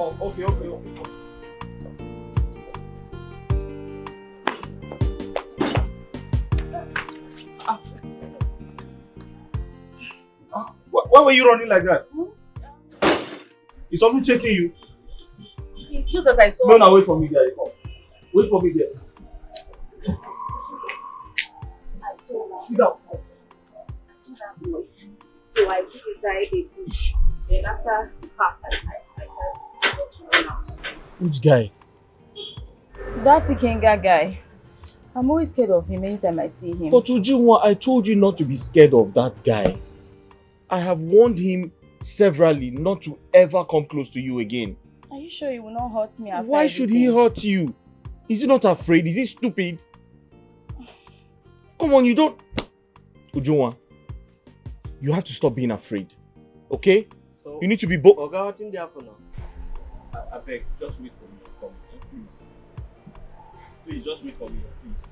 Oh, okay. Why were you running like that? Is something chasing you? It's true that I saw. No, wait for me there. Come. Wait for me there. I saw that. Sit down. I saw that boy. So I took inside a bush. Then after he passed, I said, not to run out. Which guy? That Ikenga guy. I'm always scared of him anytime I see him. But Ujunwa, I told you not to be scared of that guy. I have warned him severally not to ever come close to you again. Are you sure he will not hurt me after Why should he hurt you? Is he not afraid? Is he stupid? Come on, you don't... Ujunwa, you have to stop being afraid. Okay? So, you need to be bold. Oga, what's in there for now? I beg, just wait for me. Come, please. Please, just wait for me, please.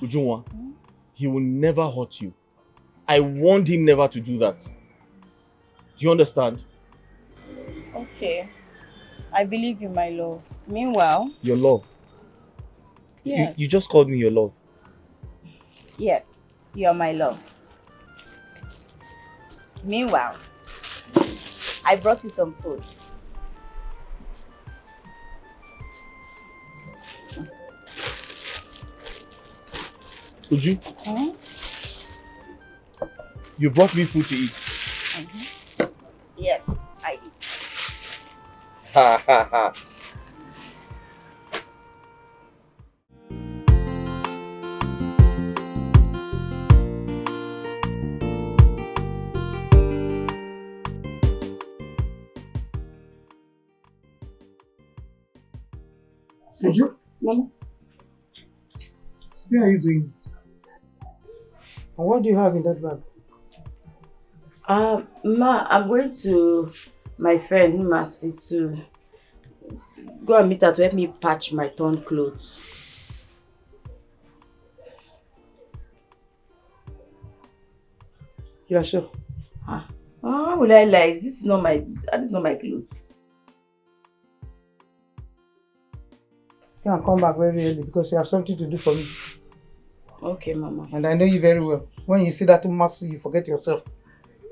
Ujunwa, he will never hurt you. I warned him never to do that. Do you understand? Okay. I believe you, my love. Meanwhile... Your love? Yes. You just called me your love. Yes, you're my love. Meanwhile, I brought you some food. Uju? Hmm? You brought me food to eat. Yes, I did. Ha ha ha. Uju? Mama? Where are you going? And what do you have in that bag? Ma, I'm going to my friend Mercy to go and meet her to help me patch my torn clothes. You are sure? How will I lie? This is not my clothes. You can come back very early because you have something to do for me. Okay, Mama. And I know you very well. When you see that Mercy, you forget yourself.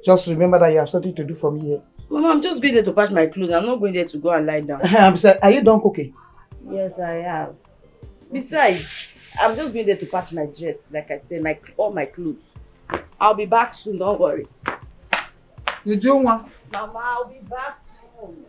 Just remember that you have something to do for me here. Mama, I'm just going there to patch my clothes. I'm not going there to go and lie down. Besides, are you done cooking? Yes, I have. Besides, I'm just going there to patch my dress. Like I said, all my clothes. I'll be back soon, don't worry. You do one? Mama, I'll be back soon.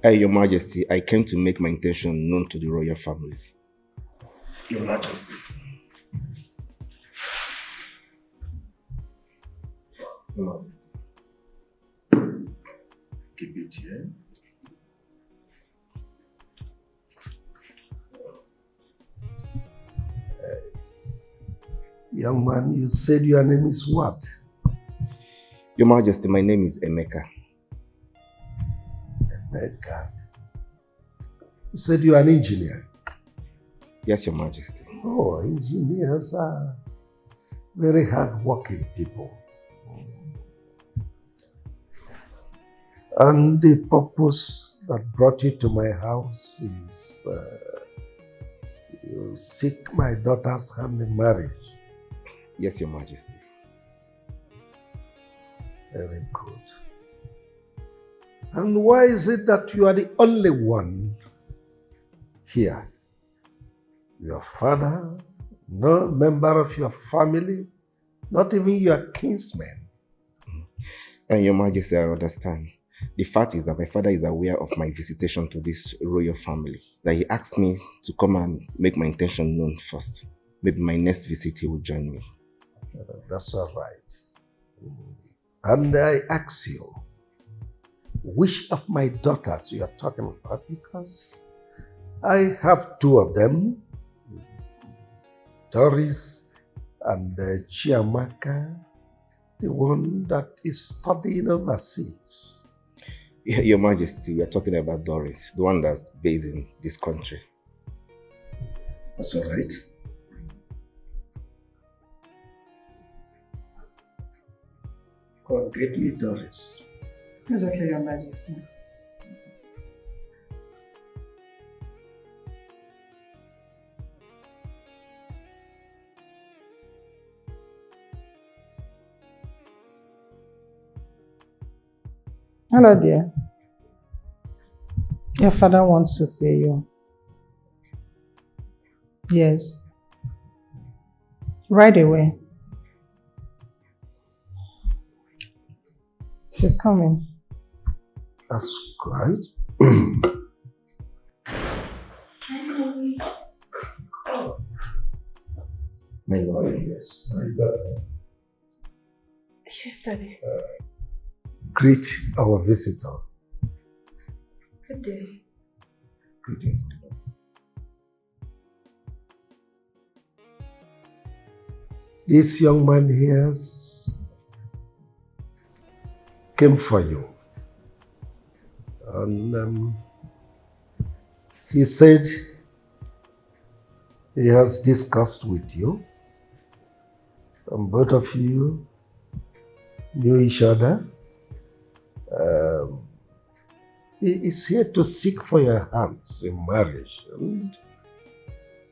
Your Majesty, I came to make my intention known to the royal family. Your Majesty. Your Majesty. Keep it here. Young man, you said your name is what? Your Majesty, my name is Emeka. Emeka. You said you are an engineer? Yes, Your Majesty. Oh, engineers are very hard-working people. And the purpose that brought you to my house is you seek my daughter's hand in marriage. Yes, Your Majesty. Very good. And why is it that you are the only one here? Your father, no member of your family, not even your kinsmen. And Your Majesty, I understand. The fact is that my father is aware of my visitation to this royal family. That he asked me to come and make my intention known first. Maybe my next visit he will join me. That's all right. And I ask you, which of my daughters you are talking about? Because I have two of them, Doris and Chiamaka, the one that is studying overseas. Your Majesty, we are talking about Doris, the one that's based in this country. That's all right. God, get me Doris. It's okay, Your Majesty. Hello, dear. Your father wants to see you. Yes. Right away. She's coming. That's great. My lord. Yes. Yes, Daddy. Greet our visitor. Good day. Greetings, my lord. This young man here came for you. And he said he has discussed with you. And both of you knew each other. He is here to seek for your hands in marriage. And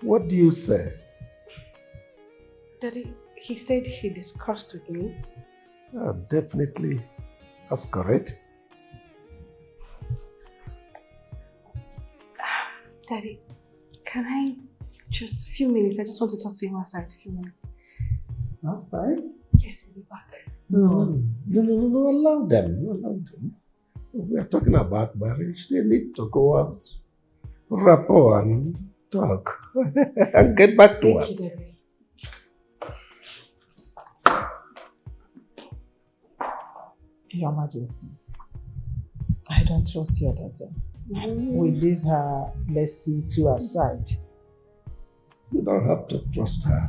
what do you say? Daddy, he said he discussed with me. Definitely, that's correct. Daddy, can I just a few minutes? I just want to talk to you outside a few minutes. Outside? Yes, we'll be back. No, allow them. We are talking about marriage. They need to go out, rapport and talk and get back to us. Thank you, Daddy. Your Majesty, I don't trust your daughter. With this her blessing to her side. You don't have to trust her.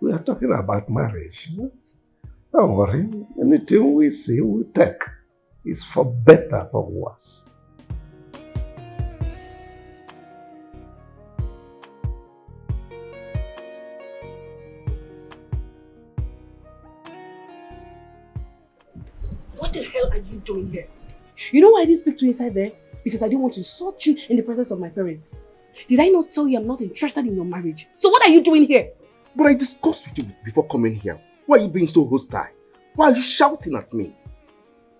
We are talking about marriage. Don't worry. Anything we see, we take. It's for better or worse. What the hell are you doing here? You know why I didn't speak to you inside there? Because I didn't want to insult you in the presence of my parents. Did I not tell you I'm not interested in your marriage? So what are you doing here? But I discussed with you before coming here. Why are you being so hostile? Why are you shouting at me?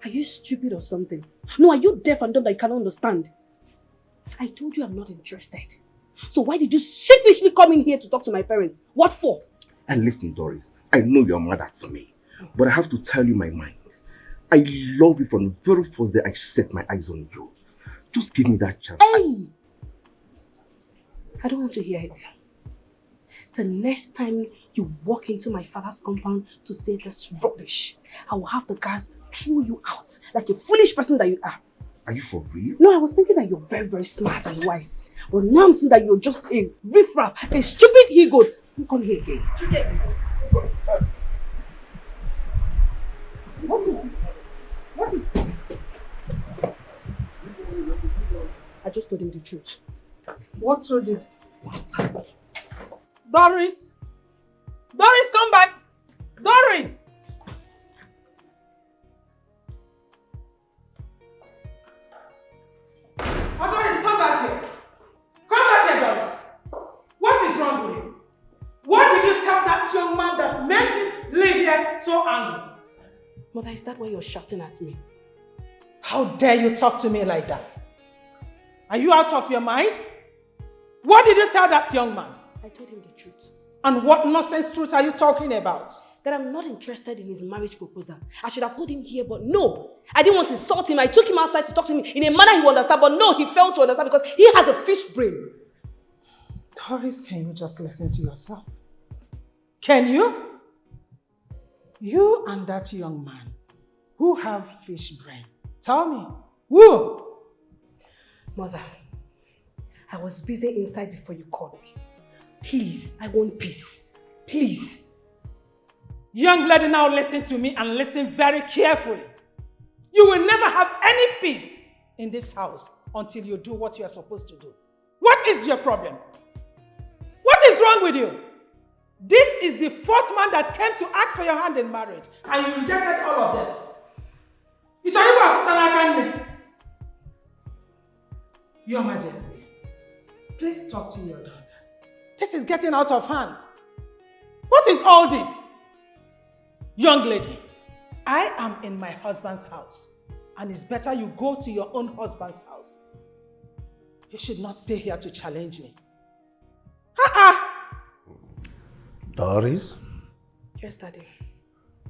Are you stupid or something? No, are you deaf and dumb that you cannot understand? I told you I'm not interested. So why did you sheepishly come in here to talk to my parents? What for? And listen, Doris, I know you're mad at me, but I have to tell you my mind. I love you from the very first day I set my eyes on you. Just give me that chance. Hey! I don't want to hear it. The next time you walk into my father's compound to say this rubbish, I will have the guards throw you out like a foolish person that you are. Are you for real? No, I was thinking that you're very, very smart and wise. But now I'm seeing that you're just a riffraff, a stupid he-goat. Don't come here again. What is... I just told him the truth. What told you? Doris! Doris, come back! Doris! make me leave here so angry? Mother, is that why you're shouting at me? How dare you talk to me like that? Are you out of your mind? What did you tell that young man? I told him the truth. And what nonsense truth are you talking about? That I'm not interested in his marriage proposal. I should have told him here, but no. I didn't want to insult him. I took him outside to talk to him in a manner he would understand, but no, he failed to understand because he has a fish brain. Doris, can you just listen to yourself? Can you? You and that young man who have fish brain. Tell me, who? Mother, I was busy inside before you called me. Please, I want peace. Please. Young lady, now listen to me and listen very carefully. You will never have any peace in this house until you do what you are supposed to do. What is your problem? What is wrong with you? This is the fourth man that came to ask for your hand in marriage and you rejected all of them. Your Majesty, please talk to your daughter. This is getting out of hand. What is all this? Young lady, I am in my husband's house and it's better you go to your own husband's house. You should not stay here to challenge me. Doris, Yes, Daddy.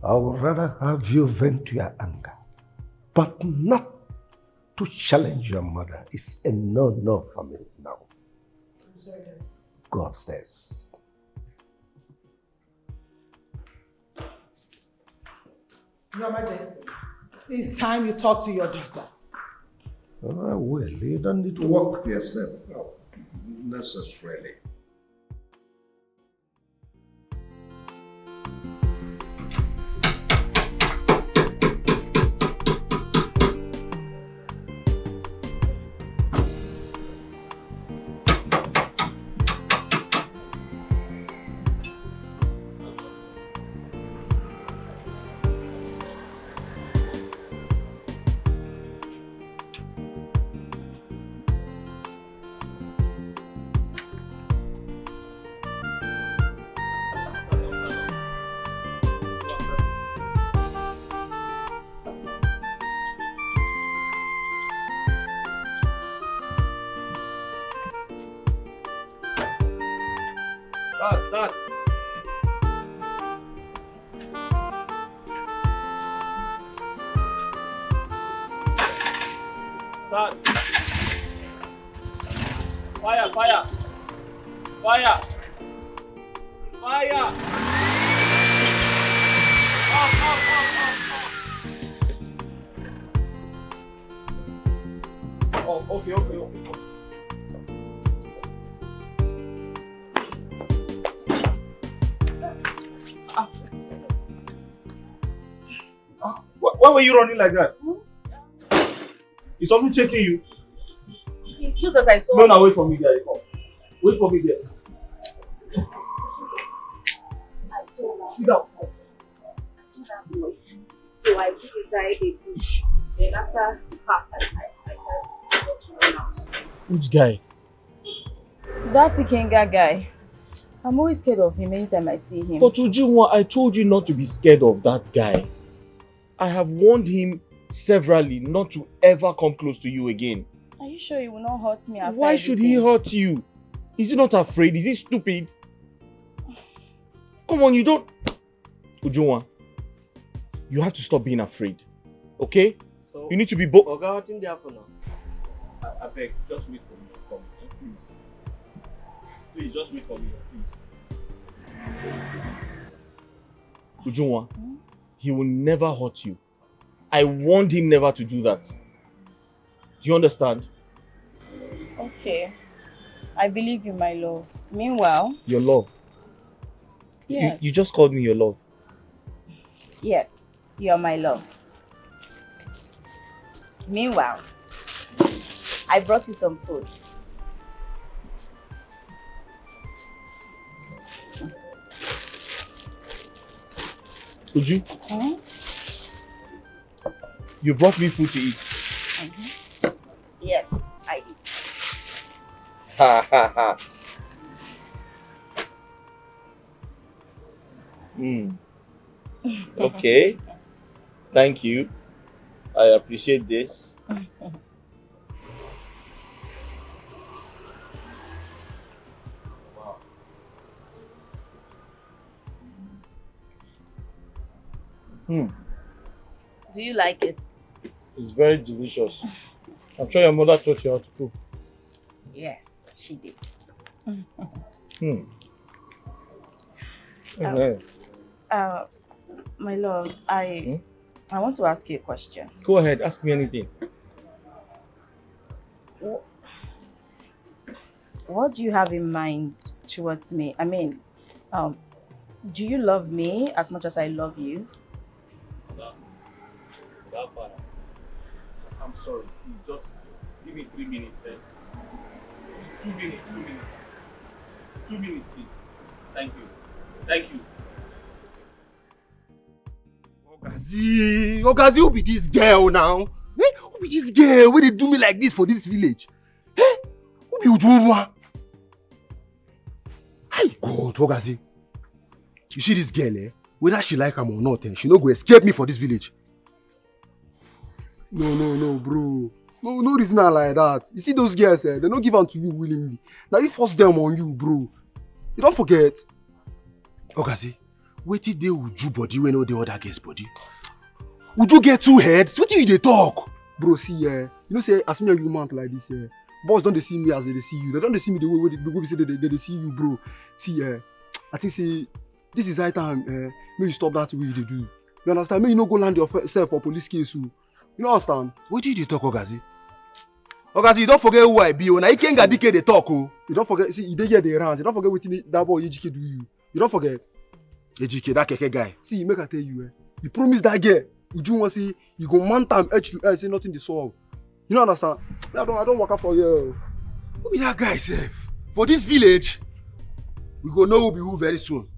I would rather have you vent your anger, but not to challenge your mother. It's a no-no for me now. I'm sorry, Daddy. Go upstairs. Your Majesty, it's time you talk to your daughter. Oh, well, you don't need to walk yourself. No, necessarily. Start. Start. Fire, fire. Fire. Fire. Oh, okay. Why were you running like that? Is something chasing you? It's you that I saw. No, wait for me there. Come. Wait for me there. I saw that. Sit down. I saw that boy. So I hid inside a bush. Then after he passed, I said, I got to run out. Which guy? That Ikenga guy. I'm always scared of him anytime I see him. But Ujunwa, I told you not to be scared of that guy. I have warned him severally not to ever come close to you again. Are you sure he will not hurt me after Why should he hurt you? Is he not afraid? Is he stupid? Come on, you don't... Ujunwa, you have to stop being afraid. Okay? So, You need to be bold. Oga, what's in there for now? I beg, just wait for me. Come, please. Please, just wait for me, please. Ujunwa, he will never hurt you. I warned him never to do that. Do you understand? Okay. I believe you, my love. Meanwhile... Your love. Yes. You just called me your love. Yes, you're my love. Meanwhile, I brought you some food. Uju, you brought me food to eat. Yes, I did. Okay. Thank you. I appreciate this. Wow. Do you like it? It's very delicious. I'm sure your mother taught you how to cook. Yes, she did. My love, I want to ask you a question. Go ahead, ask me anything. What do you have in mind towards me? I mean, do you love me as much as I love you? I'm sorry, please just give me 3 minutes. 2 minutes. 2 minutes, please. Thank you. Ogazi, who be this girl now? Who be this girl? Why they do me like this for this village? Who be Ujumwa? Hey God, Ogazi. You see this girl, whether she like him or not, she no go escape me for this village. No, bro. No reason like that. You see those girls, they don't give them to you willingly. Now you force them on you, bro. You don't forget. Ogazi, wait till they Uju body when all the other girls body. Uju get 2 heads? What do they talk? Bro, see, you know, say, as me and you mount like this, boss don't they see me as they see you. They don't they see me the way we say they see you, bro. See, I think, say, this is right time, maybe you stop that way they do. You understand? Maybe you no go land yourself for police case. You know understand? What did they talk, Ogazi? Ogazi, you don't forget who I be. When I can't get Dikeh, they talk. You don't forget. See, you dey get the round. You don't forget what that boy Ejike do you. You don't forget. Ejike, that keke guy. See, make I tell you, you promise that girl. You want to see, you go man time edge to edge, say nothing to solve. You know understand? I don't work out for you. Who be that guy, safe? For this village, we go know who be who very soon.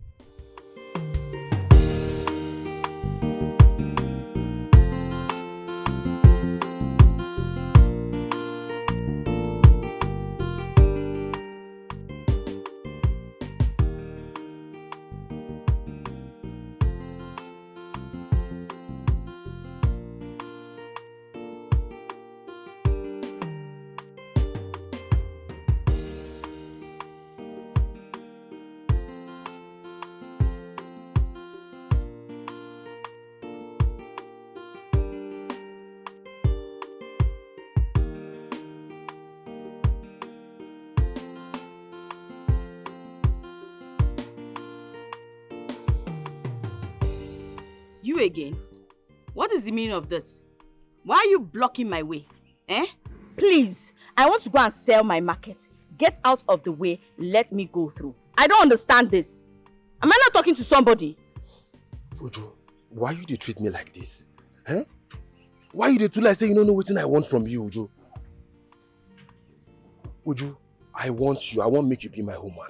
You again? What is the meaning of this? Why are you blocking my way? Please, I want to go and sell my market. Get out of the way, let me go through. I don't understand this. Am I not talking to somebody? Uju, why you dey treat me like this? Why you dey too like say you don't know what I want from you, Uju? Uju, I want you. I want make you be my woman.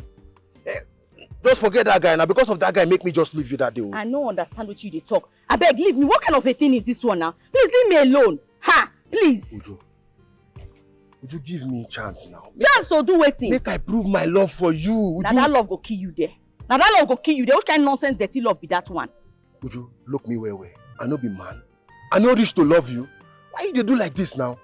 Just forget that guy now. Because of that guy, make me just leave you that day. I don't understand what you talk. I beg, leave me. What kind of a thing is this one now? Please leave me alone. Ha! Please. Uju, would you give me a chance now? Chance to do waiting. Make I prove my love for you. Now that love go kill you there. Now that love go kill you there. What kind of nonsense dirty love be that one? Uju, look me well. I no be man. I no reach to love you. Why you dey do like this now?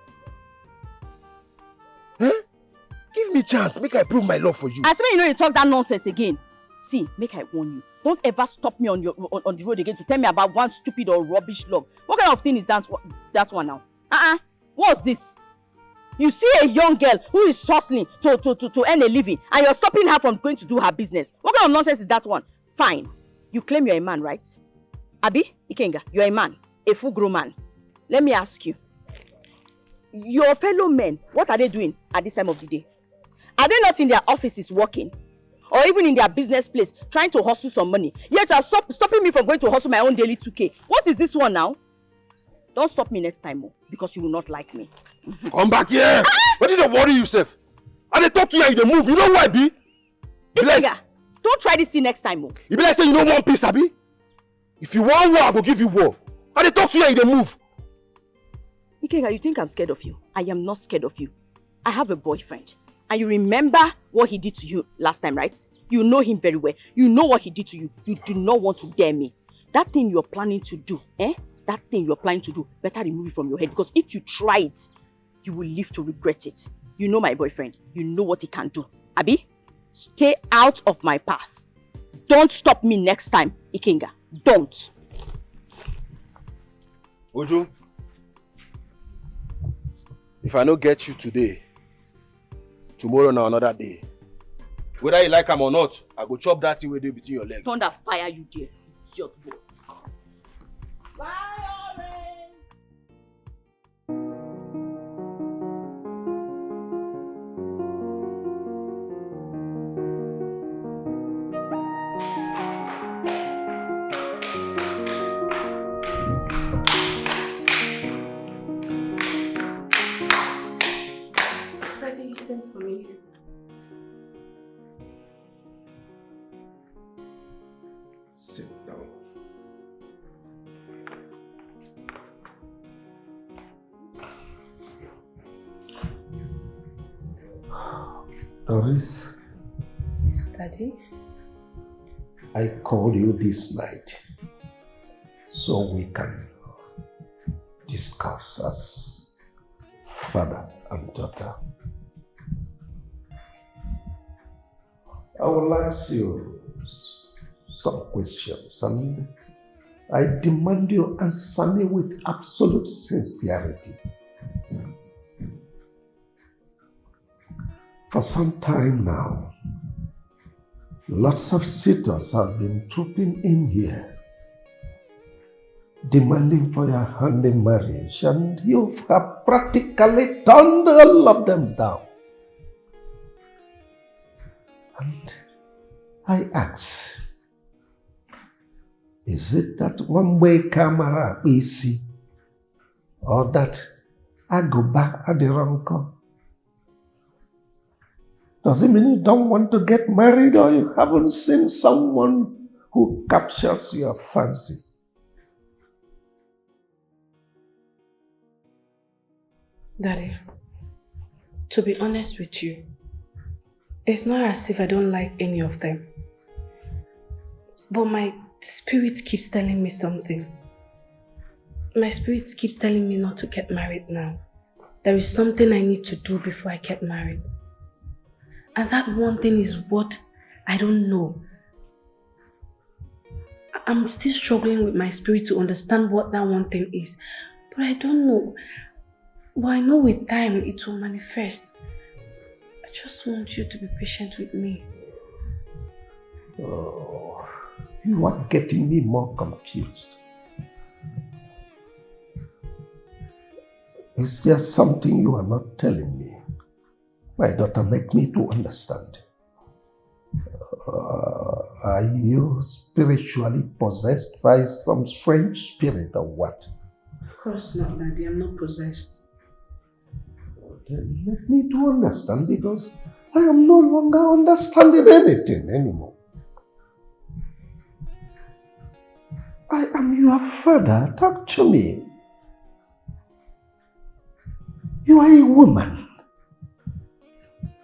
Give me a chance. Make I prove my love for you. I say you know you talk that nonsense again. See, make I warn you. Don't ever stop me on the road again to tell me about one stupid or rubbish love. What kind of thing is that one now? What's this? You see a young girl who is hustling to earn a living and you're stopping her from going to do her business. What kind of nonsense is that one? Fine. You claim you're a man, right? Abi, Ikenga, you're a man. A full grown man. Let me ask you. Your fellow men, what are they doing at this time of the day? Are they not in their offices working? Or even in their business place, trying to hustle some money? Yet you're stopping me from going to hustle my own daily 2K. What is this one now? Don't stop me next time, because you will not like me. Come back here! What did you worry yourself? I dey talk to you and you dey move. You know who I be? Ikenga, don't try this thing next time. You be like say you no want peace, abi? If you want war, I go give you war. I dey talk to you and you dey move. Ikenga, you think I'm scared of you? I am not scared of you. I have a boyfriend. And you remember what he did to you last time, right? You know him very well. You know what he did to you. You do not want to dare me. That thing you're planning to do, that thing you're planning to do, better remove it from your head. Because if you try it, you will live to regret it. You know my boyfriend. You know what he can do. Abi, stay out of my path. Don't stop me next time, Ikenga. Don't. Ojo, if I don't get you today, tomorrow na another day. Whether you like him or not, I go chop that thing with you between your legs. Thunder fire you there. It's your boy. Daddy, you sent for me. Sit down. Doris, Yes, Daddy. I called you this night so we can discuss as father and daughter. I will ask you some questions and I demand you answer me with absolute sincerity. For some time now, lots of suitors have been trooping in here, demanding for your hand in marriage, and you have practically turned all of them down. And I ask, is it that one-way camera we see, or that I go back at the wrong call? Does it mean you don't want to get married, or you haven't seen someone who captures your fancy? Daddy, to be honest with you, it's not as if I don't like any of them. But my spirit keeps telling me something. My spirit keeps telling me not to get married now. There is something I need to do before I get married. And that one thing is what I don't know. I'm still struggling with my spirit to understand what that one thing is. But I don't know. But I know with time it will manifest. I just want you to be patient with me. Oh, you are getting me more confused. Is there something you are not telling me? My daughter, make me to understand. Are you spiritually possessed by some strange spirit or what? Of course not, Daddy. I'm not possessed. Then let me to understand, because I am no longer understanding anything anymore. I am your father. Talk to me. You are a woman.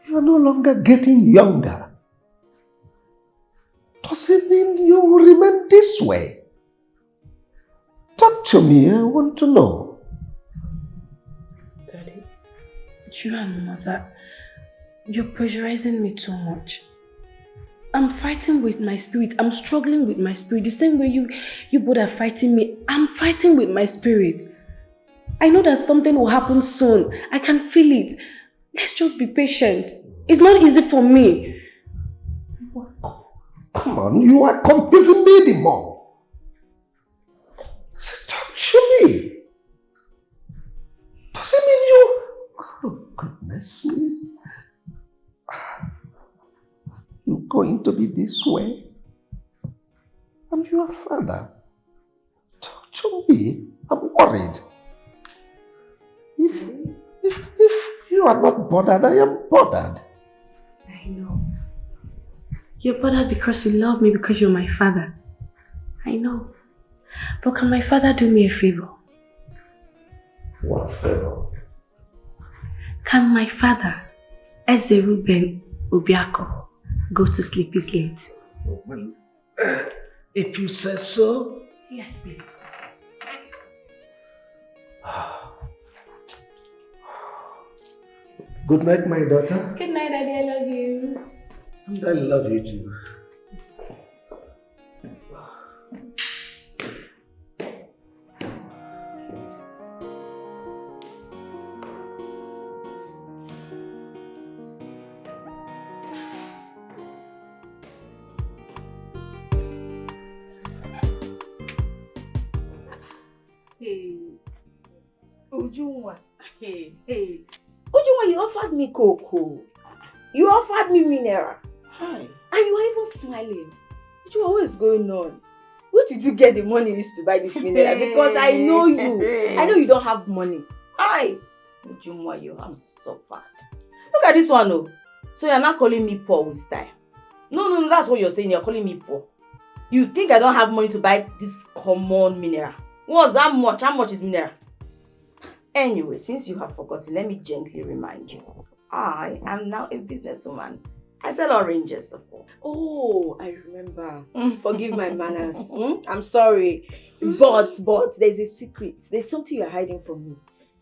You are no longer getting younger. Does it mean you will remain this way? Talk to me, I want to know. Daddy, you and Mother, you're pressurizing me too much. I'm fighting with my spirit. I'm struggling with my spirit. The same way you both are fighting me, I'm fighting with my spirit. I know that something will happen soon. I can feel it. Let's just be patient. It's not easy for me. Come on, you are confusing me the more. Talk to me. Does it mean you... Oh, goodness me. You're going to be this way? I'm your father. Talk to me. I'm worried. If you are not bothered, I am bothered. I know. You're bothered because you love me, because you're my father. I know. But can my father do me a favor? What favor? Can my father, Eze Ruben Obiako, go to sleep, it's late. Well, if you say so. Yes, please. Good night, my daughter. Good night, Daddy. I love you. And I love you too. Hey, Ujunwa. Hey. Ujunwa, you offered me cocoa. You offered me mineral. Hi. And you were even smiling. Ujunwa, what is going on? Where did you get the money you used to buy this mineral? Because I know you. I know you don't have money. Hi. Ujunwa, you have suffered. Look at this one, oh. So you're not calling me poor with style. No, that's what you're saying. You're calling me poor. You think I don't have money to buy this common mineral? What's that much? How much is mineral? Anyway, since you have forgotten, let me gently remind you. I am now a businesswoman. I sell oranges, of course. Oh, I remember. Forgive my manners. I'm sorry. But there's a secret. There's something you're hiding from me.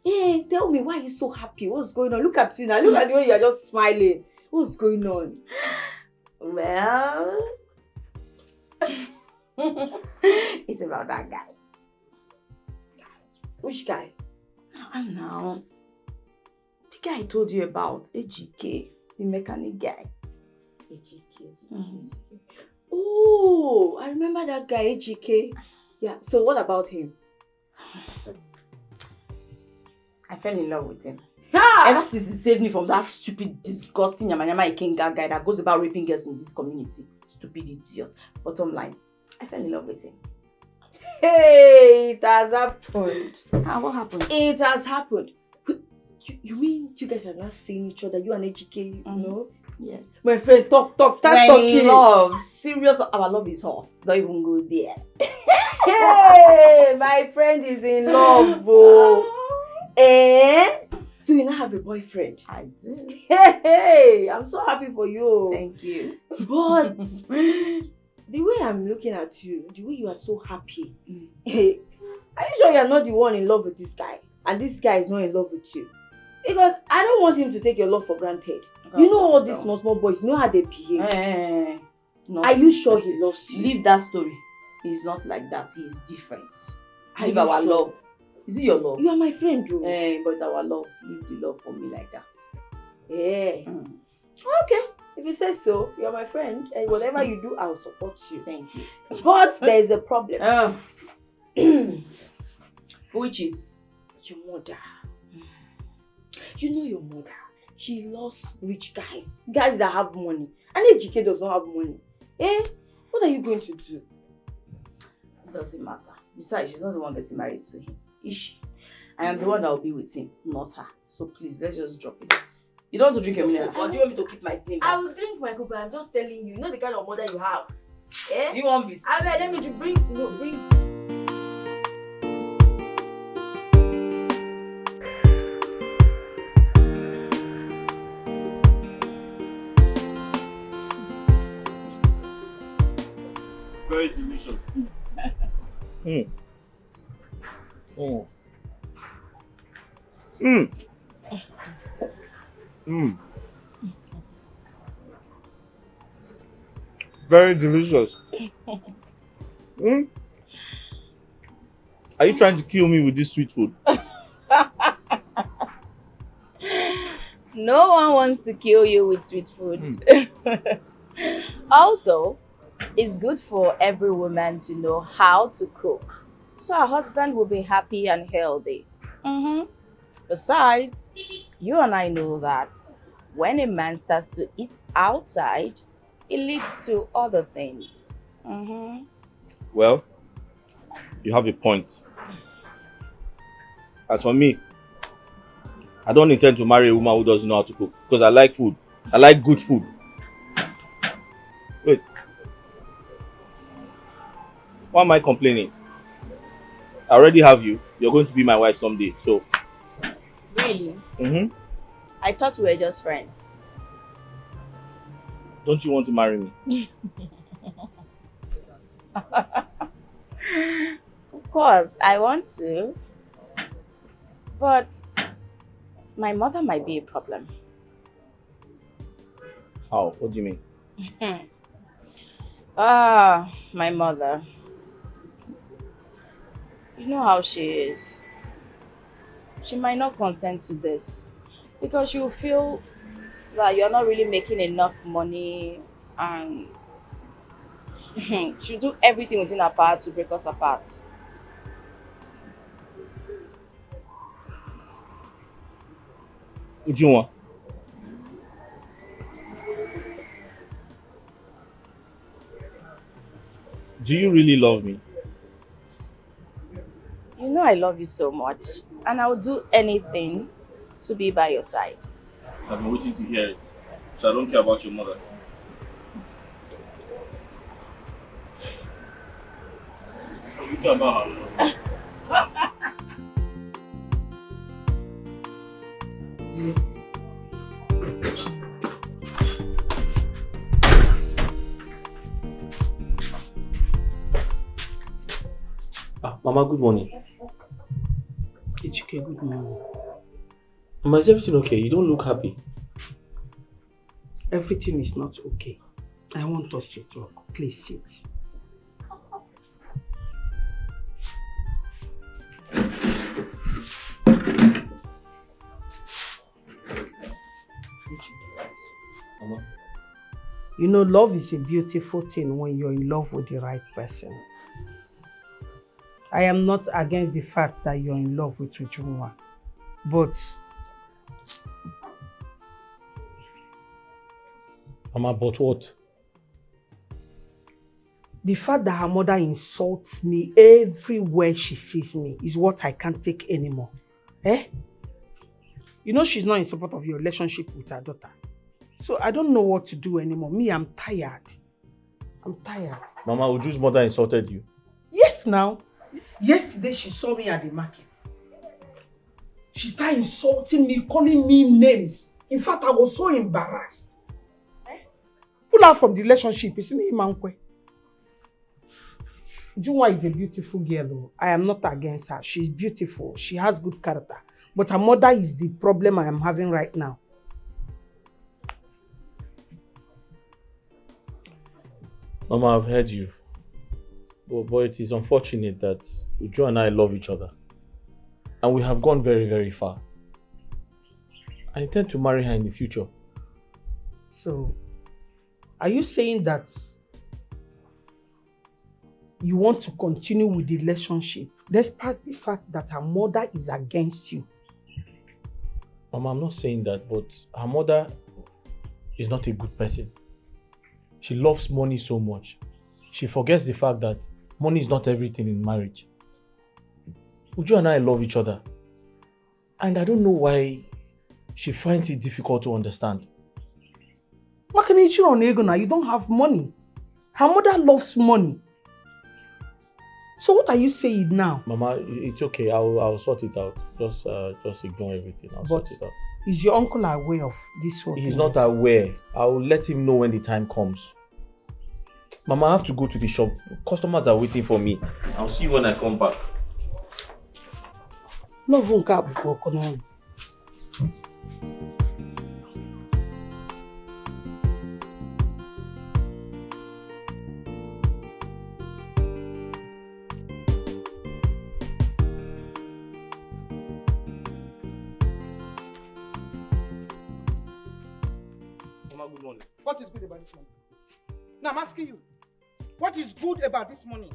Hey, tell me, why are you so happy? What's going on? Look at you now. Look at the way you're just smiling. What's going on? Well, it's about that guy. Which guy? Now, the guy I told you about, Dikeh, the mechanic guy. Dikeh. Oh, I remember that guy, Dikeh. Yeah, so what about him? I fell in love with him. Ever since he saved me from that stupid, disgusting Yama Ikenga guy that goes about raping girls in this community. Stupid idiot. Bottom line, I fell in love with him. Hey, it has happened. What happened? It has happened. You mean you guys are not seeing each other? You and Dikeh, you know? Yes. My friend, start We're talking. in love. Serious, our love is hot. Don't even go there. Hey, my friend is in love. So you now have a boyfriend? I do. Hey, I'm so happy for you. Thank you. But the way I'm looking at you, the way you are so happy, hey, are you sure you're not the one in love with this guy? And this guy is not in love with you? Because I don't want him to take your love for granted. You know all these small boys, you know how they behave. Are you sure he loves you? Leave that story. He's not like that. He is different. Leave our love. Is it your love? You are my friend, though. But our love. Leave the love for me like that. Yeah. Okay. If you say so, you're my friend. And whatever you do, I'll support you. Thank you. But there's a problem. Which is? Your mother. You know your mother. She loves rich guys. Guys that have money. And Dikeh does not have money. What are you going to do? It doesn't matter. Besides, she's not the one getting married to him. Is she? I am the one that will be with him, not her. So please, let's just drop it. You don't want to drink your mineral? Or do you want me to keep my thing? I will drink my cocoa. I'm just telling you. You know the kind of mother you have. Do you want this? Let me bring. Very delicious. Very delicious. Are you trying to kill me with this sweet food? No one wants to kill you with sweet food. Also, it's good for every woman to know how to cook, so her husband will be happy and healthy. Besides, you and I know that when a man starts to eat outside, it leads to other things. Well, you have a point. As for me, I don't intend to marry a woman who doesn't know how to cook because I like food. I like good food. Wait. Why am I complaining? I already have you. You're going to be my wife someday, so. Really? I thought we were just friends. Don't you want to marry me? Of course, I want to. But my mother might be a problem. How? What do you mean? My mother. You know how she is. She might not consent to this because she'll feel that you're not really making enough money and she'll do everything within her power to break us apart. Ujunwa. Do you really love me? You know I love you so much and I'll do anything to be by your side. I've been waiting to hear it. So I don't care about your mother. You care about her. Mama, good morning. Dikeh, good morning. Mama, is everything okay? You don't look happy. Everything is not okay. I want us to talk. Please sit. Mama. You know, love is a beautiful thing when you're in love with the right person. I am not against the fact that you're in love with Ujunwa, but... Mama, but what? The fact that her mother insults me everywhere she sees me is what I can't take anymore. Eh? You know she's not in support of your relationship with her daughter. So I don't know what to do anymore. Me, I'm tired. I'm tired. Mama, Uju's mother insulted you? Yes, now. Yesterday she saw me at the market. She started insulting me, calling me names. In fact, I was so embarrassed. Pull her from the relationship, isn't it, Mankwe? Ujunwa is a beautiful girl. I am not against her. She's beautiful. She has good character. But her mother is the problem I am having right now. Mama, I've heard you. But it is unfortunate that Uju and I love each other. And we have gone very, very far. I intend to marry her in the future. So, are you saying that you want to continue with the relationship despite the fact that her mother is against you? Mama, I'm not saying that, but her mother is not a good person. She loves money so much. She forgets the fact that money is not everything in marriage. Uju and I love each other. And I don't know why she finds it difficult to understand. You don't have money. Her mother loves money. So what are you saying now? Mama, it's okay. I'll sort it out. Just ignore everything. I'll sort it out. Is your uncle aware of this whole thing? He's not aware. I'll let him know when the time comes. Mama, I have to go to the shop. Customers are waiting for me. I'll see you when I come back. Mama, good morning. What is good about this money? Now I'm asking you, what is good about this money?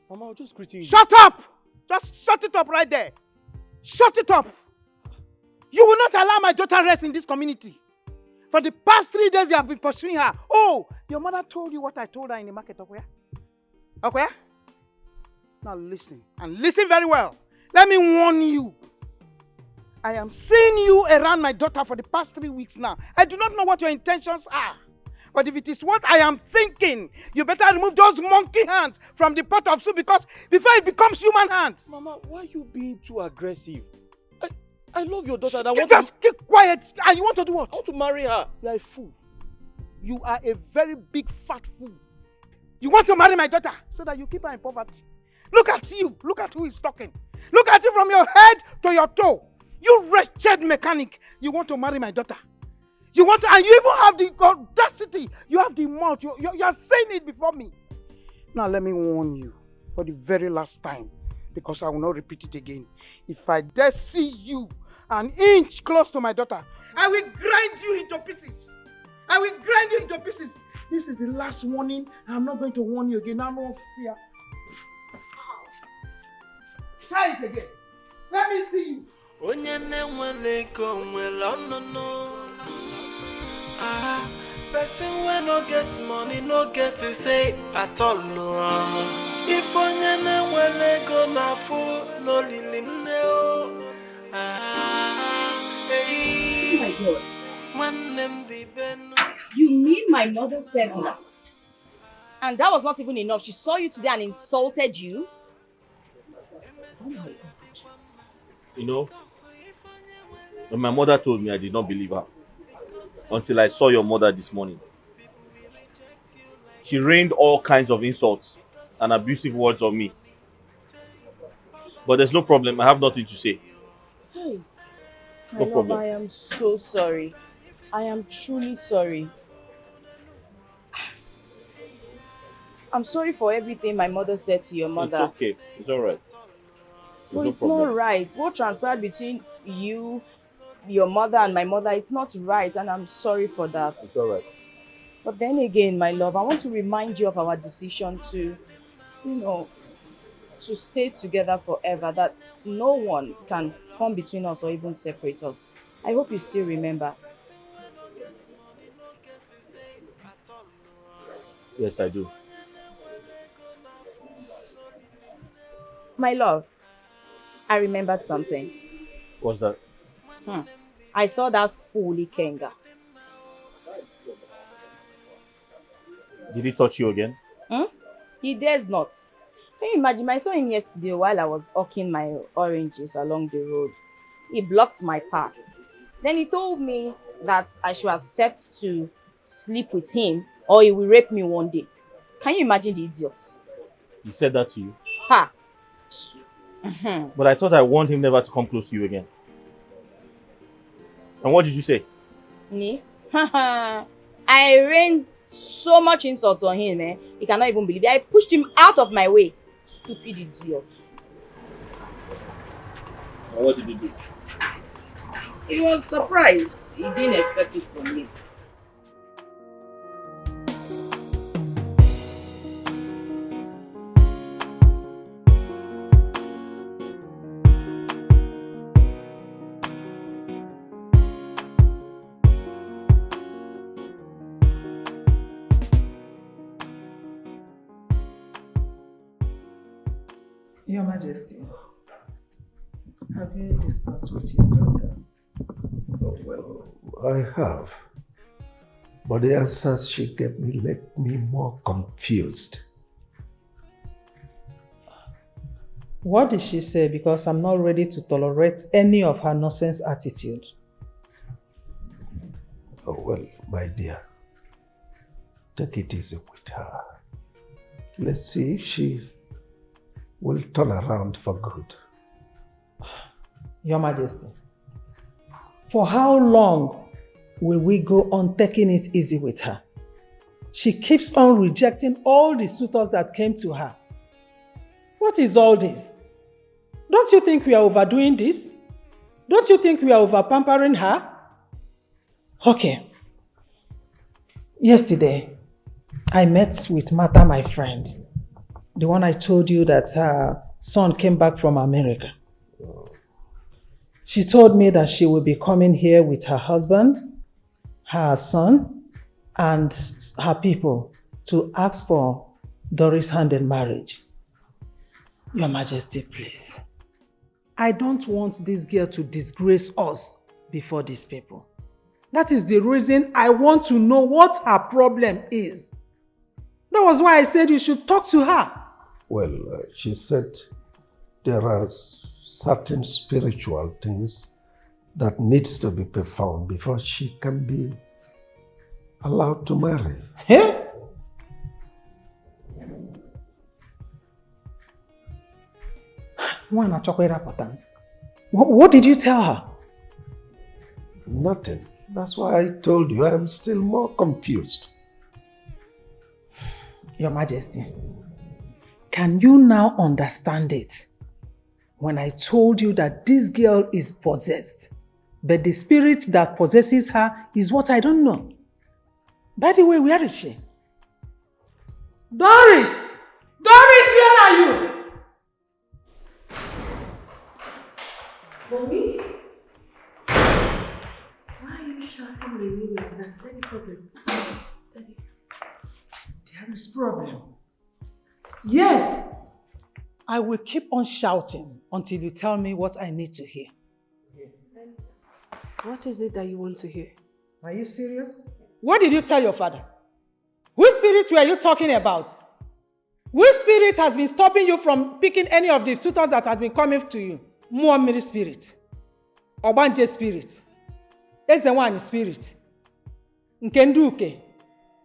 Mama, I'll just greeting you. Shut up! Just shut it up right there. Shut it up. You will not allow my daughter rest in this community. For the past 3 days you have been pursuing her. Oh, your mother told you what I told her in the market of where? Of where? Now listen, and listen very well. Let me warn you. I am seeing you around my daughter for the past 3 weeks now. I do not know what your intentions are. But if it is what I am thinking, you better remove those monkey hands from the pot of soup because before it becomes human hands. Mama, why are you being too aggressive? I love your daughter and I want to... Just keep quiet. And you want to do what? I want to marry her. You are a fool. You are a very big fat fool. You want to marry my daughter so that you keep her in poverty. Look at you. Look at who is talking. Look at you from your head to your toe. You wretched mechanic. You want to marry my daughter. You want to, and you even have the audacity. You have the mouth. You are saying it before me. Now let me warn you for the very last time, because I will not repeat it again. If I dare see you an inch close to my daughter, I will grind you into pieces. I will grind you into pieces. This is the last warning. I'm not going to warn you again. I have no fear. Try it again. Let me see you. Person when no get money, no get to say at all. If onyene wele go na fu no lili neo. Oh my God. You mean my mother said that? And that was not even enough. She saw you today and insulted you? Oh my God. You know, when my mother told me, I did not believe her. Until I saw your mother this morning. She rained all kinds of insults and abusive words on me. But there's no problem. I have nothing to say. Hey, No problem. I am so sorry. I am truly sorry. I'm sorry for everything my mother said to your mother. It's okay. It's all right. But it's not right. What transpired between you, your mother, and my mother, it's not right, and I'm sorry for that. It's all right. But then again, my love, I want to remind you of our decision to, to stay together forever, that no one can come between us or even separate us. I hope you still remember. Yes, I do. My love, I remembered something. What's that? I saw that fool Ikenga. Did he touch you again? He dares not. Can you imagine? I saw him yesterday while I was hawking my oranges along the road. He blocked my path. Then he told me that I should accept to sleep with him or he will rape me one day. Can you imagine the idiot? He said that to you? Ha! But I thought I warned him never to come close to you again. And what did you say? Me? I rained so much insults on him, eh? He cannot even believe it. I pushed him out of my way. Stupid idiot. And what did he do? He was surprised. He didn't expect it from me. Your Majesty, have you discussed with your daughter? Oh, well, I have. But the answers she gave me left me more confused. What did she say? Because I'm not ready to tolerate any of her nonsense attitude. Oh, well, my dear, take it easy with her. Let's see if she will turn around for good. Your Majesty, for how long will we go on taking it easy with her? She keeps on rejecting all the suitors that came to her. What is all this? Don't you think we are overdoing this? Don't you think we are over-pampering her? Okay. Yesterday, I met with Martha, my friend. The one I told you that her son came back from America. She told me that she will be coming here with her husband, her son, and her people to ask for Doris' hand in marriage. Your Majesty, please. I don't want this girl to disgrace us before these people. That is the reason I want to know what her problem is. That was why I said you should talk to her. Well, she said there are certain spiritual things that needs to be performed before she can be allowed to marry. Hey? What did you tell her? Nothing. That's why I told you I'm still more confused. Your Majesty, can you now understand it? When I told you that this girl is possessed, but the spirit that possesses her is what I don't know. By the way, where is she? Doris! Doris, where are you? Mommy? Why are you shouting my name like that? Is there any problem? Daddy. There is problem. Yes! I will keep on shouting until you tell me what I need to hear. What is it that you want to hear? Are you serious? What did you tell your father? Which spirit were you talking about? Which spirit has been stopping you from picking any of the suitors that has been coming to you? Muamiri spirit, Obanje spirit, Ezewani spirit, Nkenduke,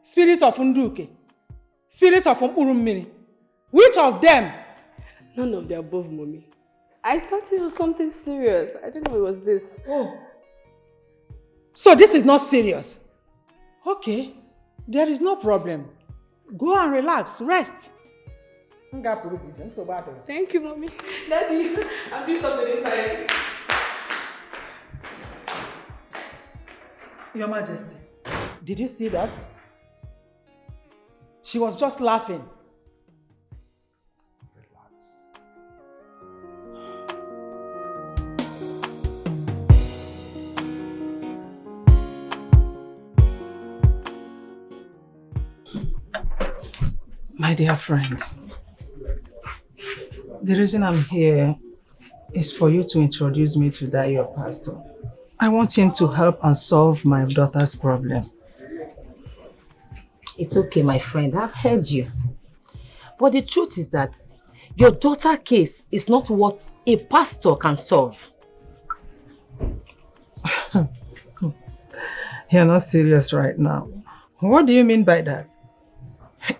spirit of Nduke, spirit of Urummiri. Which of them? None of the above, Mommy. I thought it was something serious. I didn't know it was this. Oh. So this is not serious? Okay, there is no problem. Go and relax, rest. Thank you, Mommy. Daddy, I'll do something inside. Your Majesty, did you see that? She was just laughing. My dear friend, the reason I'm here is for you to introduce me to that your pastor. I want him to help and solve my daughter's problem. It's okay, my friend. I've heard you. But the truth is that your daughter's case is not what a pastor can solve. You're not serious right now. What do you mean by that?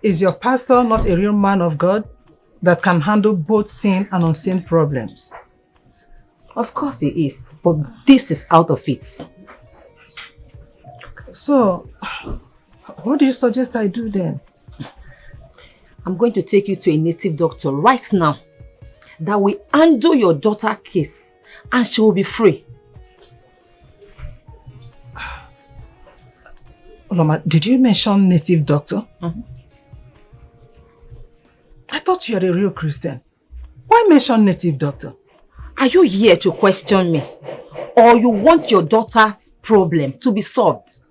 Is your pastor not a real man of God that can handle both seen and unseen problems? Of course he is, but this is out of it. So, what do you suggest I do then? I'm going to take you to a native doctor right now that will handle your daughter's case and she will be free. Oloma, did you mention native doctor? I thought you were a real Christian. Why mention native doctor? Are you here to question me? Or you want your daughter's problem to be solved?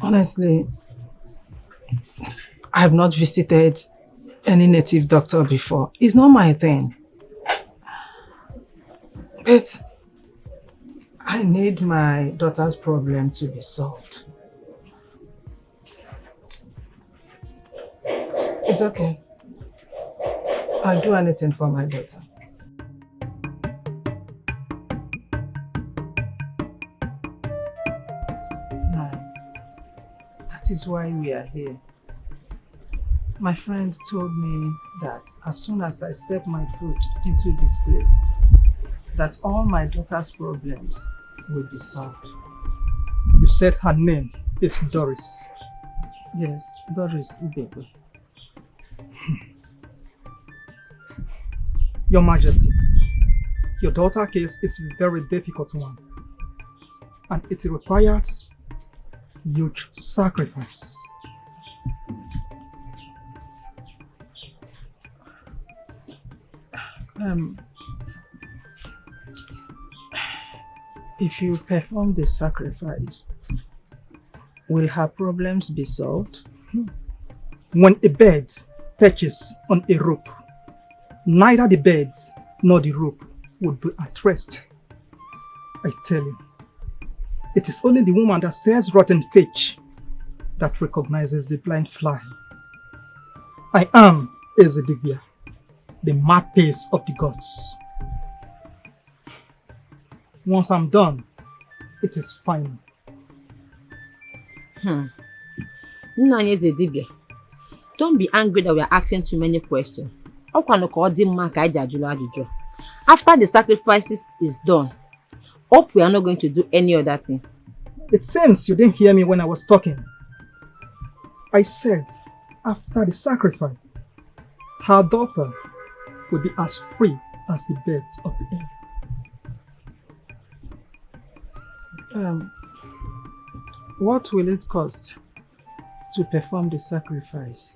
Honestly, I have not visited any native doctor before. It's not my thing. But I need my daughter's problem to be solved. It's okay. I'll do anything for my daughter. No, that is why we are here. My friends told me that as soon as I step my foot into this place, that all my daughter's problems will be solved. You said her name is Doris. Yes, Doris Ibebe. Your Majesty, your daughter's case is a very difficult one, and it requires huge sacrifice. If you perform the sacrifice, will her problems be solved? When a bird perches on a rope, neither the bird nor the rope would be at rest. I tell you, it is only the woman that sells rotten fish that recognizes the blind fly. I am Ezedibia, the mouthpiece of the gods. Once I'm done, it is final. Don't be angry that we are asking too many questions. After the sacrifices is done, hope we are not going to do any other thing. It seems you didn't hear me when I was talking. I said, after the sacrifice, her daughter will be as free as the birds of the air. What will it cost to perform the sacrifice?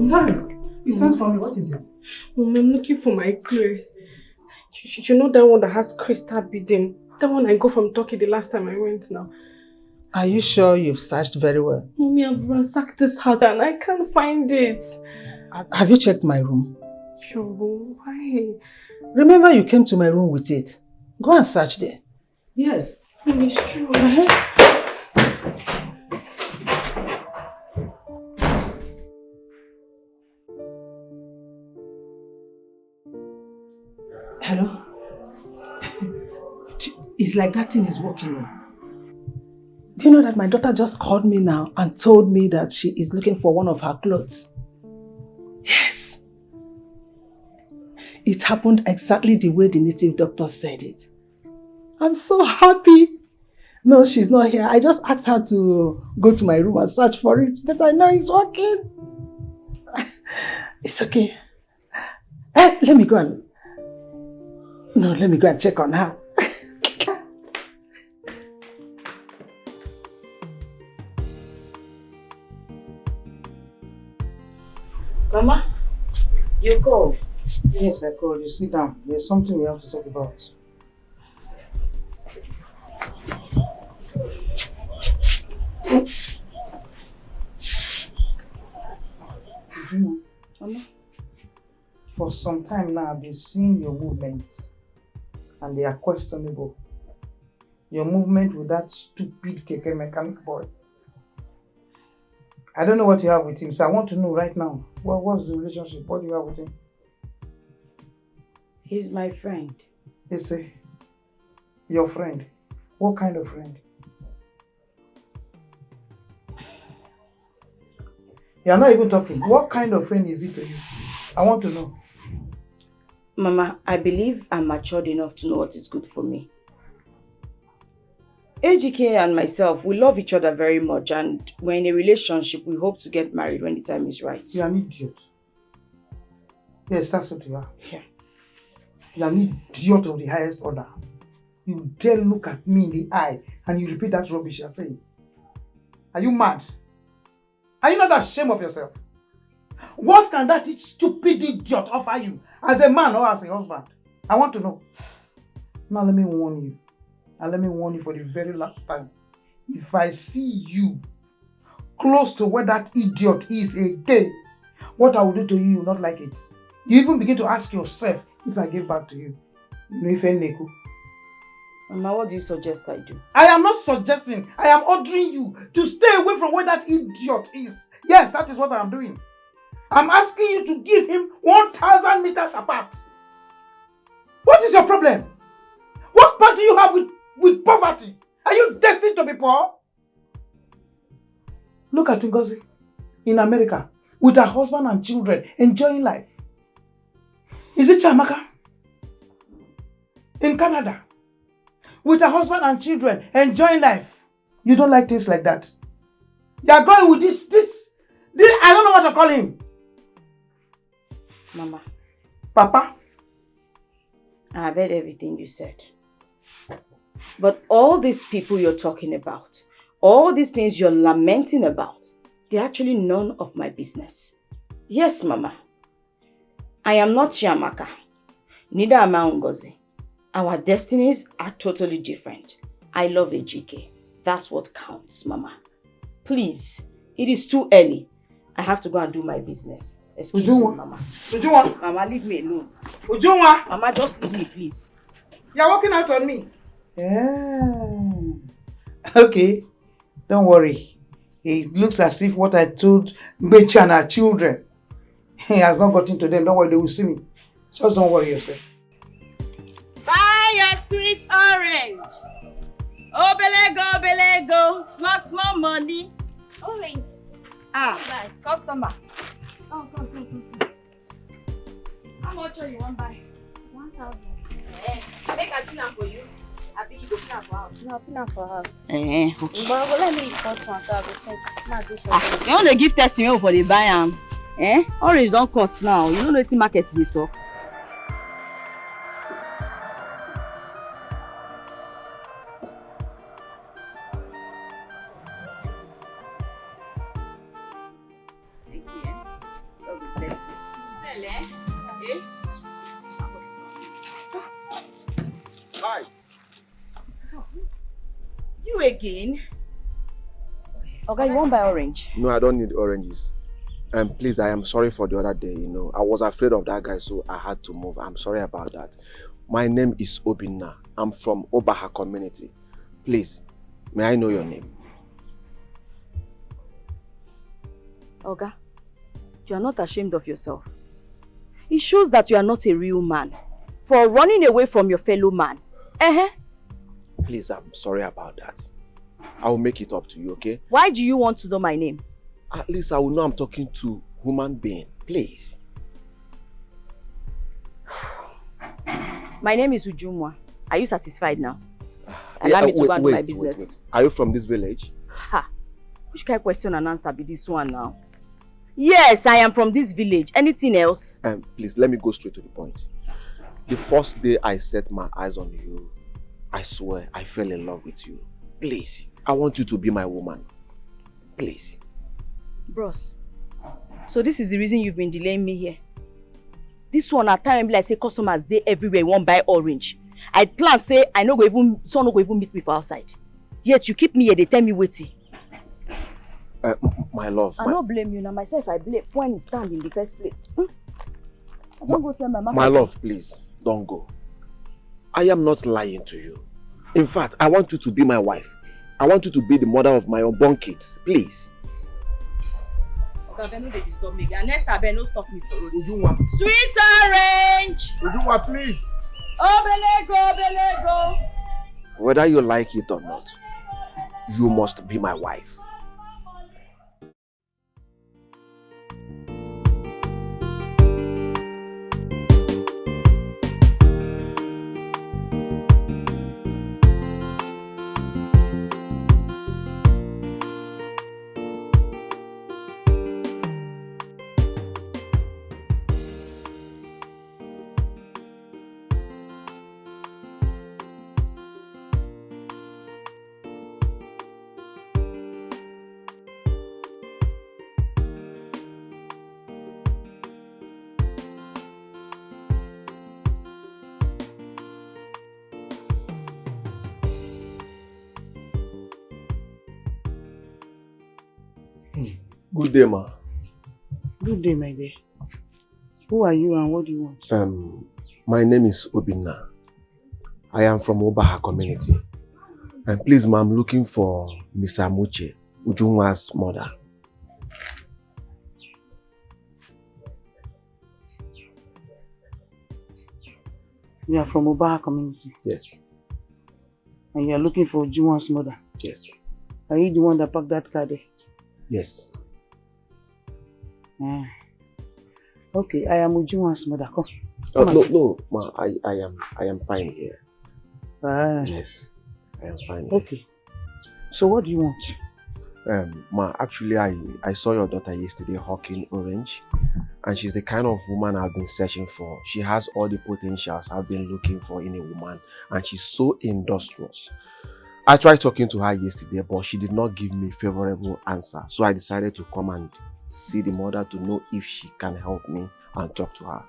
Nice. You sent for me. What is it? Mom, I'm looking for my clothes. You know that one that has crystal beading? That one I got from Turkey the last time I went now. Are you sure you've searched very well? Mommy, I've ransacked this house and I can't find it. Have you checked my room? Sure, why? Remember you came to my room with it. Go and search there. Yes. Mom, it's true. Hello? It's like that thing is working on. Do you know that my daughter just called me now and told me that she is looking for one of her clothes? Yes. It happened exactly the way the native doctor said it. I'm so happy. No, she's not here. I just asked her to go to my room and search for it, but I know it's working. It's okay. Let me go and... No, let me go and check on her. Mama, you called? Yes, I called you. Sit down. There's something we have to talk about. Mama? For some time now, I've been seeing your movements and they are questionable. Your movement with that stupid keke mechanic boy. I don't know what you have with him, so I want to know right now. What's the relationship? What do you have with him? He's my friend. Is he? Your friend? What kind of friend? You're not even talking. What kind of friend is he to you? I want to know. Mama, I believe I'm matured enough to know what is good for me. Dikeh and myself, we love each other very much and we're in a relationship. We hope to get married when the time is right. You're an idiot. Yes, that's what you are. Yeah. You're an idiot of the highest order. You dare look at me in the eye and you repeat that rubbish you're saying. Are you mad? Are you not ashamed of yourself? What can that stupid idiot offer you as a man or as a husband? I want to know. Now let me warn you. And let me warn you for the very last time. If I see you close to where that idiot is again, what I will do to you, you will not like it. You even begin to ask yourself if I give back to you. Mama, what do you suggest I do? I am not suggesting. I am ordering you to stay away from where that idiot is. Yes, that is what I am doing. I'm asking you to give him 1,000 meters apart. What is your problem? What part do you have with poverty? Are you destined to be poor? Look at Ngozi in America with her husband and children enjoying life. Is it Chamaka? In Canada with her husband and children enjoying life. You don't like things like that. You are going with this, I don't know what to call him. Mama. Papa. I have heard everything you said. But all these people you're talking about, all these things you're lamenting about, they're actually none of my business. Yes, Mama. I am not Chiamaka. Neither am I Ngozi. Our destinies are totally different. I love Dikeh. That's what counts, Mama. Please, it is too early. I have to go and do my business. Excuse me, Mama. Ujunwa. Mama, leave me alone. Ujunwa. Mama, just leave me, please. You're walking out on me. Yeah. Okay, don't worry. It looks as if what I told Mechi and her children has not gotten to them. Don't worry, they will see me. Just don't worry yourself. Buy your sweet orange. Obelego, small money. Orange. Right. Customer. Come. How much are you want buy? 1,000. Make a pin for you. I think you go pin for house. No, pin for house. Okay. But let me report one so I go test. You want to give testimony for the buy am? Orange don't cost now. You don't know what market is talk. Hi. You again? Okay, you won't buy orange? No, I don't need oranges. Please, I am sorry for the other day, I was afraid of that guy, so I had to move. I'm sorry about that. My name is Obina. I'm from Obaha community. Please, may I know your name? Oga, you are not ashamed of yourself. It shows that you are not a real man for running away from your fellow man. Please, I'm sorry about that. I will make it up to you, okay? Why do you want to know my name? At least I will know I'm talking to a human being. Please. My name is Ujumwa. Are you satisfied now? Allow me to go and do my business. Wait. Are you from this village? Which kind of question and answer be this one now? Yes, I am from this village. Anything else? Please, let me go straight to the point. The first day I set my eyes on you, I swear I fell in love with you. Please, I want you to be my woman. Please. Bros, so this is the reason you've been delaying me here. This one at time be like say customers dey everywhere won't buy orange. I plan say I no go even meet me for outside. Yet you keep me here, they tell me waiting. My love. I don't blame you now. Myself I blame when you stand in the first place. I don't go send my mama. My love, please don't go. I am not lying to you. In fact, I want you to be my wife. I want you to be the mother of my unborn kids. Please. Okay, no dey disturb me again. Next time, no stop me for road. Ujunwa. Sweet orange. Ujunwa, please. Obelego. Whether you like it or not, you must be my wife. Good day, ma. Good day, my dear. Who are you and what do you want? My name is Obina. I am from Obaha community. And please, ma, I'm looking for Miss Amuche, Ujunwa's mother. You are from Obaha community? Yes. And you are looking for Ujunwa's mother? Yes. Are you the one that parked that car there? Yes. Okay, I am Ujunwa's mother. Come. No, ma, I am fine here. Yes, I am fine here. Okay. So what do you want? Ma, actually I saw your daughter yesterday hawking orange, and she's the kind of woman I've been searching for. She has all the potentials I've been looking for in a woman, and she's so industrious. I tried talking to her yesterday, but she did not give me a favorable answer. So I decided to come and see the mother to know if she can help me and talk to her.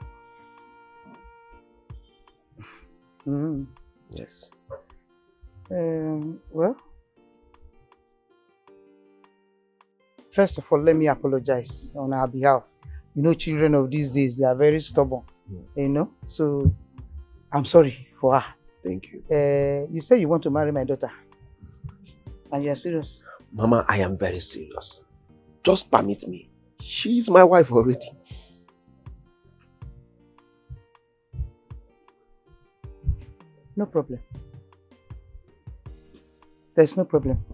Yes. Well, first of all, let me apologize on our behalf. You know, children of these days, they are very stubborn, so I'm sorry for her. Thank you. You say you want to marry my daughter? And you're serious? Mama, I am very serious. Just permit me. She is my wife already. No problem. There's no problem.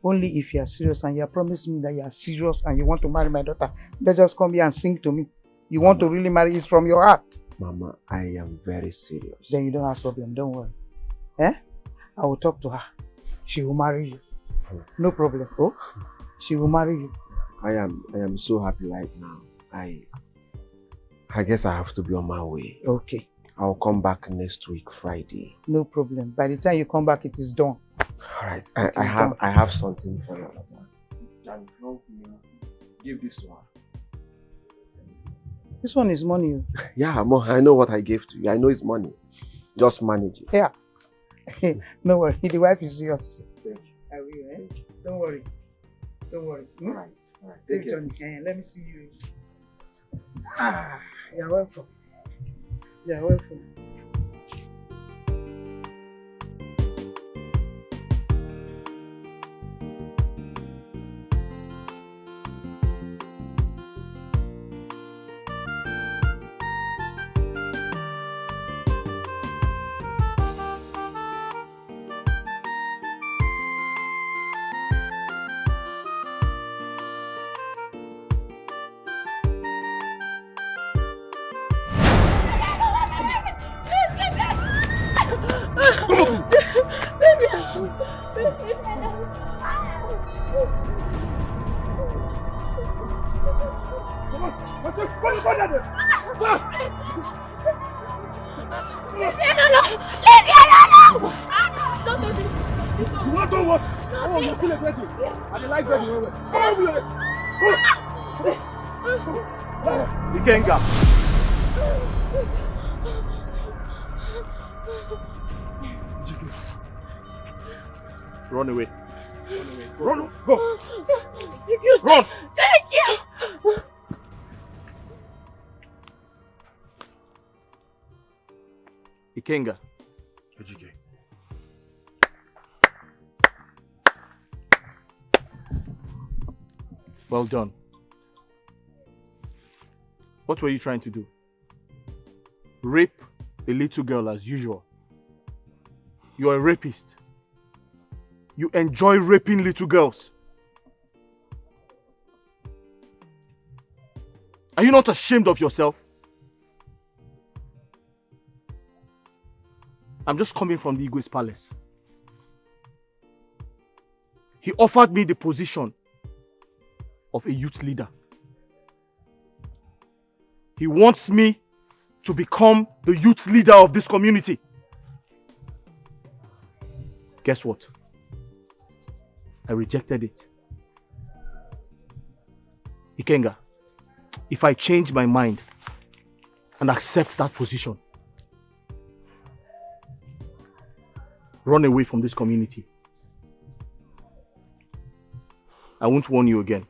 Only if you are serious and you are promising me that you are serious and you want to marry my daughter, then just come here and sing to me. You want to really marry it from your heart. Mama, I am very serious. Then you don't have problem, don't worry. Eh? I will talk to her. She will marry you. No problem. Oh, she will marry you. I am so happy right now. I guess I have to be on my way. Okay. I'll come back next week, Friday. No problem. By the time you come back, it is done. Alright, I have something for your daughter. Can help me give this to her. This one is money. Yeah, I know what I gave to you. I know it's money. Just manage it. Yeah. No worry. The wife is yours. Thank you. I will, eh? Don't worry. Don't worry. Alright. Safe journey. Let me see you. You're welcome. You're welcome. Run away. Run, go. Run. Thank you. Ikenga. Ejike. Well done. What were you trying to do? Rape a little girl as usual. You are a rapist. You enjoy raping little girls. Are you not ashamed of yourself? I'm just coming from the Igwe's palace. He offered me the position of a youth leader. He wants me to become the youth leader of this community. Guess what? I rejected it. Ikenga, if I change my mind and accept that position, run away from this community. I won't warn you again.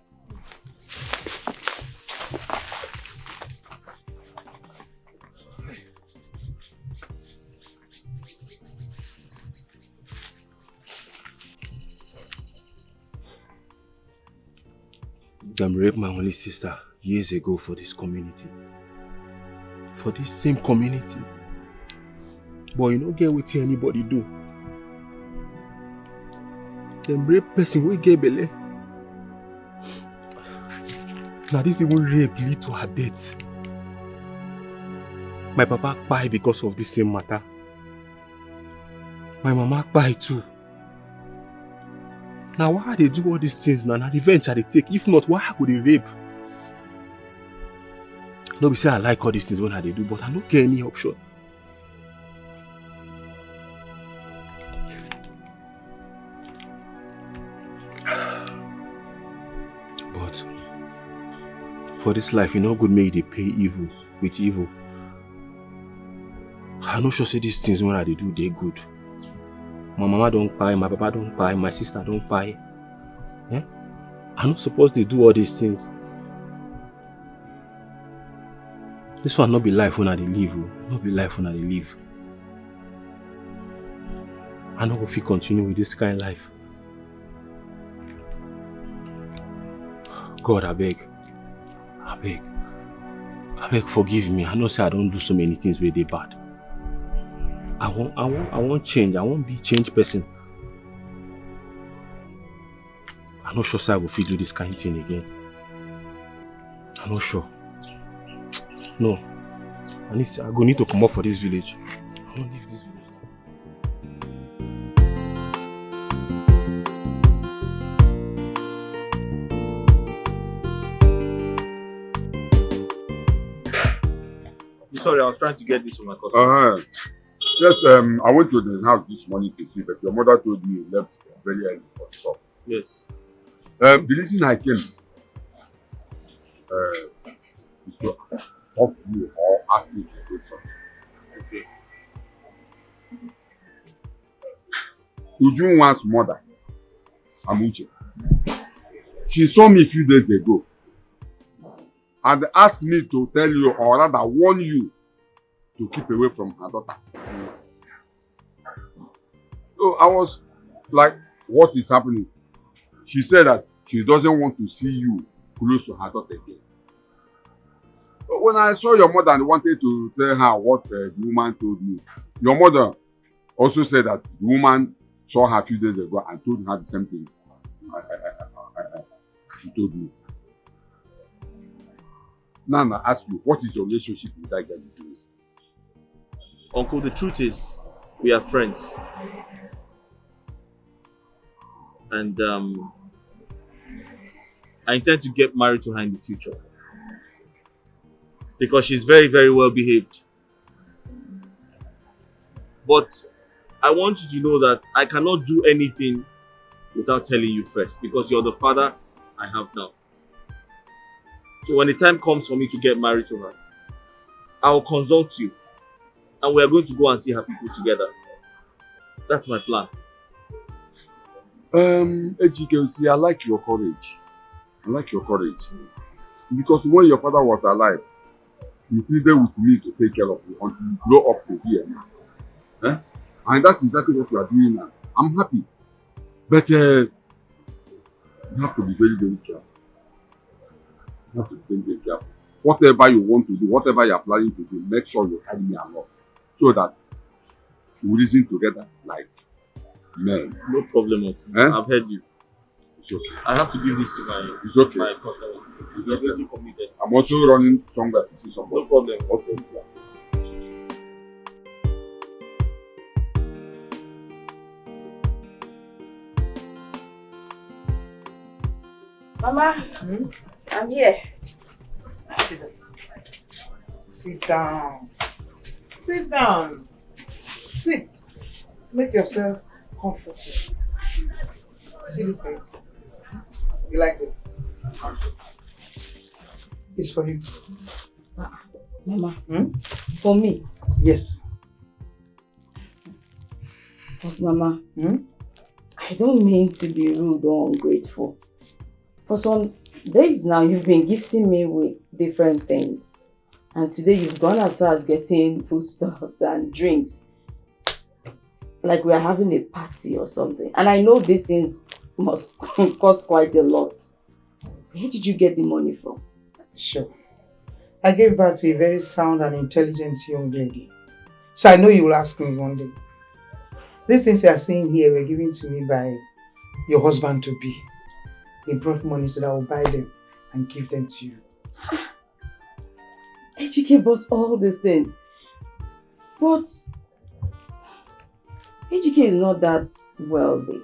I raped my only sister years ago for this community. For this same community. But you don't get what anybody do. Them rape person will get belly. Now this even rape lead to her death. My papa died because of this same matter. My mama died too. Now why they do all these things now? Now revenge they take. If not, why would they rape? Nobody say I like all these things when they do, but I don't get any option. But for this life, you know, good make they pay evil with evil. I no sure say these things when they do, they good. My mama don't buy, my papa don't buy, my sister don't buy. Eh? I'm not supposed to do all these things. This one not be life when I live. Not be life when I live. I don't go fit continue with this kind of life. God, I beg, forgive me. I know say I don't do so many things really bad. I want change. I won't be changed person. I'm not sure say I will fit do this kind of thing again. I'm not sure. No. I go need to come up for this village. I won't leave this village. Sorry, I was trying to get this from my customer. Yes, I went to the house this morning to see, but your mother told me you left very early for the shop. Yes. The reason I came is to talk to you or ask you to do something. Okay. Ujunwa's mother, Amuche, she saw me a few days ago and asked me to tell you, or rather warn you, to keep away from her daughter. So I was like, what is happening? She said that she doesn't want to see you close to her daughter again. But when I saw your mother and wanted to tell her what the woman told me, your mother also said that the woman saw her a few days ago and told her the same thing she told me. Now I ask you, what is your relationship with that girl? Uncle, the truth is, we are friends. And I intend to get married to her in the future. Because she's very, very well behaved. But I want you to know that I cannot do anything without telling you first. Because you're the father I have now. So when the time comes for me to get married to her, I'll consult you. And we are going to go and see her people together. That's my plan. Ejike, see, I like your courage. Because when your father was alive, he pleaded with me to take care of you until you grow up to here. And that's exactly what you are doing now. I'm happy. But you have to be very, very careful. Whatever you want to do, whatever you are planning to do, make sure you carry me along. So that we reason together like men. No problem, Uncle. I've heard you. It's okay. I have to give this to my customer. It's okay. For me then. I'm also running somewhere to see somebody. No problem. Okay. Mama, I'm here. Sit down. Sit down. Sit. Make yourself comfortable. See these things? You like it? It's for you. Mama, for me? Yes. But Mama, I don't mean to be rude or ungrateful. For some days now, you've been gifting me with different things. And today you've gone as far as getting foodstuffs and drinks. Like we're having a party or something. And I know these things must cost quite a lot. Where did you get the money from? Sure. I gave birth to a very sound and intelligent young lady. So I know you will ask me one day. These things you are seeing here were given to me by your husband to be. He brought money so that I will buy them and give them to you. Ejike bought all these things. But Ejike is not that wealthy.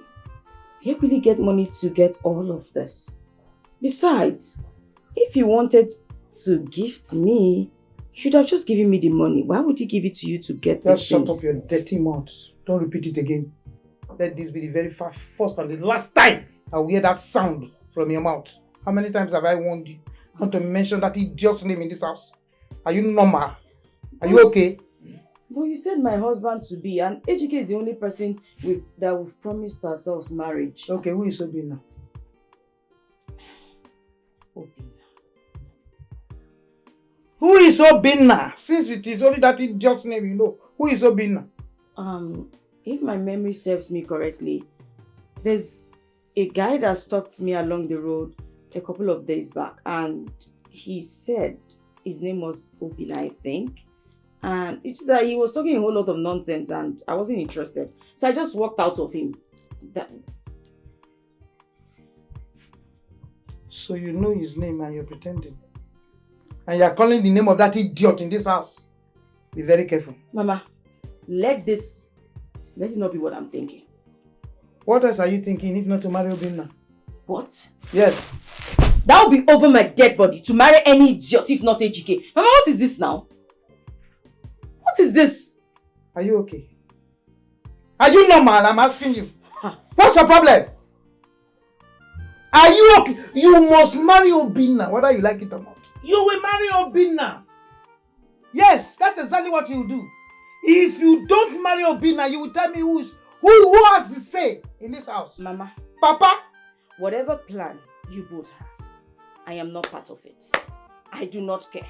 He can't really get money to get all of this. Besides, if he wanted to gift me, he should have just given me the money. Why would he give it to you to get Just these shut things? up your dirty mouth. Don't repeat it again. Let this be the very first and the last time I will hear that sound from your mouth. How many times have I warned you not to mention that idiot's name in this house? Are you normal? Are you okay? But you said my husband to be, and Ejike is the only person that we've promised ourselves marriage. Okay, who is Obina? Who is Obina? Since it is only that idiot's name you know, who is Obina? If my memory serves me correctly, there's a guy that stopped me along the road a couple of days back, and he said his name was Obina, I think. And it's just that he was talking a whole lot of nonsense and I wasn't interested. So I just walked out of him. So you know his name and you're pretending. And you're calling the name of that idiot in this house. Be very careful. Mama, let it not be what I'm thinking. What else are you thinking if not to marry Obina? What? Yes. That will be over my dead body to marry any idiot if not Dikeh. Mama, what is this now? What is this? Are you okay? Are you normal? I'm asking you. What's your problem? Are you okay? You must marry Obina, whether you like it or not. You will marry Obina. Yes, that's exactly what you will do. If you don't marry Obina, you will tell me who has the say in this house. Mama. Papa. Whatever plan you both have, I am not part of it. I do not care.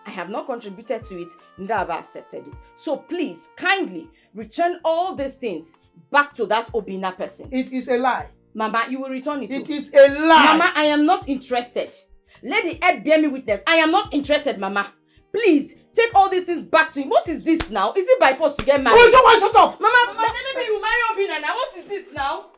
I have not contributed to it, neither have I accepted it. So please, kindly, return all these things back to that Obina person. It is a lie. Mama, you will return it. It is a lie. Mama, I am not interested. Let the earth bear me witness. I am not interested, Mama. Please, take all these things back to him. What is this now? Is it by force to get married? Oh, someone shut up! Mama, maybe you marry Obina now. What is this now?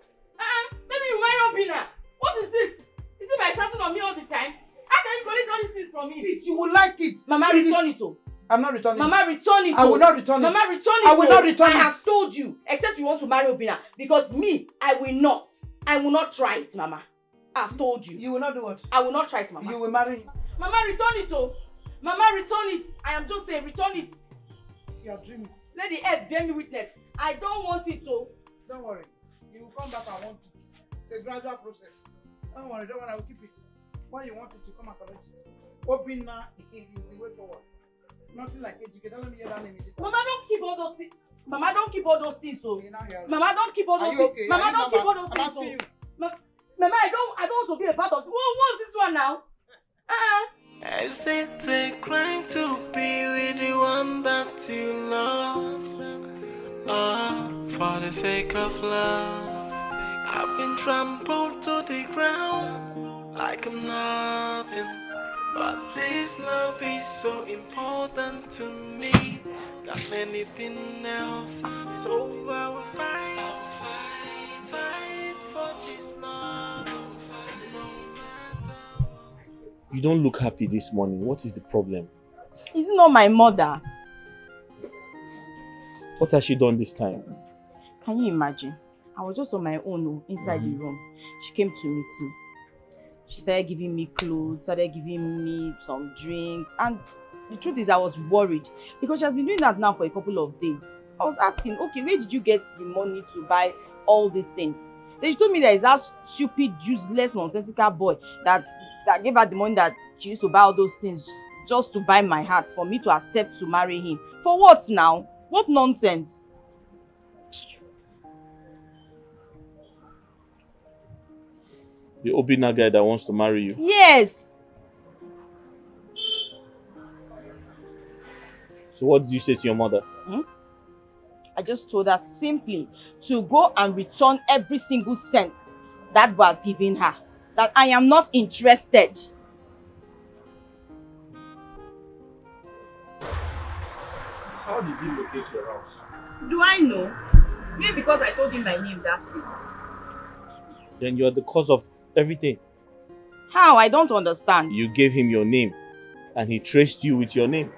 Maybe you marry Obina. What is this? Is it by shouting on me all the time? How can you collect all these things from me? You will like it. Mama, return it. I'm not returning it. Mama, return it. I will not return it. Mama, return it. I will not return it. I have told you, except you want to marry Obina. Because me, I will not. I will not try it, Mama. I've told you. You will not do what? I will not try it, Mama. You will marry. Mama, return it, oh. Mama, return it. I am just saying, return it. You are dreaming. Let the earth bear me witness. I don't want it, oh. Don't worry. You will come back and want it. It's a gradual process. Don't worry, I will keep it. When you want it, you come and collect it. Obina is the way forward. Nothing like Dikeh. Don't let me hear that name in this. Mama, don't keep all those things. Mama, don't keep all those things, oh. Mama, don't keep all those Are you things. okay? Mama, don't keep all those I'm things, asking you. Mama, I don't want to be a part of it. What's this one now? Is it a crime to be with the one that you love? For the sake of love, I've been trampled to the ground like I'm nothing. But this love is so important to me than anything else. So I will fight for this love. You don't look happy this morning. What is the problem? Is it not my mother? What has she done this time? Can you imagine? I was just on my own inside the room. She came to meet me. She started giving me clothes, started giving me some drinks, and the truth is I was worried because she has been doing that now for a couple of days. I was asking, okay, where did you get the money to buy all these things? Then she told me there is that stupid, useless, nonsensical boy that gave her the money that she used to buy all those things just to buy my heart for me to accept to marry him. For what now? What nonsense? The Obina guy that wants to marry you? Yes. So what did you say to your mother? I just told her simply to go and return every single cent that was given her. That I am not interested. How did he locate your house? Do I know? Maybe because I told him my name that way. Then you are the cause of everything. How? I don't understand. You gave him your name and he traced you with your name.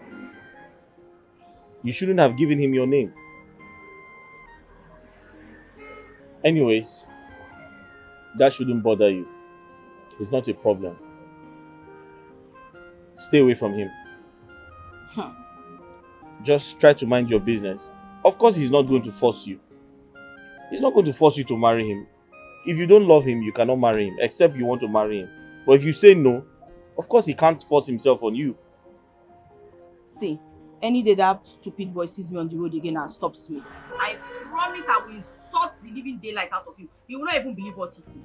You shouldn't have given him your name. Anyways, that shouldn't bother you. It's not a problem. Stay away from him. Just try to mind your business. Of course, he's not going to force you. He's not going to force you to marry him. If you don't love him, you cannot marry him, except you want to marry him. But if you say no, of course he can't force himself on you. See, any day that stupid boy sees me on the road again and stops me, I promise I will insult the living daylight out of him. He will not even believe what hit him.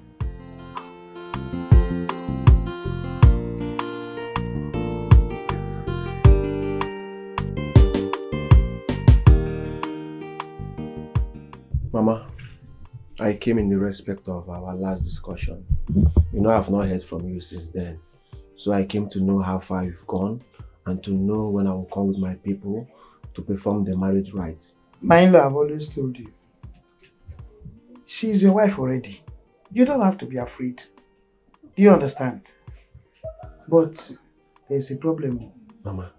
Mama, I came in the respect of our last discussion. You know, I've not heard from you since then. So I came to know how far you've gone and to know when I will come with my people to perform the marriage rites. My in-law, I've always told you. She's your wife already. You don't have to be afraid. Do you understand? But there's a problem. Mama,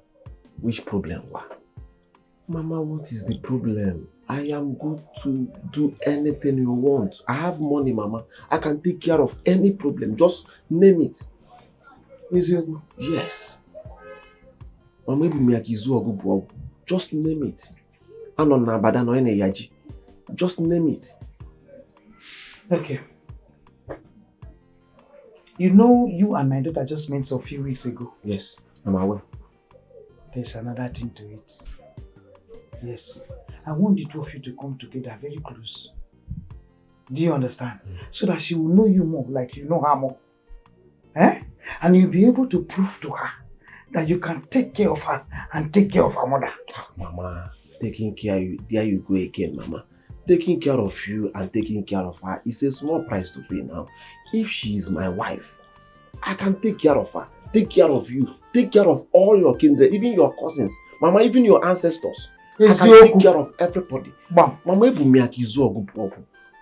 which problem? Mama, what is the problem? I am good to do anything you want. I have money, Mama. I can take care of any problem. Just name it. Yes. Mama, just name it. Just name it. Okay. You know, you and my daughter just met a few weeks ago. Yes, I'm aware. There's another thing to it. Yes. I want the two of you to come together very close. Do you understand? So that she will know you more like you know her more. Eh? And you'll be able to prove to her that you can take care of her and take care of her mother. Mama, taking care of you, there you go again, Mama. Taking care of you and taking care of her is a small price to pay now. If she is my wife, I can take care of her, take care of you, take care of all your kindred, even your cousins, Mama, even your ancestors. I can take care of everybody. Mama, Mama,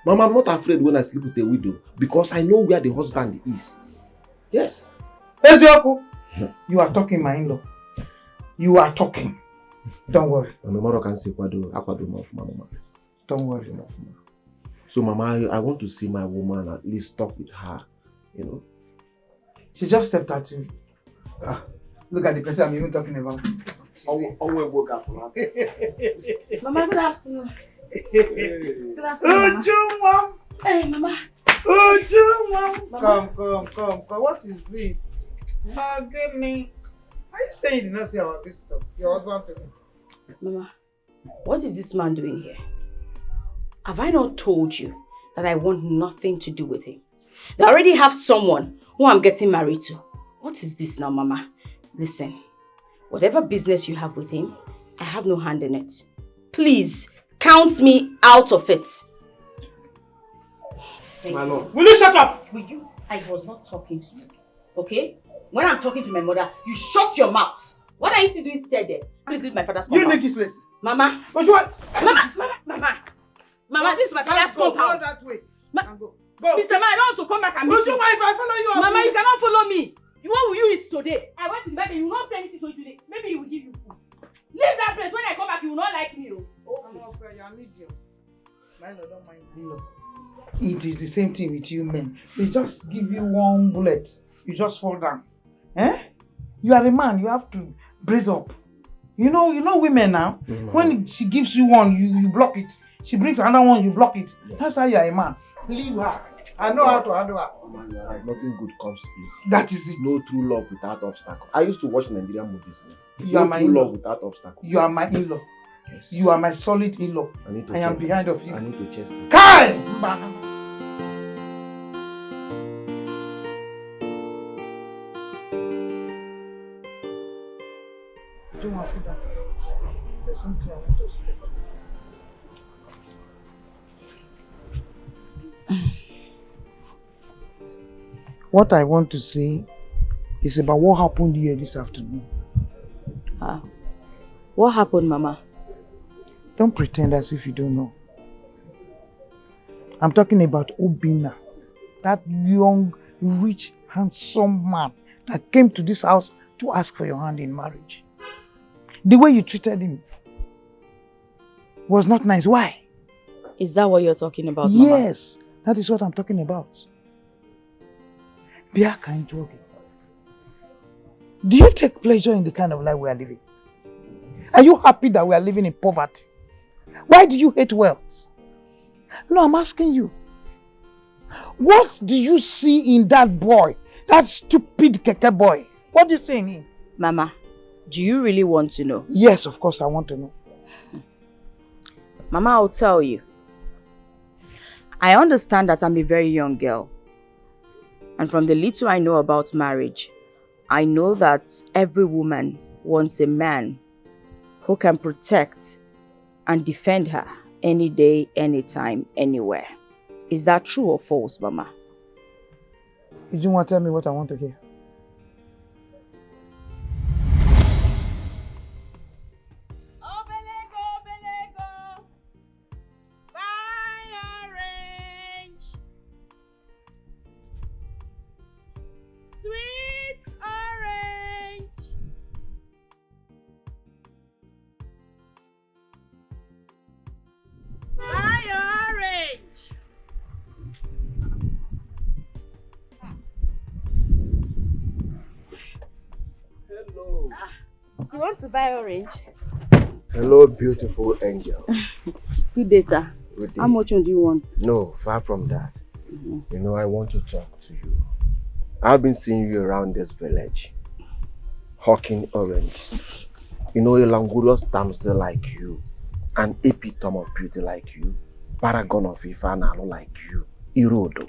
I'm not afraid when I sleep with a widow because I know where the husband is. Yes. Ezioku, you are talking, my in-law. You are talking. Don't worry. Don't worry. So, Mama, I want to see my woman, at least talk with her, you know. She just stepped at you. Look at the person I'm even talking about. Mama, good afternoon. Good afternoon, Mama. Hey, Mama. Come. What is it? Oh, goodness. Are you saying you did not see our visitor? Your husband to me. Mama, what is this man doing here? Have I not told you that I want nothing to do with him? I already have someone who I'm getting married to. What is this now, Mama? Listen, whatever business you have with him, I have no hand in it. Please, count me out of it. My lord. Will you shut up? Will you? I was not talking to you. Okay? When I'm talking to my mother, you shut your mouth. What are you still doing there? Please leave my father's compound. You leave this place. Mama. But you want? Mama, this is my father's compound. Go that way. Go. Mr. Man, I don't want to come back and meet you. If I follow you, Mama, you cannot follow me. What will you eat today? I went to the bed and you will not say anything to you today. Maybe he will give you food. Leave that place. When I come back, you will not like me. Oh, I'm not afraid. I'm idiot. My lord, don't mind me. It is the same thing with you men. They just give you one bullet. You just fall down. Eh? You are a man. You have to brace up. You know women now. When she gives you one, you block it. She brings another one, you block it. Yes. That's how you are a man. Leave her. I know how to handle her. Like nothing good comes easy. That is it. No true love without obstacle. I used to watch Nigerian movies. You are my true in-law. Love without obstacle. You are my in-law. Yes. You are my solid in-law. I am behind of you. I need to chest it. Kai! Do you want to sit down? There's something I want to speak about. What I want to say is about what happened here this afternoon. What happened, Mama? Don't pretend as if you don't know. I'm talking about Obina, that young, rich, handsome man that came to this house to ask for your hand in marriage. The way you treated him was not nice. Why? Is that what you're talking about, Mama? Yes, that is what I'm talking about. Be a kind talking. Do you take pleasure in the kind of life we are living? Are you happy that we are living in poverty? Why do you hate wealth? No, I'm asking you. What do you see in that boy? That stupid keke boy? What do you see in him? Mama, do you really want to know? Yes, of course I want to know. Mama, I'll tell you. I understand that I'm a very young girl. And from the little I know about marriage, I know that every woman wants a man who can protect and defend her any day, anytime, anywhere. Is that true or false, Mama? You don't want to tell me what I want to hear. You want to buy orange? Hello, beautiful angel. Good day, sir. Good day. How much do you want? No, far from that. You know, I want to talk to you. I've been seeing you around this village, hawking oranges. You know, a langurous damsel like you, an epitome of beauty like you, paragon of Ifanalo like you, Irodo,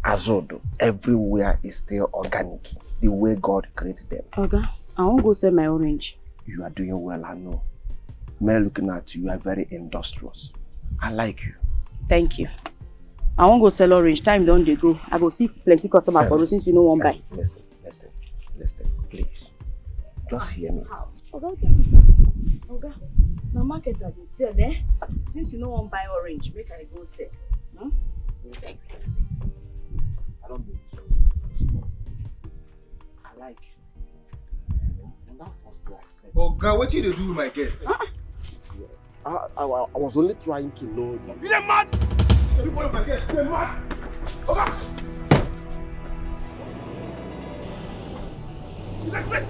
Azodo, everywhere is still organic, the way God created them. Okay, I won't go sell my orange. You are doing well, I know. Me looking at you, you are very industrious. I like you. Thank you. I won't go sell orange. Time don't they go. I go see plenty customers for since you know one buy. Listen, please. Just hear me. Okay. Now market at the sell, eh? Since you know one buy orange, make I go sell. Hmm? Thank you. I don't mean to. I like you. And that was what I said. Oh God, what did you do with my girl? I was only trying to know that. You are mad! You follow my girl. You are mad! Okay. You like this?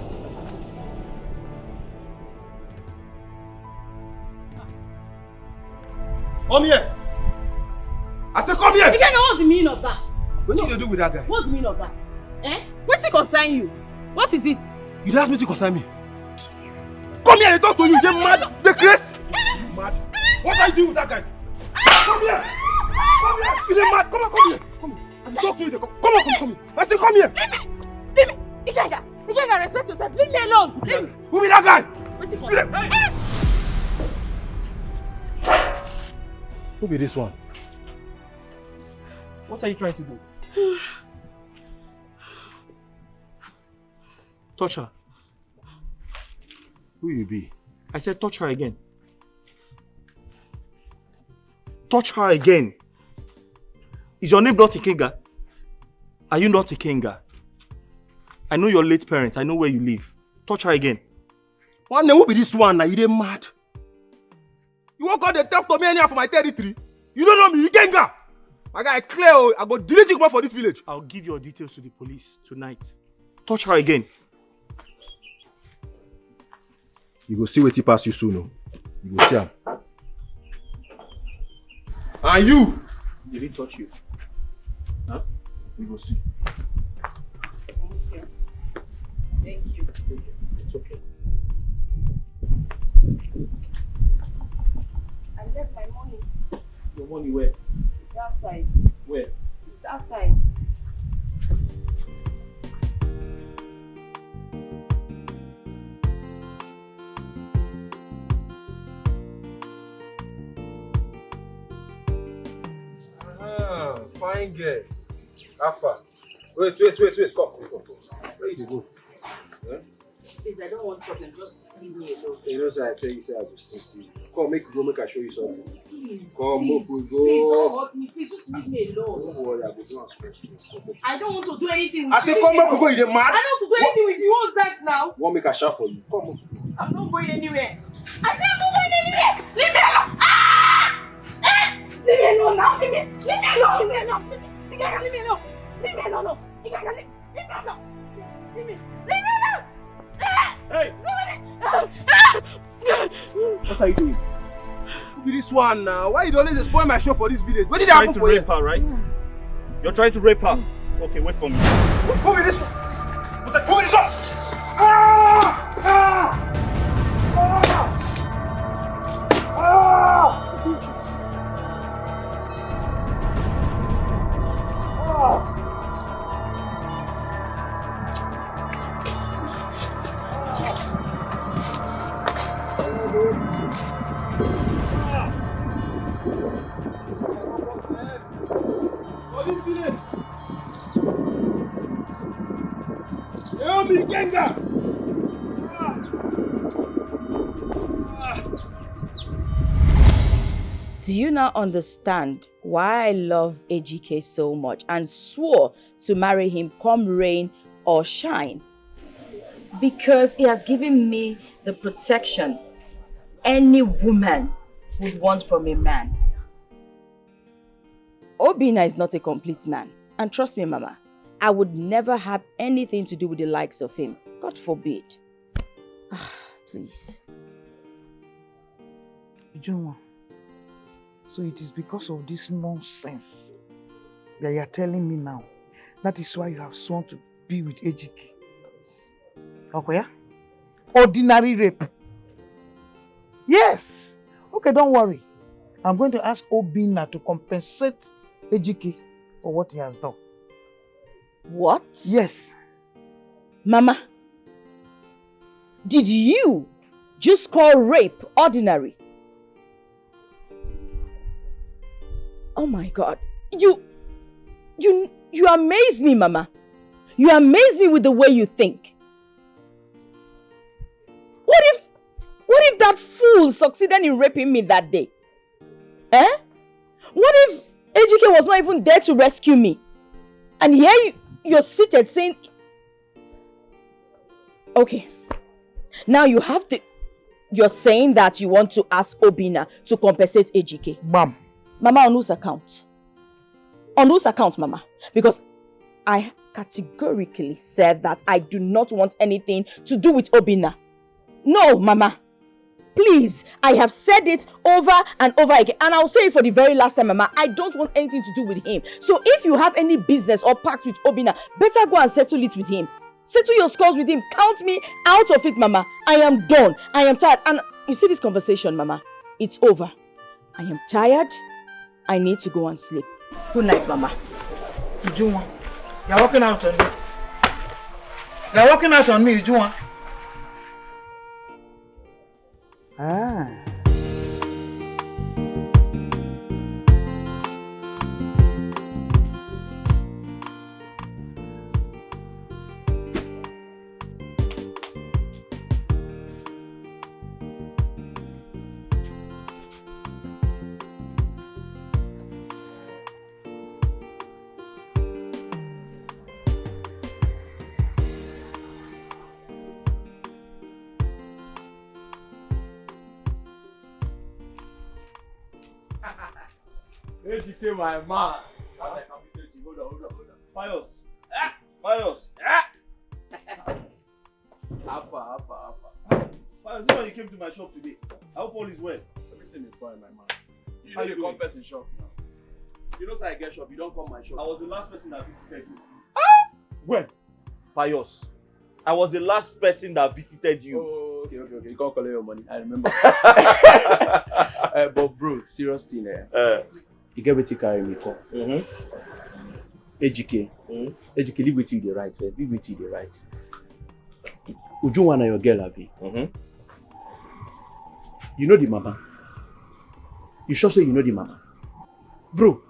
Come here! I said come here! You don't know what's the meaning of that? What did you do with that guy? What's the meaning of that? Eh? What's it concern you? What is it? You asked me to concern me. Come here and talk to you. You're mad. You're crazy. You mad. What are you doing with that guy? Come here. Come here. You're mad. Come here. Come here. I'm talking to you. Come here. I said come here. Leave me. Ikega, respect yourself. Leave me alone. Leave me. Who be that guy? What's it concern? Who be this one? What are you trying to do? Touch her. Who you be? I said touch her again. Touch her again. Is your name not Ikenga? Are you not Ikenga? I know your late parents. I know where you live. Touch her again. One name will be this one now. You dey mad. You won't call the talk to me anyhow for my territory. You don't know me, Ikenga. I got clear. I go delete you for this village. I'll give your details to the police tonight. Touch her again. You go see what he pass you soon. You go see him. And you! Did he touch you? Huh? You go see. Thank you. It's okay. I left my money. Your money where? It's outside. Where? It's outside. Fine girl. Alpha. Wait. Come. Where you go? Yeah? Please, I don't want problem. Just leave me alone. You know, I tell you, say I will see you. Come, make you go, make I show you something. Please. Come, please, move, we please go. don't hurt me. Please just leave me alone. Don't worry, I will do and stress you. I don't want to do anything with I you. say, come, make we go. You dey mad? I don't want to do anything with you. What's that now? Want make a shout for you? Come. I'm not going anywhere. I said I'm not going anywhere. Leave me alone. Ah! Ah! Leave me alone now. Leave me alone. Leave me alone. Leave me alone. Leave me alone. Leave me alone. Leave me alone. Leave me alone. Leave me alone. Hey! What are you doing? Who be this one now? Why you always spoil my show for this village? What did You're happen trying for to you? rape her, right? You're trying to rape her. Okay, wait for me. Who be this one? Who be this one? Ah! Ah! Ah! Ah! Help me, Genga! Do you now understand why I love Ejike so much and swore to marry him come rain or shine? Because he has given me the protection any woman would want from a man. Obina is not a complete man. And trust me, Mama, I would never have anything to do with the likes of him. God forbid. Please. Ujunwa, so it is because of this nonsense that you are telling me now. That is why you have sworn to be with Ejike. Okay? Ordinary rape. Yes. Okay, don't worry. I'm going to ask Obina to compensate Ejike for what he has done. What? Yes. Mama, did you just call rape ordinary? Oh my God. You amaze me, Mama. You amaze me with the way you think. What if that fool succeeded in raping me that day? Eh? What if Ejike was not even there to rescue me? And here you're seated saying... Okay. Now you're saying that you want to ask Obina to compensate Ejike. Mom. Mama, on whose account? On whose account, Mama? Because I categorically said that I do not want anything to do with Obina. No, Mama. Please, I have said it over and over again. And I'll say it for the very last time, Mama. I don't want anything to do with him. So if you have any business or pact with Obina, better go and settle it with him. Settle your scores with him. Count me out of it, Mama. I am done. I am tired. And you see this conversation, Mama? It's over. I am tired. I need to go and sleep. Good night, Mama. Ujunwa, you're walking out on me. You're walking out on me, Ujunwa. Ah. Ejike, my man. Hold on. Pius. Pius. Alpha. Pius, this is why you came to my shop today. I hope all is well. Everything is fine, my man. You know you come person shop now. You know, sir, I get shop. You don't come my shop. I was the last person that visited you. When? Pius. I was the last person that visited you. Oh, okay. You can't collect your money. I remember. But bro, serious thing, you get what you carry me for. Ejike. Ejike, leave with you the right. Leave with you the right. Ujunwa and your girl, Abi. You know the mama. You sure say you know the mama? Bro,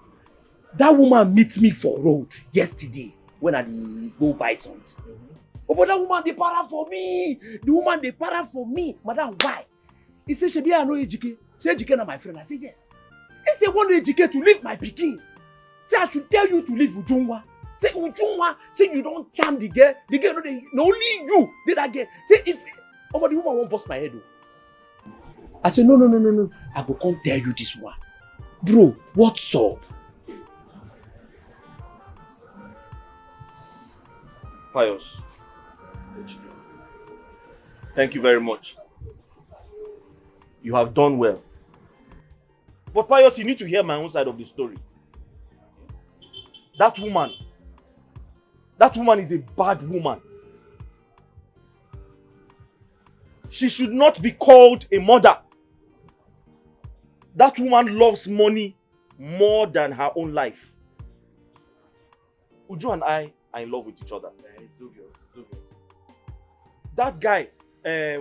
that woman meet me for road yesterday when I go buy something. Oh, but that woman, they para for me. The woman, they para for me. Madam, why? He said, Shebi, I know Ejike. Say Ejike na my friend. I say, yes. He said, want Ejike to leave my pikin. Say, I should tell you to leave Ujunwa. Say, Ujunwa, say you don't charm the girl. The girl, no, only you did that girl. Say, if, oh, but the woman won't bust my head. Though. I said, no. I go come tell you this one. Bro, what's up? Pius. Thank you very much. You have done well. But Pius, you need to hear my own side of the story. That woman is a bad woman. She should not be called a mother. That woman loves money more than her own life. Uju and I are in love with each other. It's obvious. That guy,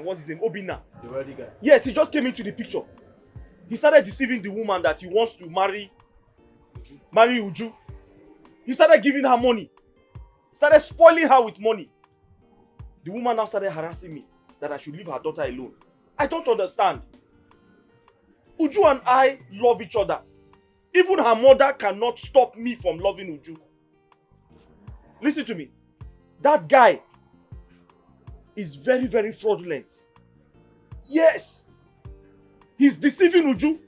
what's his name? Obina. The wealthy guy. Yes, he just came into the picture. He started deceiving the woman that he wants to marry Uju. He started giving her money. Started spoiling her with money. The woman now started harassing me that I should leave her daughter alone. I don't understand. Uju and I love each other. Even her mother cannot stop me from loving Uju. Listen to me. That guy is very, very fraudulent. Yes. He's deceiving Uju.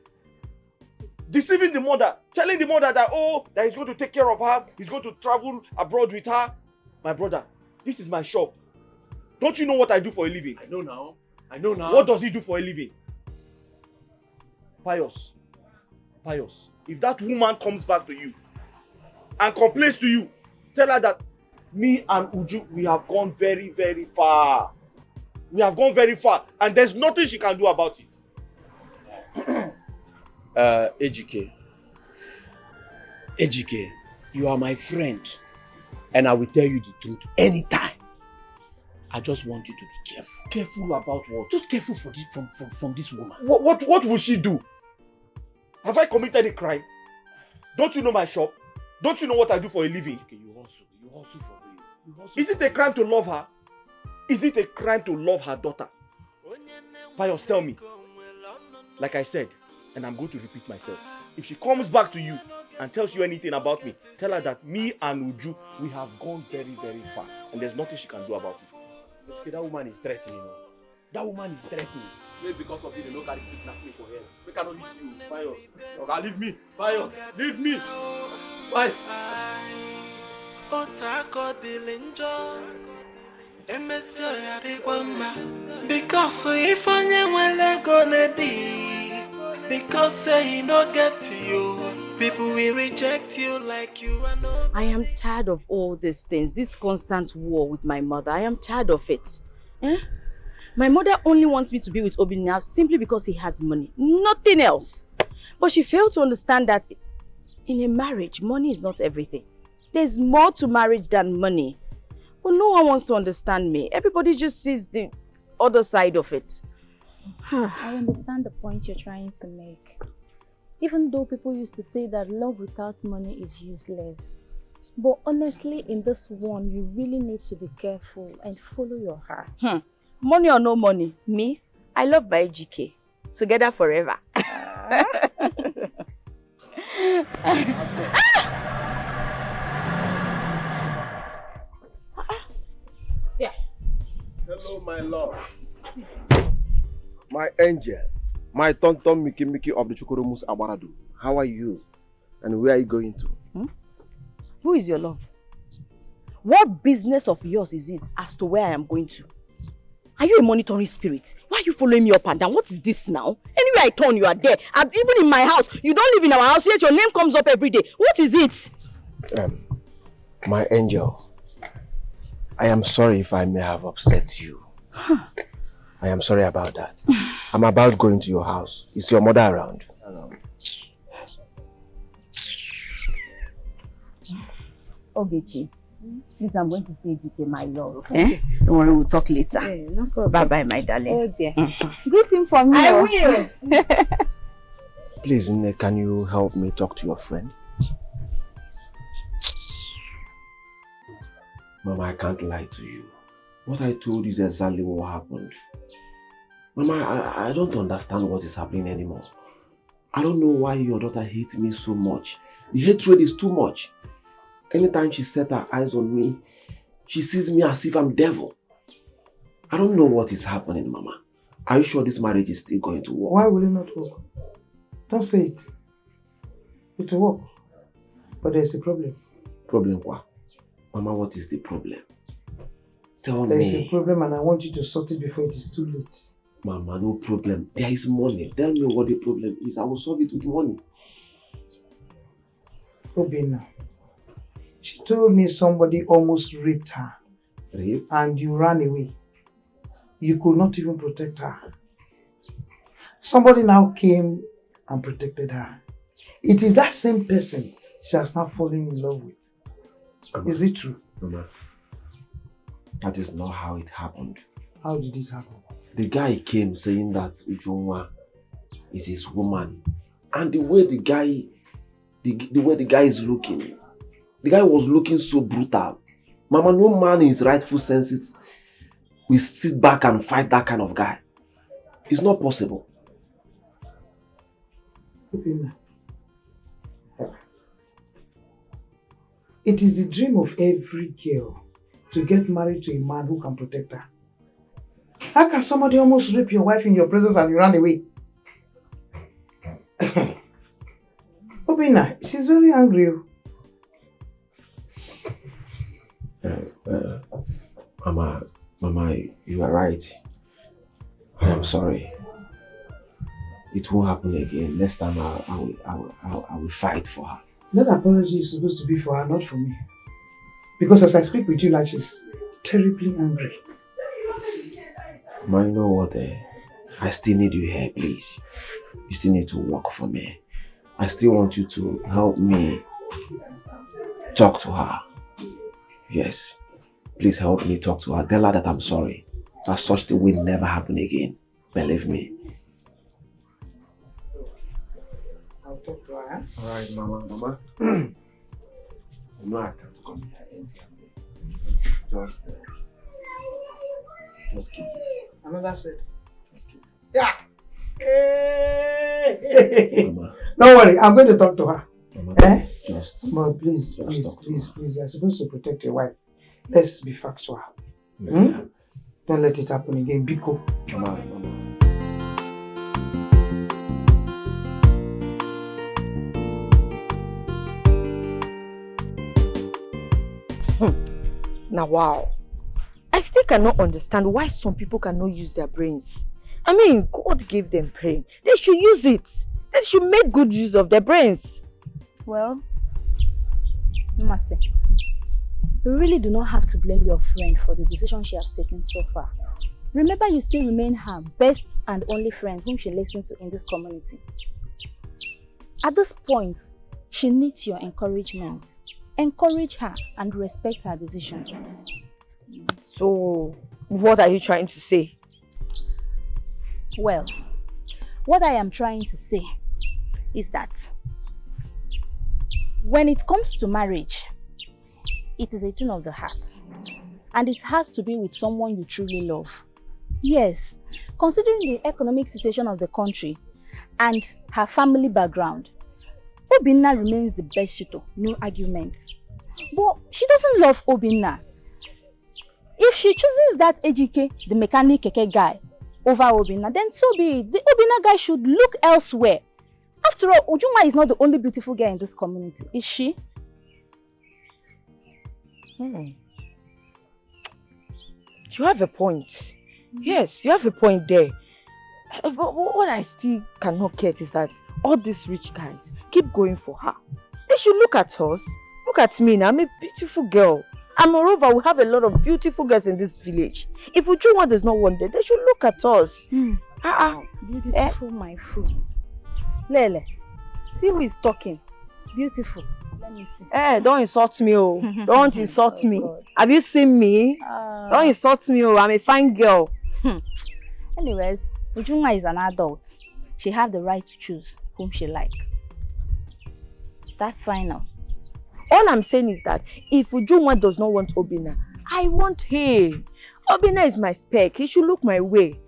Deceiving the mother. Telling the mother that, oh, that he's going to take care of her. He's going to travel abroad with her. My brother, this is my shop. Don't you know what I do for a living? I know now. What does he do for a living? Pious. If that woman comes back to you and complains to you, tell her that me and Uju, we have gone very, very far. We have gone very far and there's nothing she can do about it. Ejike, you are my friend and I will tell you the truth anytime. I just want you to be careful. Careful about what? Just careful from this woman. What will she do? Have I committed a crime? Don't you know my shop? Don't you know what I do for a living? You hustle for me. Is it a crime to love her? Is it a crime to love her daughter? Pius, tell me. Like I said, and I'm going to repeat myself. If she comes back to you and tells you anything about me, tell her that me and Uju, we have gone very, very far. And there's nothing she can do about it. Okay, that woman is threatening. That woman is threatening. Maybe because of you, they don't carry stick knack me for here. We cannot hit you. Pius. Okay, leave me. Pius, leave me. Bye. Because if I gonna be, because say he no get to you, people will reject you like you are no. I am tired of all these things, this constant war with my mother. I am tired of it. My mother only wants me to be with Obina simply because he has money, nothing else. But she failed to understand that in a marriage, money is not everything. There's more to marriage than money. But no one wants to understand me. Everybody just sees the other side of it. I understand the point you're trying to make. Even though people used to say that love without money is useless. But honestly, in this one, you really need to be careful and follow your heart. Money or no money, me, I love my GK. Together forever. Yeah. Hello, my love. My angel. My Tonto Miki of the Chukoromus Abaradu. How are you? And where are you going to? Who is your love? What business of yours is it as to where I am going to? Are you a monitoring spirit? Why are you following me up and down? What is this now? Anywhere I turn, you are there. And even in my house, you don't live in our house, yet your name comes up every day. What is it? My angel, I am sorry if I may have upset you. I am sorry about that. I'm about going to your house. Is your mother around? Ogechi, please, I'm going to see GK, my love. Don't worry, we'll talk later. No problem. Bye-bye, my darling. Oh dear. Greet him for me. I will. Please, Nne, can you help me talk to your friend? Mama, I can't lie to you. What I told you is exactly what happened. Mama, I don't understand what is happening anymore. I don't know why your daughter hates me so much. The hatred is too much. Anytime she sets her eyes on me, she sees me as if I'm devil. I don't know what is happening, Mama. Are you sure this marriage is still going to work? Why will it not work? Don't say it. It will work. But there's a problem. Problem what? Mama, what is the problem? Tell me. There's a problem and I want you to sort it before it is too late. Mama, no problem. There is money. Tell me what the problem is. I will solve it with money. Obina. She told me somebody almost raped her. Rape? And you ran away. You could not even protect her. Somebody now came and protected her. It is that same person she has now fallen in love with. Mama, is it true? Mama, that is not how it happened. How did it happen? The guy came saying that Ujunwa is his woman. And the way the guy is looking, the guy was looking so brutal. Mama, no man in his rightful senses will sit back and fight that kind of guy. It's not possible. Obina, it is the dream of every girl to get married to a man who can protect her. How can somebody almost rape your wife in your presence and you run away? Obina, she's very angry. Mama, you are right. I am sorry. It won't happen again. Next time I will fight for her. That apology is supposed to be for her, not for me. Because as I speak with you, like she's terribly angry. Ma, you know what? I still need you here, please. You still need to work for me. I still want you to help me talk to her. Yes. Please help me talk to her. Tell her that I'm sorry. That such thing will never happen again. Believe me. I'll talk to her. Alright, Mama. You know I can't come here empty. Just keep this. Another set. Yeah. Hey. Don't worry, I'm going to talk to her. Mama, please, please. You're supposed to protect your wife. Let's be factual. Yeah. Don't let it happen again. Biko. Mama. Now, wow. I still cannot understand why some people cannot use their brains. I mean, God gave them brain. They should use it. They should make good use of their brains. Well, Mercy, you really do not have to blame your friend for the decision she has taken so far. Remember, you still remain her best and only friend whom she listens to in this community. At this point, she needs your encouragement. Encourage her and respect her decision. So, what are you trying to say? Well, what I am trying to say is that when it comes to marriage, it is a thing of the heart. And it has to be with someone you truly love. Yes, considering the economic situation of the country and her family background, Obina remains the best suitor, no argument. But she doesn't love Obina. If she chooses that Ejike, the mechanic keke guy, over Obina, then so be it. The Obina guy should look elsewhere. After all, Ujuma is not the only beautiful girl in this community, is she? You have a point. Yes, you have a point there. But what I still cannot get is that all these rich guys keep going for her. They should look at us. Look at me now. I'm a beautiful girl. And moreover, we have a lot of beautiful girls in this village. If Ujuma does not want them, they should look at us. Beautiful, my fruits. Lele, see who is talking. Beautiful. Let me see. Don't insult me, oh. Don't insult me. God. Have you seen me? Don't insult me, oh. I'm a fine girl. Anyways, Ujuma is an adult. She has the right to choose whom she likes. That's fine now. All I'm saying is that if Ujuma does not want Obina, I want him. Obina is my spec. He should look my way.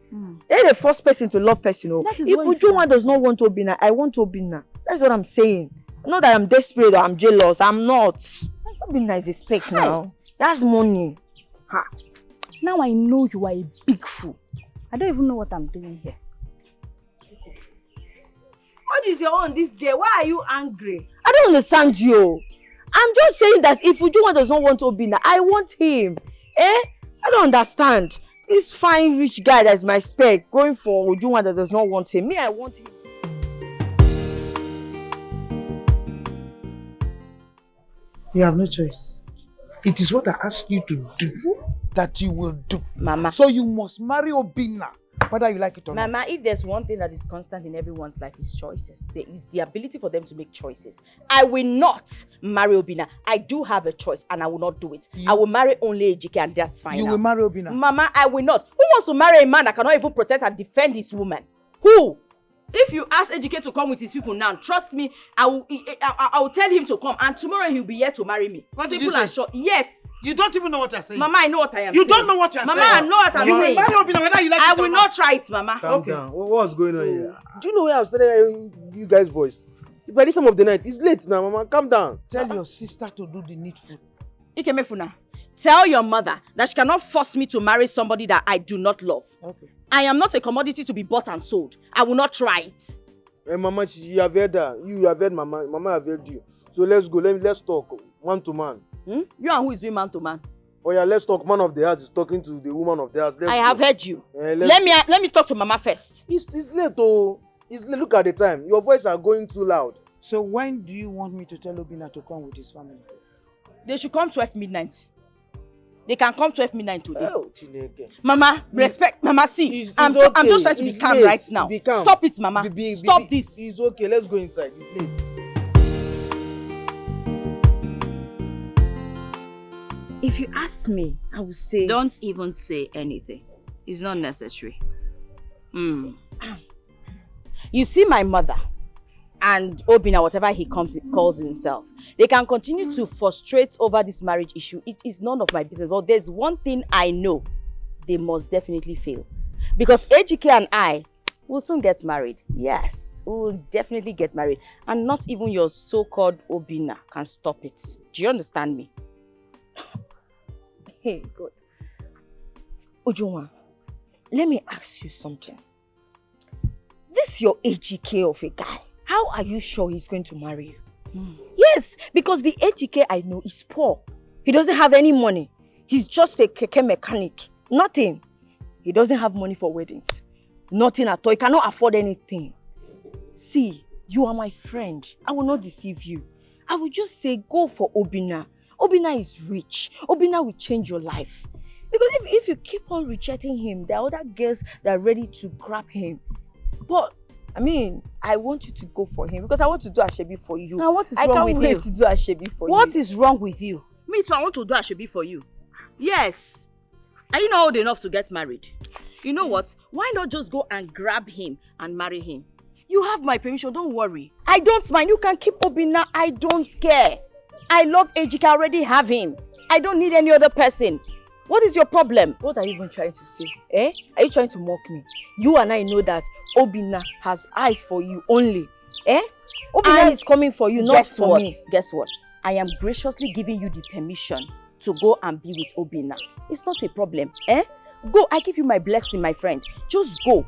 They're the first person to love person. If Ujuma does not want Obina, I want Obina. That's what I'm saying. Not that I'm desperate or I'm jealous. I'm not. Obina is a spec now. That's money. Now I know you are a big fool. I don't even know what I'm doing here. What is your own this girl? Why are you angry? I don't understand you. I'm just saying that if Ujuma does not want Obina, I want him. I don't understand. This fine rich guy that is my spec going for Ujuma that does not want him. Me, I want him. You have no choice. It is what I ask you to do that you will do. Mama. So you must marry Obina, whether you like it or not. Mama, if there's one thing that is constant in everyone's life, is choices. There is the ability for them to make choices. I will not marry Obina. I do have a choice and I will not do it. I will marry only Ejike and that's fine. You will marry Obina? Mama, I will not. Who wants to marry a man that cannot even protect and defend his woman? Who? If you ask Ejike to come with his people now, trust me, I will tell him to come and tomorrow he'll be here to marry me. What did you say? Yes. You don't even know what you're saying. Mama, I know what I am You saying. don't know what you're Mama, saying. I know what I'm You will saying. marry Obina whether you like I it or will not try it, Mama. Calm down. What's going on here? Do you know where I'm studying you guys' voice? By this time of the night, it's late now, Mama. Calm down. Tell your sister to do the needful. Ikemefuna, tell your mother that she cannot force me to marry somebody that I do not love. Okay. I am not a commodity to be bought and sold. I will not try it. Hey, Mama, you have heard that. You have heard Mama. Mama have heard you. So let's go. Let's talk. Man to man. You and who is doing man to man? Oh yeah, let's talk. Man of the house is talking to the woman of the house. I have heard you. Let me talk to Mama first. It's late, oh. It's late. Look at the time. Your voice are going too loud. So when do you want me to tell Obina to come with his family? They should come 12 midnight. They can come 12 midnight today. Oh, Chineke. Mama, respect. Mama, see. I'm okay. just trying to be calm right now. Be calm. Stop it, Mama. Stop this. It's okay. Let's go inside. It's late. If you ask me, I will say... Don't even say anything. It's not necessary. You see my mother and Obina, whatever he calls himself, they can continue to frustrate over this marriage issue. It is none of my business. But there's one thing I know. They must definitely fail. Because Ejike and I will soon get married. Yes, we will definitely get married. And not even your so-called Obina can stop it. Do you understand me? Hey, God. Ujunwa, let me ask you something. This your AGK of a guy. How are you sure he's going to marry you? Yes, because the AGK I know is poor. He doesn't have any money. He's just a keke mechanic. Nothing. He doesn't have money for weddings. Nothing at all. He cannot afford anything. See, you are my friend. I will not deceive you. I will just say go for Obina. Obina is rich. Obina will change your life. Because if you keep on rejecting him, there are other girls that are ready to grab him. But, I mean, I want you to go for him because I want to do Ashebi for you. Now, what is wrong with you? I can't wait to do Ashebi for you. What is wrong with you? Me too, I want to do Ashebi for you. Yes. Are you not old enough to get married? You know what? Why not just go and grab him and marry him? You have my permission, don't worry. I don't mind. You can keep Obina. I don't care. I love Ejike. I already have him. I don't need any other person. What is your problem? What are you even trying to say? Eh? Are you trying to mock me? You and I know that Obina has eyes for you only. Eh? Obina is coming for you, not for me. Guess what? I am graciously giving you the permission to go and be with Obina. It's not a problem. Eh? Go. I give you my blessing, my friend. Just go.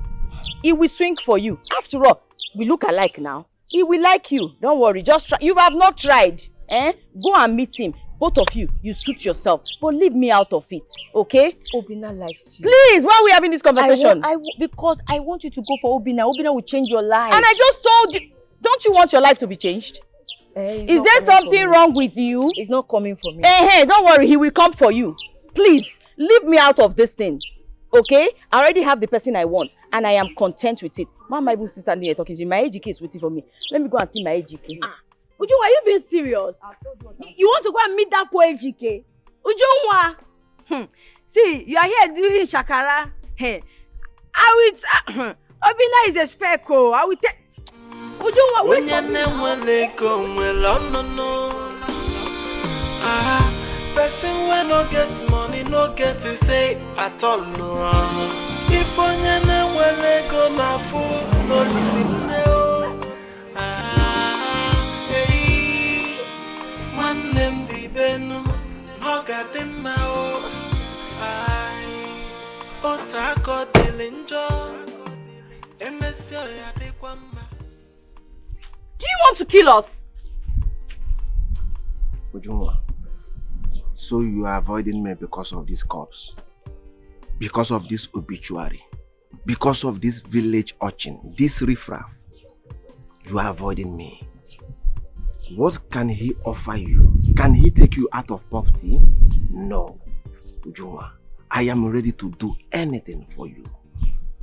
He will swing for you. After all, we look alike now. He will like you. Don't worry. Just try. You have not tried. Eh? Go and meet him. Both of you, you suit yourself. But leave me out of it. Okay? Obina likes you. Please, why are we having this conversation? Because I want you to go for Obina. Obina will change your life. And I just told you. Don't you want your life to be changed? Is there something wrong with you? He's not coming for me. Hey, don't worry. He will come for you. Please, leave me out of this thing. Okay? I already have the person I want. And I am content with it. My even sister standing here talking to you. My AGK is waiting for me. Let me go and see my AGK. Ujunwa, are you being serious? You want to go and meet that poor AGK? Ujunwa! See, you are here doing shakara. Hey, I will... Obina is a speckle. I will take... Ujunwa, wait for me. Person when no get money, no get to say at all. No. If onyane wele go na fu, no lili hey, man them di benu, no got them mao. Otako delinjo, emesio ya de kwamba. Do you want to kill us? Ujunwa. So you are avoiding me because of this corpse, because of this obituary, because of this village urchin, this riffraff. You are avoiding me. What can he offer you? Can he take you out of poverty? No. Ujunwa, I am ready to do anything for you.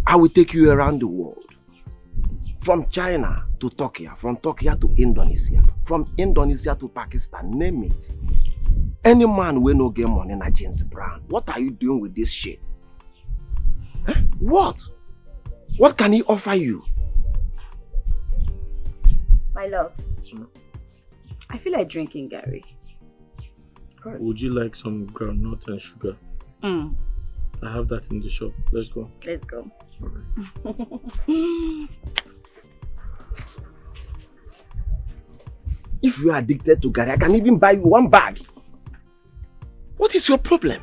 I will take you around the world. From China to Turkey, from Turkey to Indonesia, from Indonesia to Pakistan, name it. Any man will no get money na James Brown. What are you doing with this shit? Eh? What? What can he offer you? My love, I feel like drinking, Gary. Would you like some groundnut and sugar? I have that in the shop. Let's go. Let's go. If you are addicted to garri, I can even buy you one bag. What is your problem?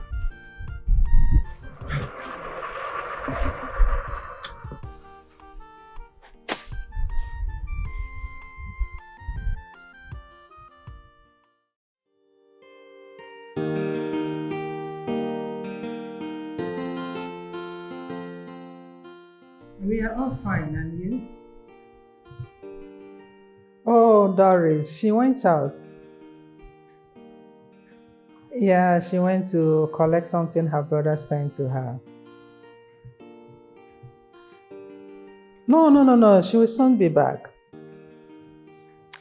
We are all fine, and you? Oh, Doris, she went out. Yeah, she went to collect something her brother sent to her. No, she will soon be back.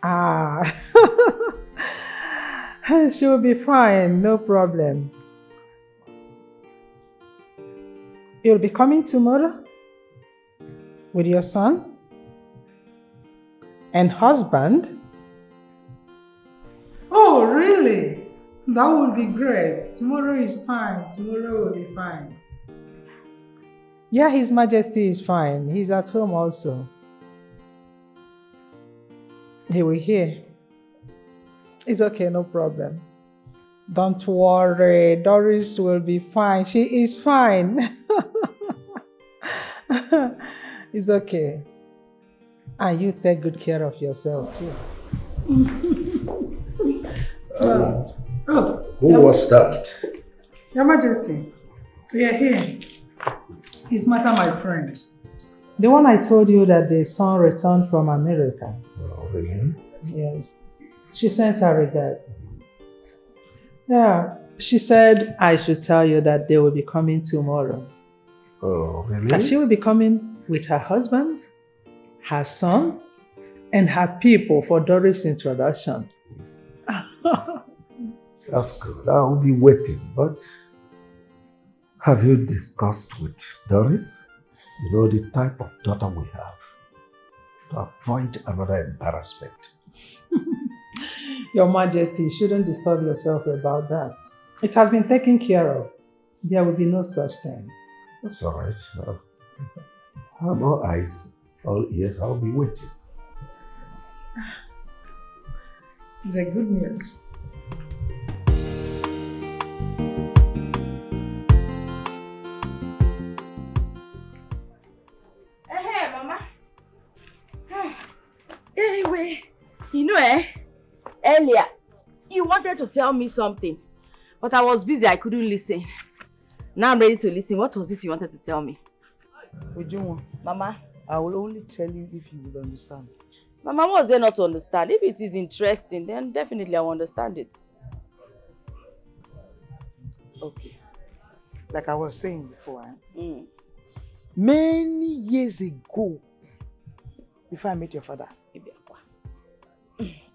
Ah, she will be fine, no problem. You'll be coming tomorrow? With your son? And husband? Oh, really? That would be great. Tomorrow is fine. Tomorrow will be fine. Yeah, His Majesty is fine. He's at home also. He will hear. It's okay, no problem. Don't worry. Doris will be fine. She is fine. It's okay. And you take good care of yourself too. Who was that? Your Majesty, we are here. It's Mata, my friend. The one I told you that the son returned from America. Oh, really? Yes. She sends her regard. Yeah. She said I should tell you that they will be coming tomorrow. Oh, really? And she will be coming with her husband, her son, and her people for Doris' introduction. That's good. I will be waiting, but have you discussed with Doris? You know the type of daughter we have, to avoid another embarrassment. Your Majesty, you shouldn't disturb yourself about that. It has been taken care of. There will be no such thing. That's all right. I'm all eyes, all ears. I'll be waiting. It's a good news. Hey, Mama. Anyway, you know, earlier, you wanted to tell me something, but I was busy, I couldn't listen. Now I'm ready to listen. What was it you wanted to tell me? Ujunwa, Mama. I will only tell you if you will understand. Mama, what's there not to understand? If it is interesting, then definitely I will understand it. Okay. Like I was saying before, many years ago, before I met your father.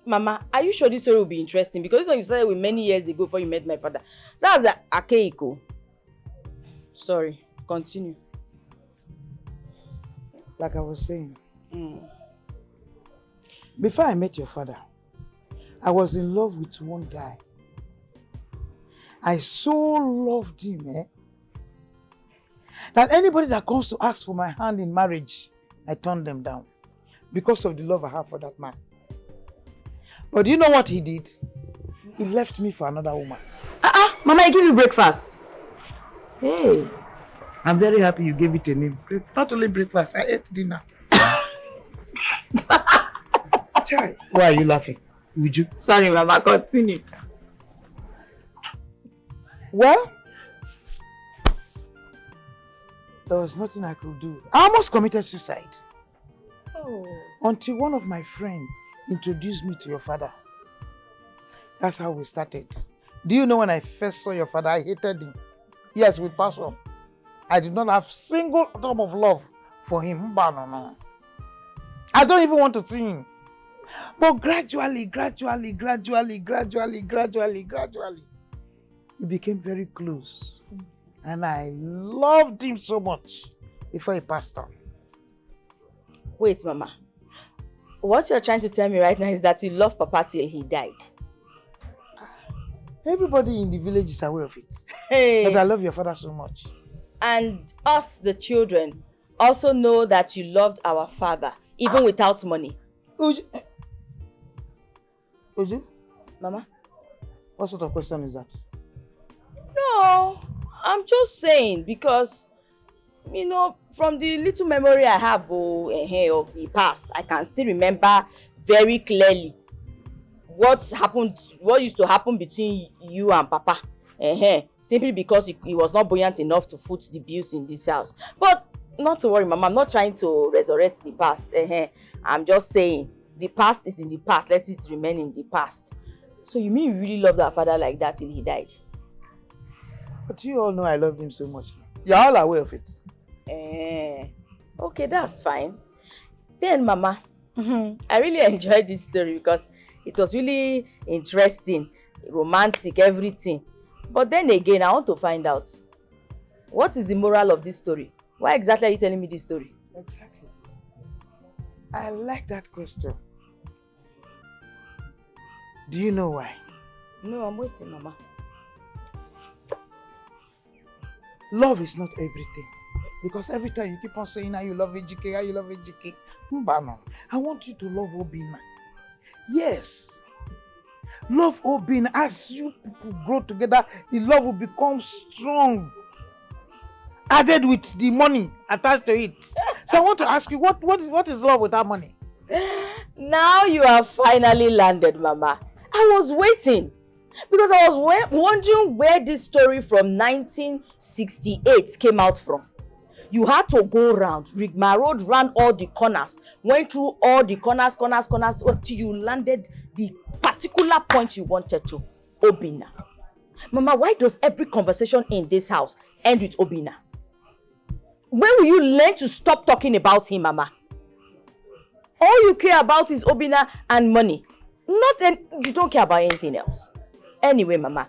Mama, are you sure this story will be interesting? Because this one you started with many years ago before you met my father. That's archaic. Sorry, continue. Like I was saying, before I met your father, I was in love with one guy. I so loved him, that anybody that comes to ask for my hand in marriage, I turn them down because of the love I have for that man. But do you know what he did? He left me for another woman. Mama, I give you breakfast. Hey, I'm very happy you gave it a name. Not only breakfast, I ate dinner. Why are you laughing? Would you? Sorry, Mama, continue. Well, there was nothing I could do. I almost committed suicide. Oh. Until one of my friends introduced me to your father. That's how we started. Do you know when I first saw your father, I hated him. Yes, with passion. I did not have single atom of love for him. No. I don't even want to see him. But gradually, we became very close. And I loved him so much before he passed on. Wait, Mama. What you're trying to tell me right now is that you love Papa till he died. Everybody in the village is aware of it. Hey. But I love your father so much. And us, the children, also know that you loved our father, even without money. Uju? Mama? What sort of question is that? No, I'm just saying because, you know, from the little memory I have of the past, I can still remember very clearly what used to happen between you and Papa. Simply because he was not buoyant enough to foot the bills in this house. But not to worry, Mama, I'm not trying to resurrect the past. I'm just saying, the past is in the past. Let it remain in the past. So you mean you really loved our father like that till he died? But you all know I loved him so much. You're all aware of it. Okay, that's fine. Then, Mama, I really enjoyed this story because it was really interesting, romantic, everything. But then again, I want to find out, what is the moral of this story? Why exactly are you telling me this story? Exactly. I like that question. Do you know why? No, I'm waiting, Mama. Love is not everything. Because every time you keep on saying how you love Ejike, how you love Ejike. Mbano, I want you to love Obina. Yes. Love Obina. As you people grow together, the love will become strong. Added with the money attached to it. So I want to ask you, what is love without money? Now you have finally landed, Mama. I was waiting. Because I was wondering where this story from 1968 came out from. You had to go round, rigmarole, ran all the corners, went through all the corners, until you landed the particular point you wanted to, Obina. Mama, why does every conversation in this house end with Obina? When will you learn to stop talking about him, Mama? All you care about is Obina and money. You don't care about anything else. Anyway, Mama,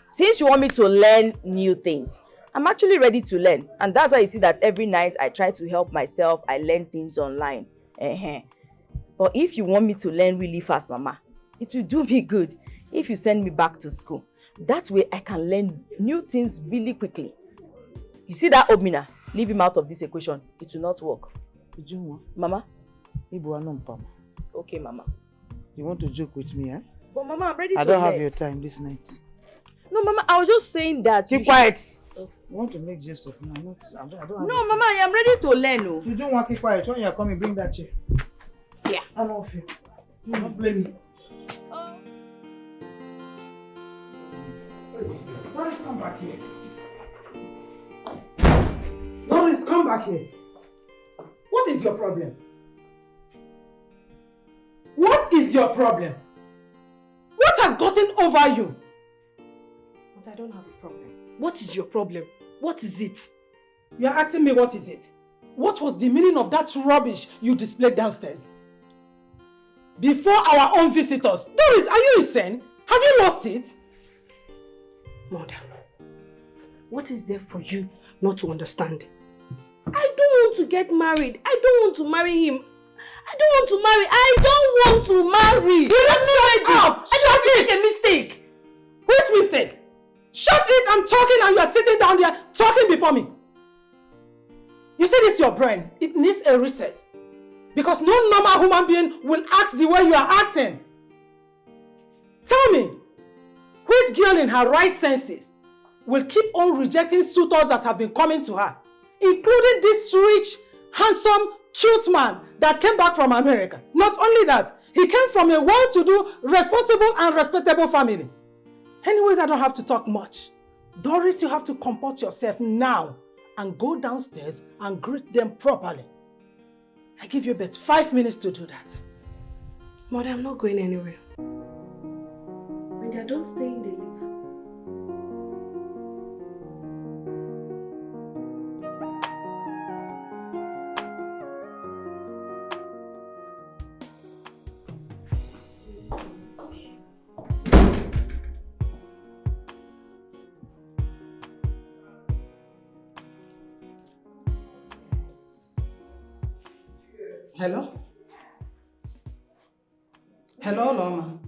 since you want me to learn new things, I'm actually ready to learn. And that's why you see that every night I try to help myself. I learn things online. But if you want me to learn really fast, Mama, it will do me good if you send me back to school. That way I can learn new things really quickly. You see that Obina? Leave him out of this equation. It will not work. Mama? Okay, Mama. You want to joke with me, eh? But Mama, I'm ready to learn. I don't have learn. your time this night. No, Mama, I was just saying that. Keep quiet. You want to make jest of me? I don't have no, Mama, I am ready to learn. Oh. You don't want to keep quiet. When you are coming, bring that chair. Yeah. I'm off you. Don't blame me. Doris, come back here. Doris, come back here. What is your problem? What is your problem? What has gotten over you? But I don't have a problem. What is your problem? What is it? You are asking me what is it? What was the meaning of that rubbish you displayed downstairs? Before our own visitors. Doris, are you insane? Have you lost it? Mother, what is there for you not to understand? I don't want to get married. I don't want to marry him. I don't want to marry. I don't want to marry. You don't shut up. I don't want to make a mistake. Which mistake? Shut it, I'm talking and you are sitting down there talking before me. You see this your brain, it needs a reset. Because no normal human being will act the way you are acting. Tell me, which girl in her right senses will keep on rejecting suitors that have been coming to her, including this rich, handsome, cute man that came back from America? Not only that, he came from a well-to-do, responsible and respectable family. Anyways, I don't have to talk much. Doris, you have to comport yourself now and go downstairs and greet them properly. I give you about 5 minutes to do that. Mother, I'm not going anywhere. When they are done staying, they leave. Hello? Hello, Loma.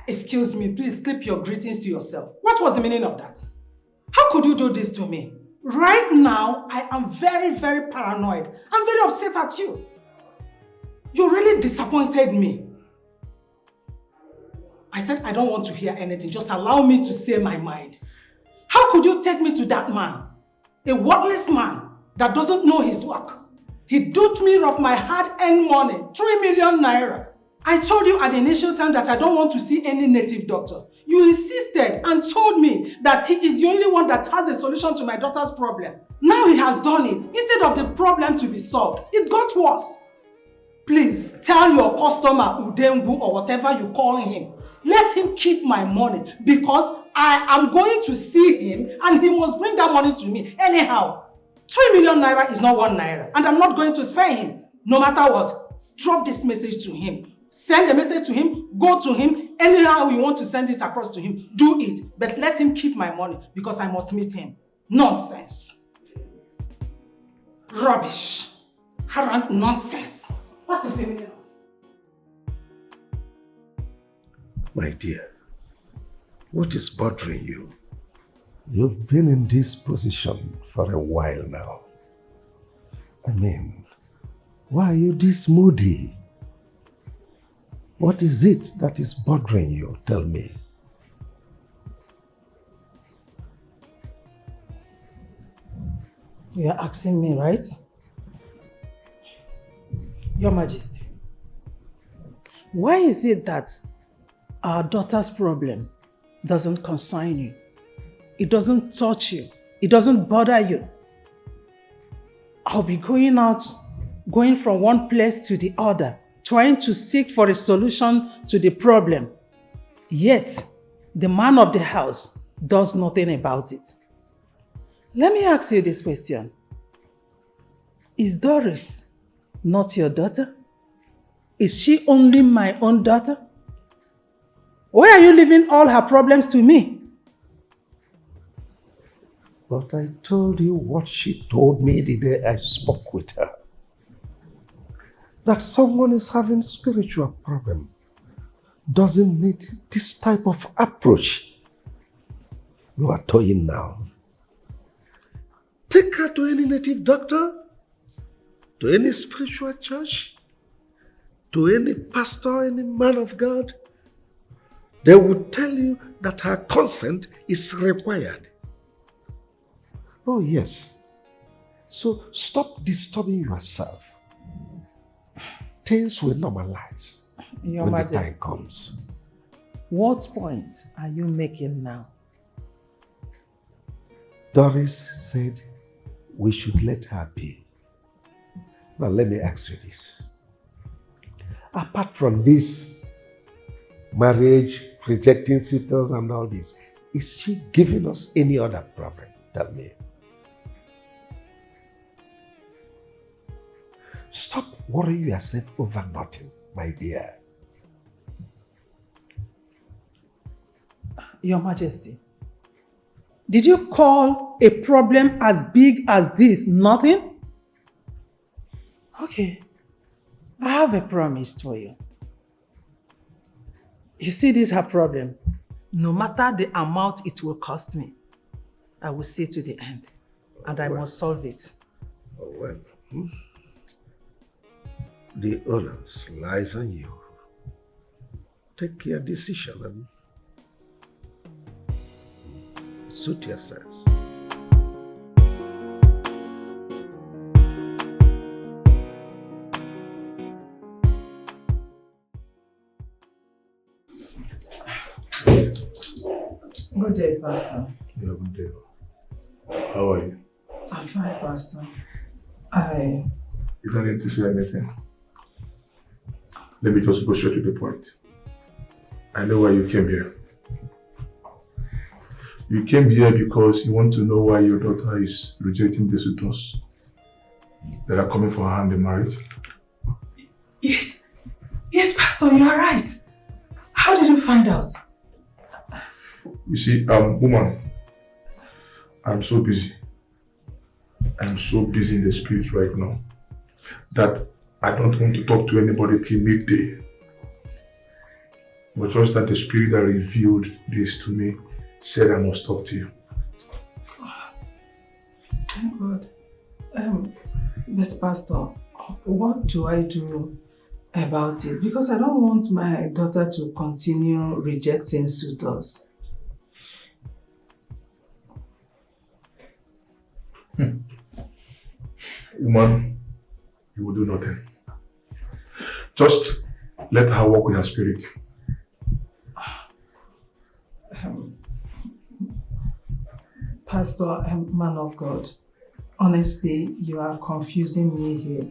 Excuse me, please keep your greetings to yourself. What was the meaning of that? How could you do this to me? Right now, I am very, very paranoid. I'm very upset at you. You really disappointed me. I said I don't want to hear anything. Just allow me to say my mind. How could you take me to that man? A worthless man that doesn't know his work. He duped me of my hard-earned money, 3 million naira. I told you at the initial time that I don't want to see any native doctor. You insisted and told me that he is the only one that has a solution to my daughter's problem. Now he has done it. Instead of the problem to be solved, it got worse. Please tell your customer Udengu or whatever you call him, let him keep my money because I am going to see him and he must bring that money to me. Anyhow, 3 million naira is not 1 naira and I'm not going to spare him. No matter what, drop this message to him. Send a message to him, go to him, anyhow you want to send it across to him, do it. But let him keep my money because I must meet him. Nonsense. Rubbish. Harant nonsense. What is the meaning? My dear, what is bothering you? You've been in this position for a while now. I mean, why are you this moody? What is it that is bothering you? Tell me. You are asking me, right? Your Majesty, why is it that our daughter's problem doesn't concern you? It doesn't touch you. It doesn't bother you. I'll be going from one place to the other, trying to seek for a solution to the problem. Yet, the man of the house does nothing about it. Let me ask you this question. Is Doris not your daughter? Is she only my own daughter? Why are you leaving all her problems to me? But I told you what she told me the day I spoke with her. That someone is having spiritual problem doesn't need this type of approach you are toying now. Take her to any native doctor, to any spiritual church, to any pastor, any man of God. They will tell you that her consent is required. Oh yes. So stop disturbing yourself. Things will normalize Your when Majesty, the time comes. What point are you making now? Doris said we should let her be. Now let me ask you this. Apart from this marriage, rejecting suitors and all this, is she giving us any other problem? Tell me. Stop worrying yourself over nothing, my dear. Your Majesty, did you call a problem as big as this nothing? Okay, I have a promise for you. You see, this is her problem. No matter the amount it will cost me, I will see to the end, and I must solve it. Oh well. The onus lies on you. Take your decision and suit yourselves. Good day, Pastor. Yeah, good day. How are you? I'm fine, Pastor. You don't need to say anything. Let me just go straight to the point. I know why you came here. You came here because you want to know why your daughter is rejecting the suitors that are coming for her hand in marriage. Yes. Yes, Pastor, you are right. How did you find out? You see, woman, I'm so busy. I'm so busy in the spirit right now that I don't want to talk to anybody till midday. but just that the spirit that revealed this to me said I must talk to you. Thank God. But Pastor, what do I do about it? Because I don't want my daughter to continue rejecting suitors. Woman, you will do nothing. Just let her walk with her spirit. Pastor, man of God, honestly, you are confusing me here.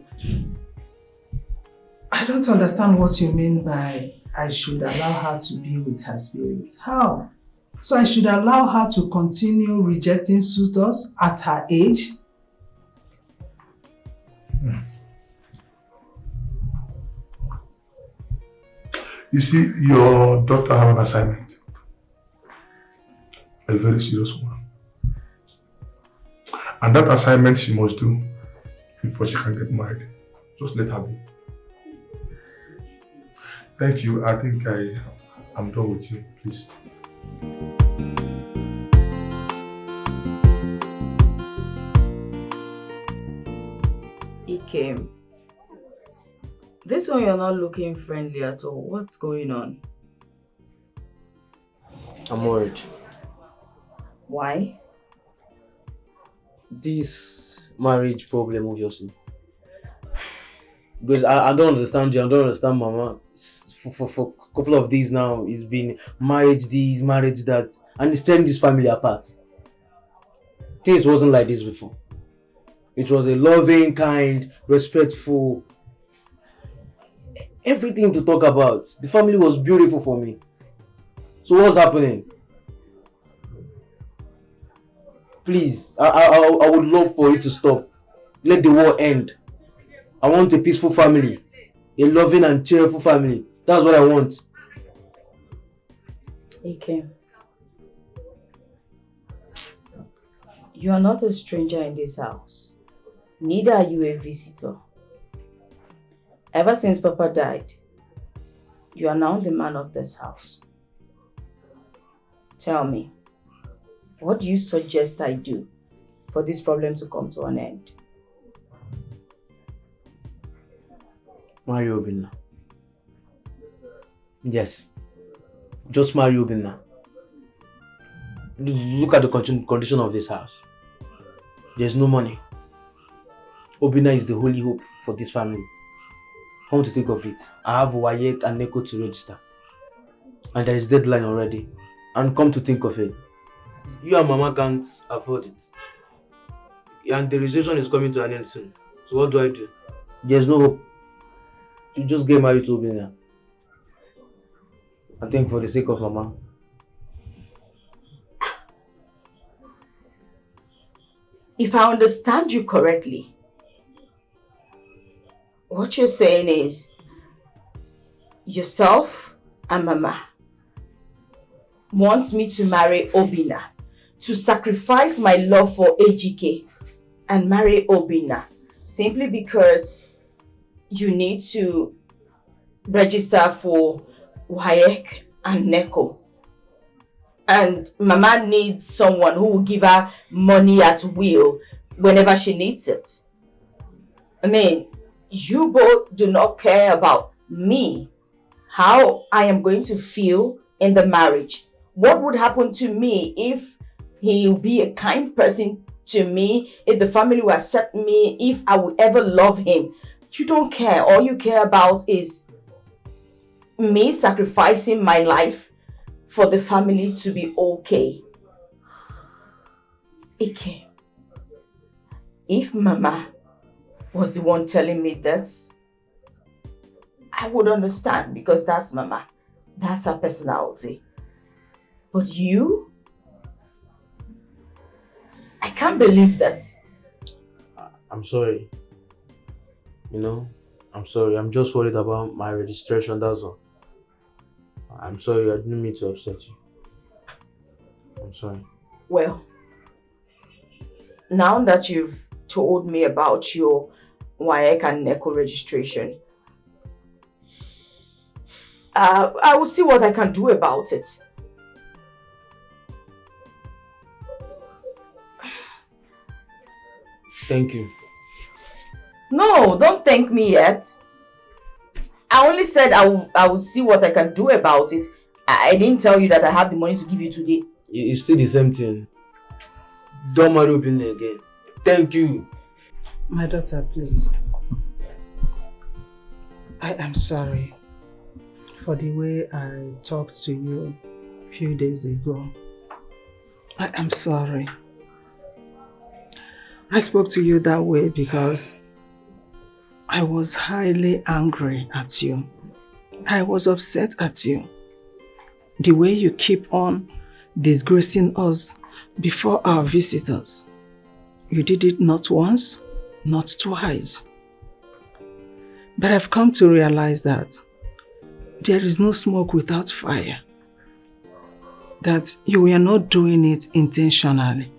I don't understand what you mean by I should allow her to be with her spirit. How? So I should allow her to continue rejecting suitors at her age? You see, your daughter has an assignment. A very serious one. And that assignment she must do before she can get married. Just let her be. Thank you. I think I'm done with you. Please. Dikeh, this one you're not looking friendly at all. What's going on? I'm worried. Why? This marriage problem, obviously. Because I don't understand you, I don't understand Mama. For a couple of days now, it's been marriage this, marriage that, and it's tearing this family apart. Things wasn't like this before. It was a loving, kind, respectful, everything to talk about. The family was beautiful for me. So what's happening? Please, I would love for you to stop. Let the war end. I want a peaceful family. A loving and cheerful family. That's what I want. Dikeh, you are not a stranger in this house. Neither are you a visitor. Ever since Papa died, you are now the man of this house. Tell me, what do you suggest I do for this problem to come to an end? Marry Obina. Yes. Just marry Obina. Look at the condition of this house. There's no money. Obina is the holy hope for this family. Come to think of it, I have Wayek and Neko to register. And there is deadline already. And come to think of it, you and Mama can't afford it. And the registration is coming to an end soon. So what do I do? There's no hope. You just get married to Obina. I think for the sake of Mama. If I understand you correctly, what you're saying is yourself and Mama wants me to marry Obina, to sacrifice my love for AGK and marry Obina simply because you need to register for Wayek and Neko. And Mama needs someone who will give her money at will whenever she needs it. I mean, you both do not care about me, how I am going to feel in the marriage. What would happen to me if he will be a kind person to me, if the family will accept me, if I will ever love him. You don't care. All you care about is me sacrificing my life for the family to be okay. Dikeh, if Mama was the one telling me this, I would understand because that's Mama. That's her personality. But you? I can't believe this. I'm sorry. You know, I'm sorry. I'm just worried about my registration, that's all. I'm sorry, I didn't mean to upset you. I'm sorry. Well, now that you've told me about your Wayek and Neko registration, I will see what I can do about it. Thank you. No, don't thank me yet. I only said I will see what I can do about it. I didn't tell you that I have the money to give you today. It's still the same thing. Don't marry Obina again. Thank you. My daughter, please. I am sorry for the way I talked to you a few days ago. I am sorry. I spoke to you that way because I was highly angry at you. I was upset at you. The way you keep on disgracing us before our visitors. You did it not once, not twice. But I've come to realize that there is no smoke without fire. That you were not doing it intentionally.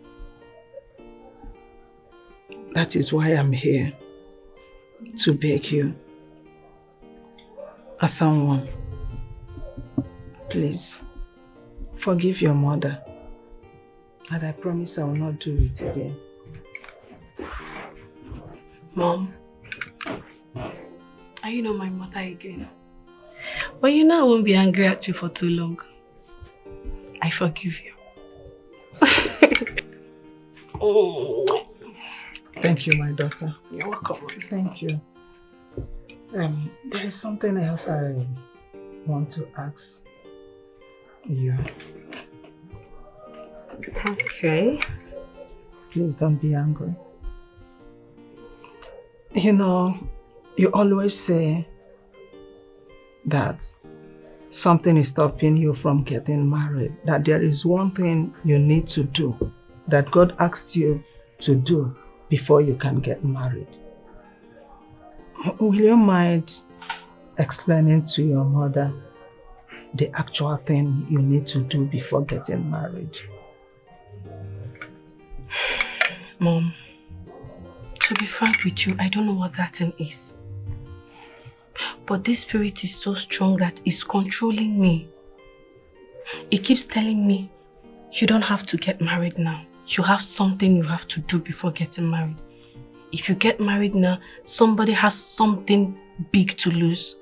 That is why I'm here, to beg you, as someone, please, forgive your mother, and I promise I will not do it again. Mom, are you not my mother again? But you know I won't be angry at you for too long. I forgive you. Oh. Thank you, my daughter. You're welcome. Thank you. There is something else I want to ask you. Okay. Please don't be angry. You know, you always say that something is stopping you from getting married, that there is one thing you need to do, that God asked you to do before you can get married. Will you mind explaining to your mother the actual thing you need to do before getting married? Mom, to be frank with you, I don't know what that thing is. But this spirit is so strong that it's controlling me. It keeps telling me, you don't have to get married now. You have something you have to do before getting married. If you get married now, somebody has something big to lose.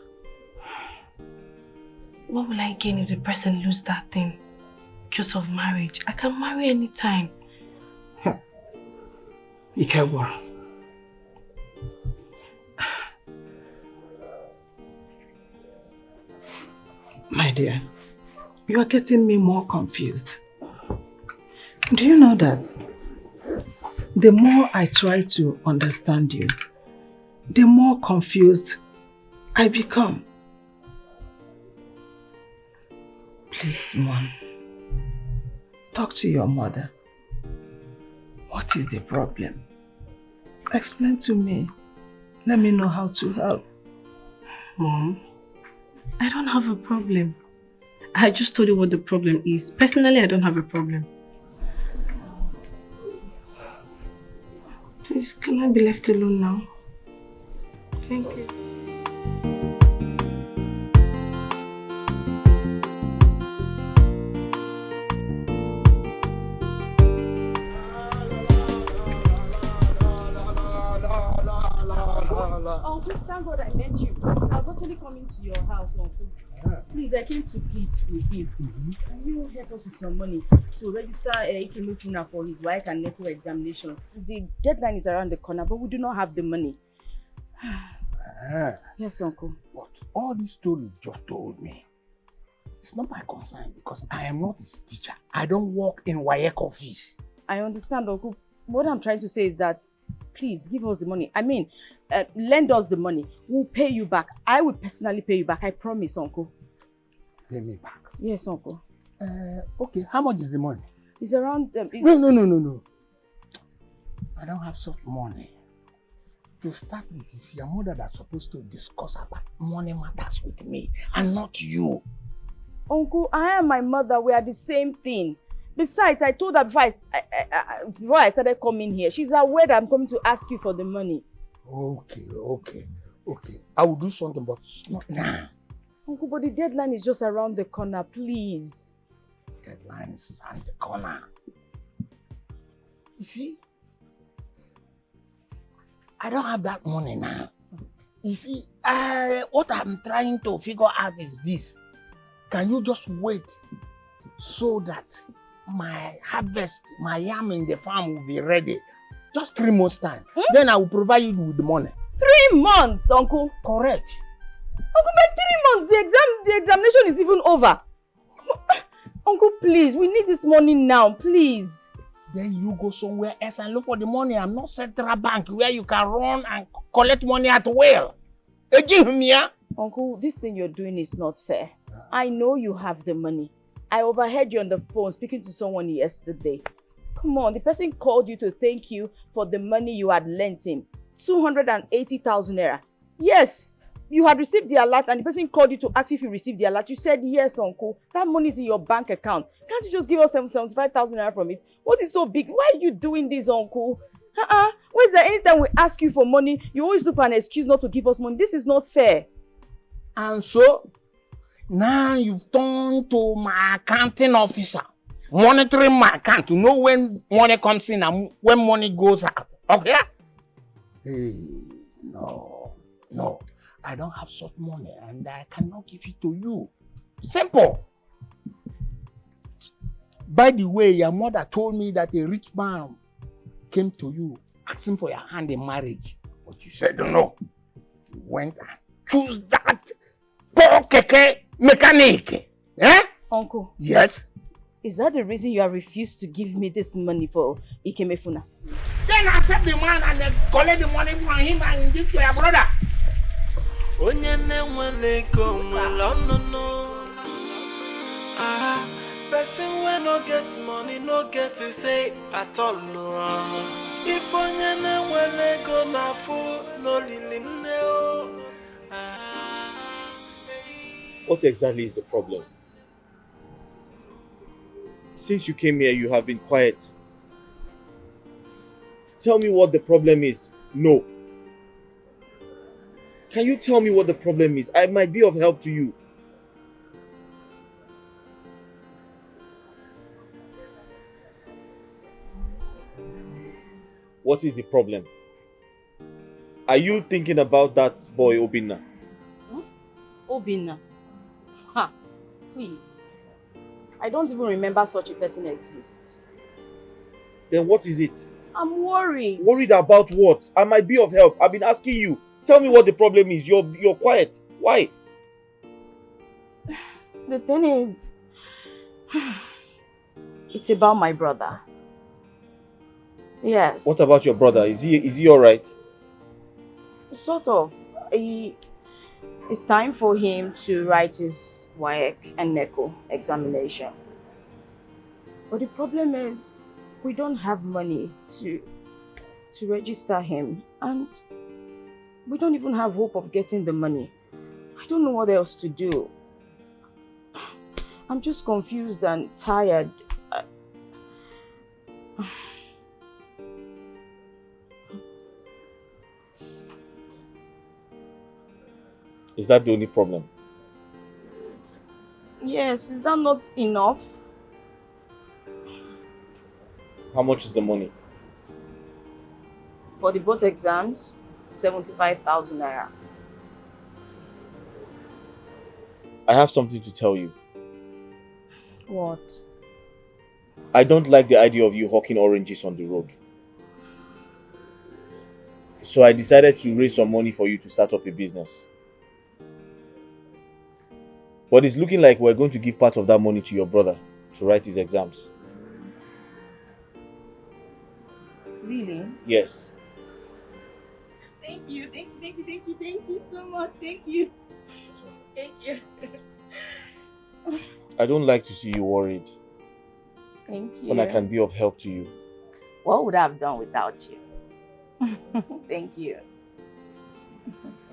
What will I gain if the person loses that thing? Because of marriage. I can marry anytime. Ikewa. My dear, you are getting me more confused. Do you know that the more I try to understand you, the more confused I become? Please, Mom, talk to your mother. What is the problem? Explain to me. Let me know how to help. Mom, I don't have a problem. I just told you what the problem is. Personally, I don't have a problem. Please, can I be left alone now? Thank you. Uncle, thank God I met you. I was actually coming to your house, Uncle. Please, I came to plead with you. Can you help us with some money to register Ikeme Funa for his wife and NECO examinations? The deadline is around the corner, but we do not have the money. Yes, Uncle. But all this story you've just told me, it's not my concern because I am not his teacher. I don't work in WAEC office. I understand, Uncle. What I'm trying to say is that please give us the money. I mean, lend us the money. We'll pay you back. I will personally pay you back. I promise, Uncle. Pay me back? Yes, Uncle. Okay, how much is the money? It's around... No. I don't have such money. To start with, it's your mother that's supposed to discuss about money matters with me and not you. Uncle, I and my mother, we are the same thing. Besides, I told her before I started coming here, she's aware that I'm coming to ask you for the money. Okay. I will do something, but not now. Uncle, but the deadline is just around the corner, please. Deadline is around the corner. You see, I don't have that money now. You see, what I'm trying to figure out is this. Can you just wait so that my harvest, my yam in the farm will be ready? Just 3 months time. Then I will provide you with the money. 3 months, Uncle? Correct. Uncle, by 3 months, the examination is even over. Uncle, please, we need this money now, please. Then you go somewhere else and look for the money. I'm not Central Bank where you can run and collect money at will. Uncle, this thing you're doing is not fair. I know you have the money. I overheard you on the phone speaking to someone yesterday. Come on, the person called you to thank you for the money you had lent him. 280,000 naira. Yes, you had received the alert and the person called you to ask if you received the alert. You said, yes, Uncle. That money is in your bank account. Can't you just give us 75,000 naira from it? What is so big? Why are you doing this, Uncle? Why is there anytime we ask you for money, you always look for an excuse not to give us money? This is not fair. And so, now you've turned to my accounting officer, monitoring my account to know when money comes in and when money goes out. Okay? Hey, no. I don't have such money and I cannot give it to you. Simple. By the way, your mother told me that a rich man came to you asking for your hand in marriage. But you said no. You went and chose that poor keke mechanic. Eh? Uncle. Yes? Is that the reason you have refused to give me this money for Ikemefuna? Then accept the man and then collect the money from him and give to your brother. Person when no get money, no get to say at all. If onyene wele go na fu no lilim neo. What exactly is the problem? Since you came here, you have been quiet. Tell me what the problem is. No. Can you tell me what the problem is? I might be of help to you. What is the problem? Are you thinking about that boy, Obina? Obina? Ha! Please. I don't even remember such a person exists. Then what is it? I'm worried. Worried about what? I might be of help. I've been asking you. Tell me what the problem is. You're quiet. Why? The thing is, it's about my brother. Yes. What about your brother? Is he all right? Sort of. It's time for him to write his WAEC and NECO examination. But the problem is, we don't have money to register him, and we don't even have hope of getting the money. I don't know what else to do. I'm just confused and tired. Is that the only problem? Yes, is that not enough? How much is the money? For the both exams, 75,000 naira. I have something to tell you. What? I don't like the idea of you hawking oranges on the road. So I decided to raise some money for you to start up a business. But it's looking like we're going to give part of that money to your brother to write his exams. Really? Yes. Thank you so much. Thank you. I don't like to see you worried. Thank you. When I can be of help to you. What would I have done without you? Thank you.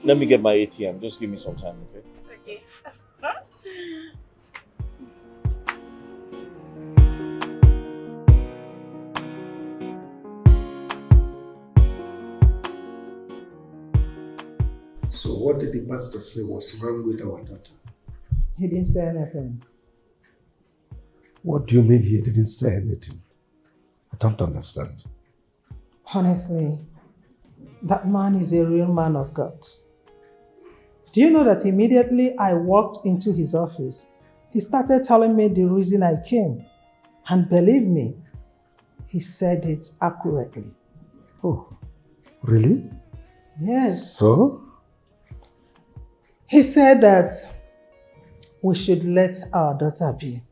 Let me get my ATM. Just give me some time, okay? Okay. So what did the pastor say was wrong with our daughter? He didn't say anything. What do you mean he didn't say anything? I don't understand. Honestly, that man is a real man of God. Do you know that immediately I walked into his office, he started telling me the reason I came. And believe me, he said it accurately. Oh, really? Yes. So? He said that we should let our daughter be.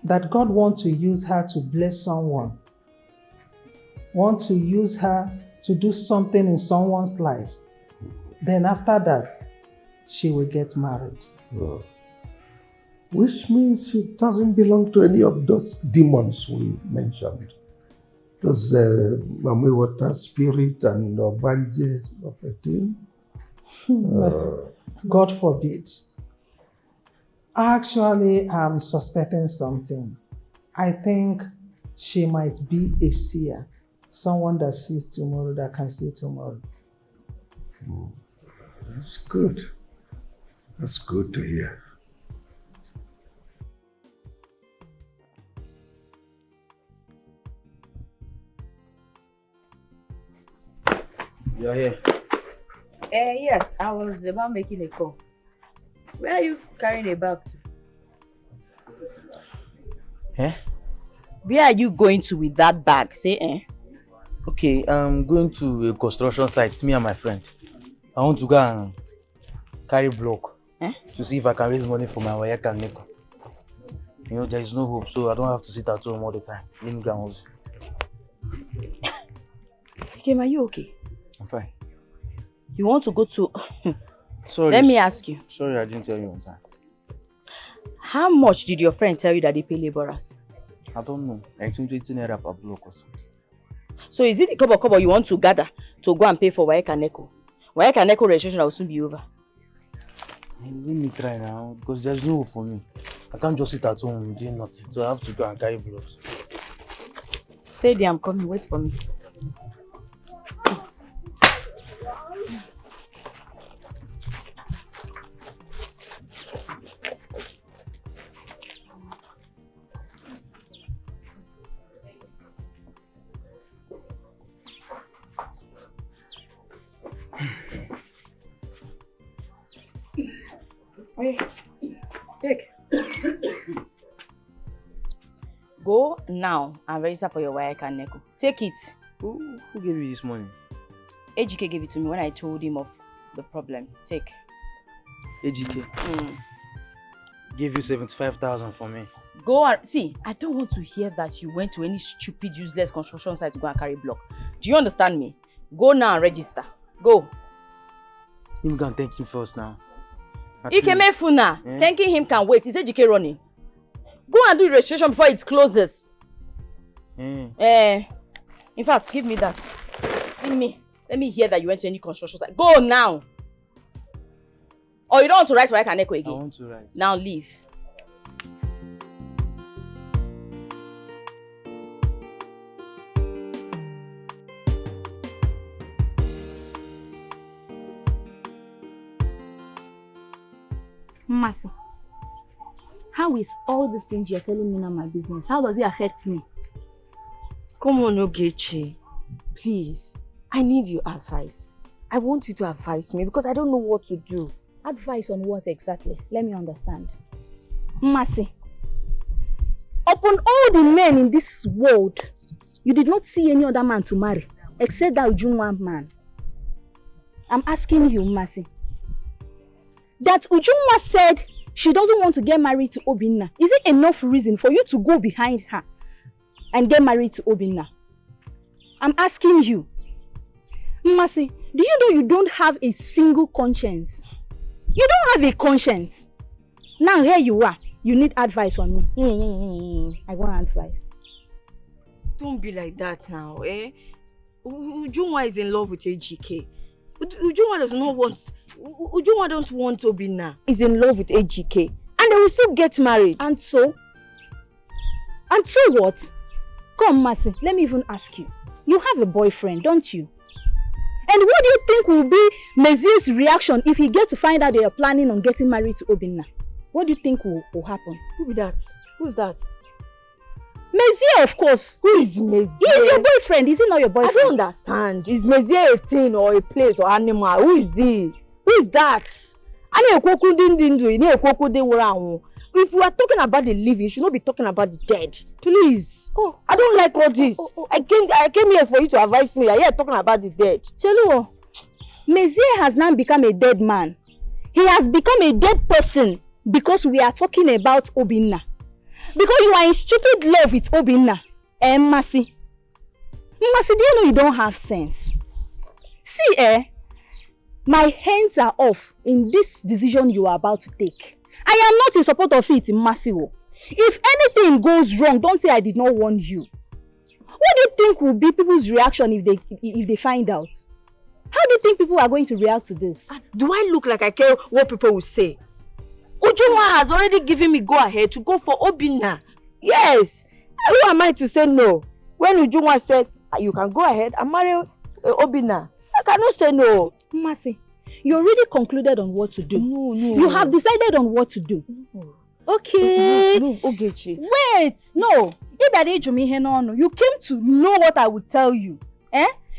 That God wants to use her to bless someone. Want to use her to do something in someone's life. Then after that, she will get married. Oh. Which means she doesn't belong to any of those demons we mentioned. Those Mami Water Spirit and Obanje of a thing. God forbid. Actually, I'm suspecting something. I think she might be a seer. Someone that sees tomorrow, that can see tomorrow. That's good. That's good to hear. You're here. Yes, I was about making a call. Where are you carrying a bag to? Eh? Where are you going to with that bag? Say Okay, I'm going to a construction site, me and my friend. I want to go and carry block to see if I can raise money for my wife and Neko. You know, there is no hope, so I don't have to sit at home all the time. Let me go and hustle. Kim, are you okay? I'm fine. You want to go to... Sorry. Let me ask you. Sorry, I didn't tell you on time. How much did your friend tell you that they pay laborers? I don't know. Like 20 naira per block or something. So is it the kobo you want to gather to go and pay for Waek and Neko? Waek and Neko registration will soon be over. Let me try now, because there's no hope for me. I can't just sit at home doing nothing. So I have to go and carry blocks. Stay there, I'm coming. Wait for me. Take. Go now and register for your Waek and Neko. Take it. Who gave you this money? Ejike gave it to me when I told him of the problem. Take. Ejike? Gave you 75,000 for me. Go and see. I don't want to hear that you went to any stupid, useless construction site to go and carry block. Do you understand me? Go now and register. Go. You can thank him first now. Ikemefuna. Thanking him can wait. Is Ejike running? Go and do the registration before it closes. In fact, give me that. Give me. Let me hear that you went to any construction site. Go now. Or you don't want to write Waek and Neko again? I want to write. Now leave. Masi, how is all these things you're telling me now my business? How does it affect me? Come on, Ogechi. Please, I need your advice. I want you to advise me because I don't know what to do. Advice on what exactly? Let me understand. Masi, upon all the men in this world, you did not see any other man to marry except that Ujunwa man. I'm asking you, Masi. That Ujunwa said she doesn't want to get married to Obina. Is it enough reason for you to go behind her and get married to Obina? I'm asking you. Masi, do you know you don't have a single conscience? You don't have a conscience. Now here you are. You need advice from me. I want advice. Don't be like that now, eh? Ujunwa is in love with Ejike. Ujunwa does not want... Ujunwa don't want Obina. He's in love with Ejike. And they will still get married. And so? And so what? Come, Masi, let me even ask you. You have a boyfriend, don't you? And what do you think will be Mezi's reaction if he gets to find out they are planning on getting married to Obina? what do you think will happen? Who be that? Who's that? Mezier, of course. Who is Mezier? He is your boyfriend. Is he not your boyfriend? I don't understand. Is Mezier a thing or a place or animal? Who is he? Who is that? If we are talking about the living, you should not be talking about the dead. Please. Oh, I don't like all this. I came here for you to advise me. You're here talking about the dead. Cheluo, Mezier has now become a dead man. He has become a dead person because we are talking about Obina. Because you are in stupid love with Obina. Masi. Masi, do you know you don't have sense? See, my hands are off in this decision you are about to take. I am not in support of it, Masi. If anything goes wrong, don't say I did not warn you. What do you think will be people's reaction if they find out? How do you think people are going to react to this? Do I look like I care what people will say? Ujunwa has already given me go-ahead to go for Obina. Yes. Who am I to say no? When Ujunwa said, you can go ahead and marry Obina, I cannot say no. Masi, you already concluded on what to do. No. You have decided on what to do. No. Okay. No, Ogechi. Wait. No. You came to know what I would tell you.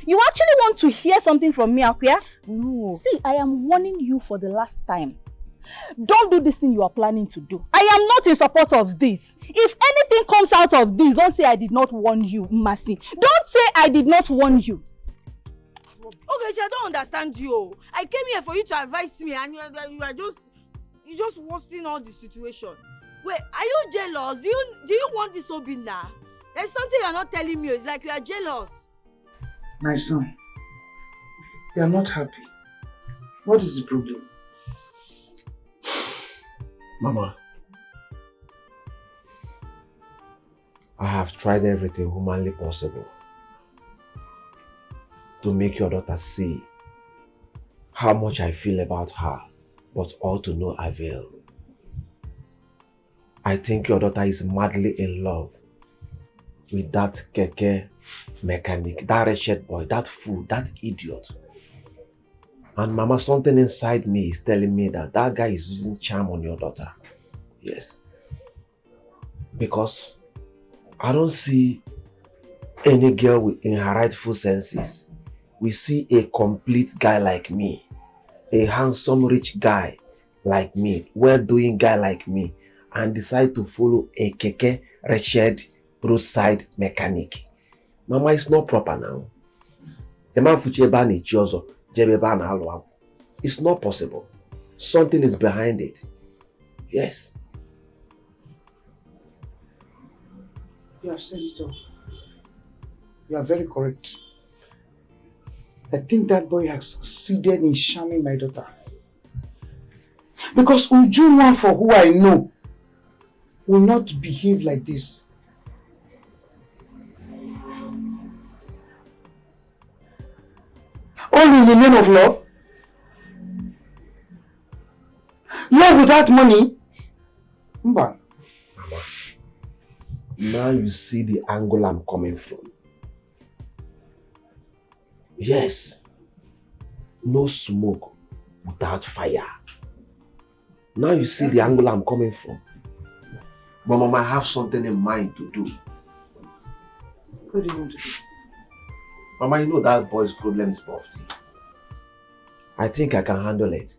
You actually want to hear something from me, Akuya? No. See, I am warning you for the last time. Don't do this thing you are planning to do. I am not in support of this. If anything comes out of this, don't say I did not warn you, Masi. Don't say I did not warn you. Ogechi, I don't understand you. I came here for you to advise me and you just worsening all the situation. Wait, are you jealous? Do you want this Obina? There's something you're not telling me. It's like you are jealous. My son, you are not happy. What is the problem? Mama, I have tried everything humanly possible to make your daughter see how much I feel about her, but all to no avail. I think your daughter is madly in love with that keke mechanic, that wretched boy, that fool, that idiot. And Mama, something inside me is telling me that that guy is using charm on your daughter. Yes. Because I don't see any girl in her rightful senses. We see a complete guy like me, a handsome rich guy like me, well-doing guy like me, and decide to follow a keke wretched roadside mechanic. Mama, it's not proper now. It's not possible. Something is behind it. Yes. You have said it all. You are very correct. I think that boy has succeeded in charming my daughter. Because Ujunwa, for who I know, will not behave like this. All in the name of love? Love without money? Mba. Mama, now you see the angle I'm coming from. Yes, no smoke without fire. Now you see the angle I'm coming from. But Mama, I have something in mind to do. What do you want to do? Mama, you know that boy's problem is poverty. I think I can handle it.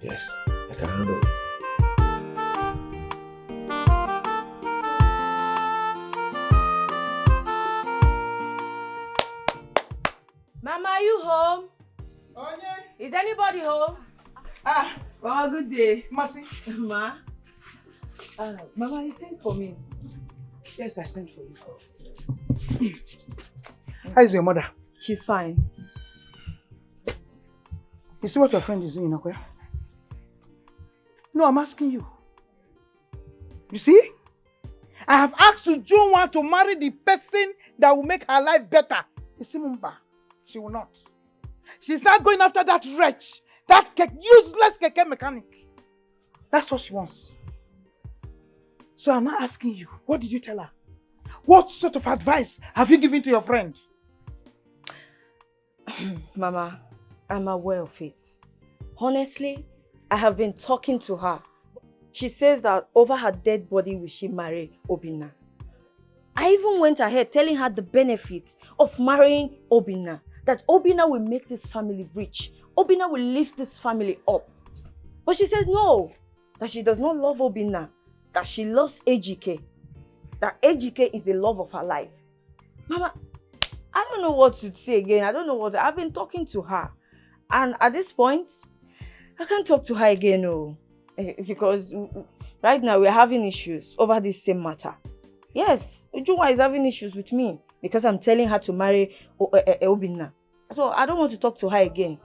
Yes, I can handle it. Mama, are you home? Oh, yeah. Is anybody home? Mama, good day. Mercy. Ma. Mama, you sent for me. Yes, I sent for you. How is your mother? She's fine. You see what your friend is doing, Akoya? No, I'm asking you. You see? I have asked Ujunwa to marry the person that will make her life better. You see, Mumba, she will not. She's not going after that wretch, that useless keke mechanic. That's what she wants. So I'm not asking you, what did you tell her? What sort of advice have you given to your friend? Mama, I'm aware of it. Honestly, I have been talking to her. She says that over her dead body will she marry Obina. I even went ahead telling her the benefit of marrying Obina. That Obina will make this family rich. Obina will lift this family up. But she said no. That she does not love Obina. That she loves Ejike. That Ejike is the love of her life. Mama, I don't know what to say again. I don't know what. I've been talking to her. And at this point, I can't talk to her again, no. Because right now we're having issues over this same matter. Yes, Ujunwa is having issues with me because I'm telling her to marry Obina. So I don't want to talk to her again.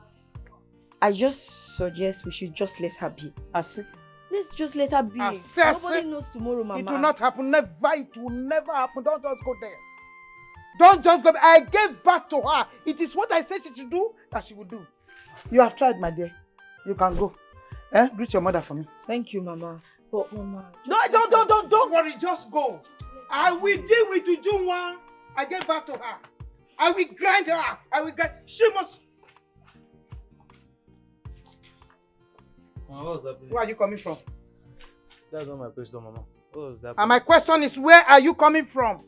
I just suggest we should just let her be. I see. Let's just let her be. Nobody knows tomorrow, Mama. It will not happen. Never. It will never happen. Don't just go there. Don't just go. I gave back to her. It is what I said she should do that she will do. You have tried, my dear. You can go. Greet your mother for me. Thank you, Mama. But Mama. No, don't worry. Just go. I will deal with Ujunwa. I gave back to her. I will grind her. She must. What's happening? Where are you coming from? That's not my question, Mama. What's happening? And my question is, where are you coming from?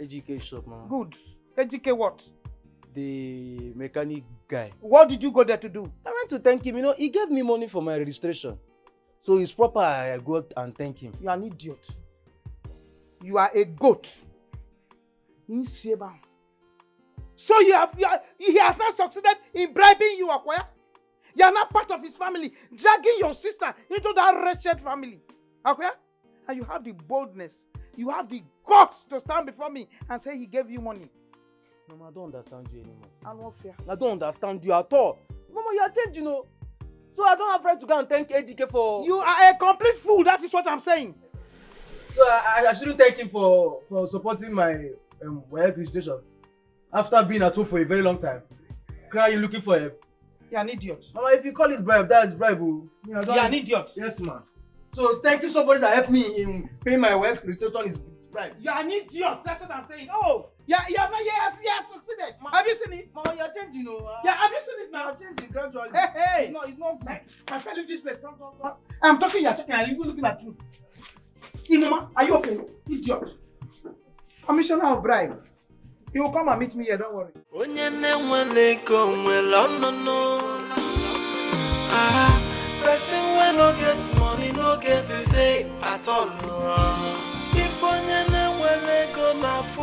AGK shop, Mama. Good. AGK what? The mechanic guy. What did you go there to do? I went to thank him. He gave me money for my registration. So it's proper I go and thank him. You are an idiot. You are a goat. So he has not succeeded in bribing you, Akwaya? You are not part of his family, dragging your sister into that wretched family. Okay? And you have the boldness, you have the guts to stand before me and say he gave you money. Mama, I don't understand you anymore. And what fear? I don't understand you at all. Mama, you are changing, So I don't have right to go and thank AGK for... You are a complete fool, that is what I'm saying. So I shouldn't thank him for supporting my work registration. After being at home for a very long time. Crying, looking for help. You're an idiot. Mama, if you call it bribe, that is bribe. You're an idiot. Yes, ma'am. So thank you somebody that helped me in paying my wife registration is bribe. You're an idiot. That's what I'm saying. Oh, he has succeeded. Ma, have you seen it? Mama, you're changing, Yeah, have you seen it now? You're changing gradually. Hey. It's not I fell in this place. Come. I'm talking, you're talking, I'm even looking at you. Inuma, are you okay? Idiot. Commissioner of bribe. He will come and meet me here, don't worry. Person when no get money, no get to say at all. If onyene wele go na fu,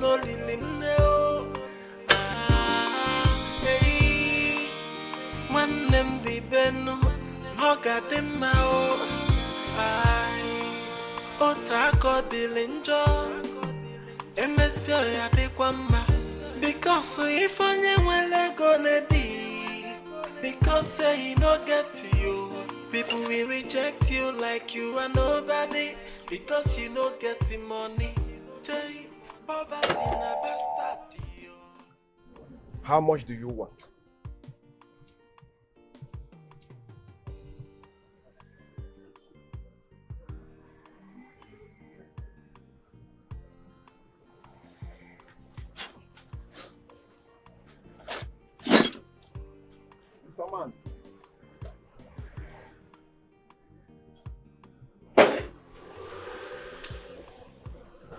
no lilim neo. Hey, man them di beno, no got them mao. Otako dilinjo. Emesio ya dekwamba. Because if onye wele go na di. Because say he no get to you. People will reject you like you are nobody. Because you no get the money. Jay, poverty na bastard. How much do you want? Man.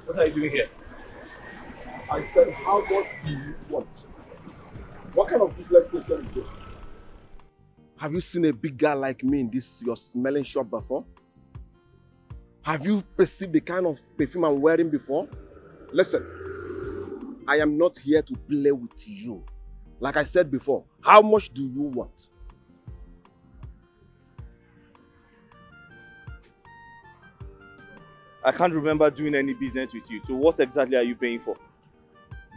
What are you doing here? I said, how much do you want? What kind of business question is this? Have you seen a big guy like me in this your smelling shop before? Have you perceived the kind of perfume I'm wearing before? Listen, I am not here to play with you. Like I said before, how much do you want? I can't remember doing any business with you. So what exactly are you paying for?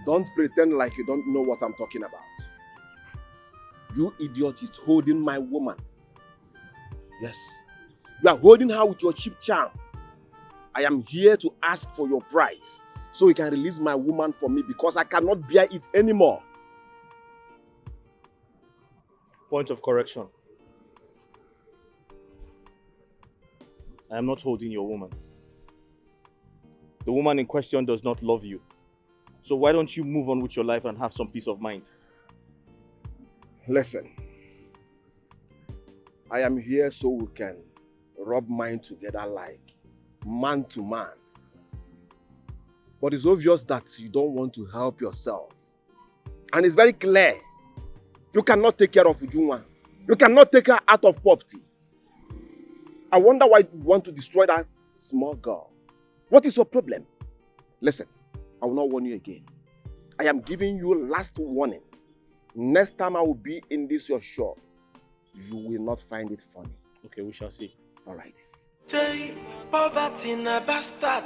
Don't pretend like you don't know what I'm talking about. You idiot is holding my woman. Yes. You are holding her with your cheap charm. I am here to ask for your price so you can release my woman for me because I cannot bear it anymore. Point of correction. I am not holding your woman. The woman in question does not love you. So why don't you move on with your life and have some peace of mind? Listen. I am here so we can rub minds together like man to man. But it's obvious that you don't want to help yourself. And it's very clear. You cannot take care of Ujunwa. You cannot take her out of poverty. I wonder why you want to destroy that small girl. What is your problem? Listen, I will not warn you again. I am giving you last warning. Next time I will be in this your shop, you will not find it funny. Okay, we shall see. All right. Jay, poverty na bastard,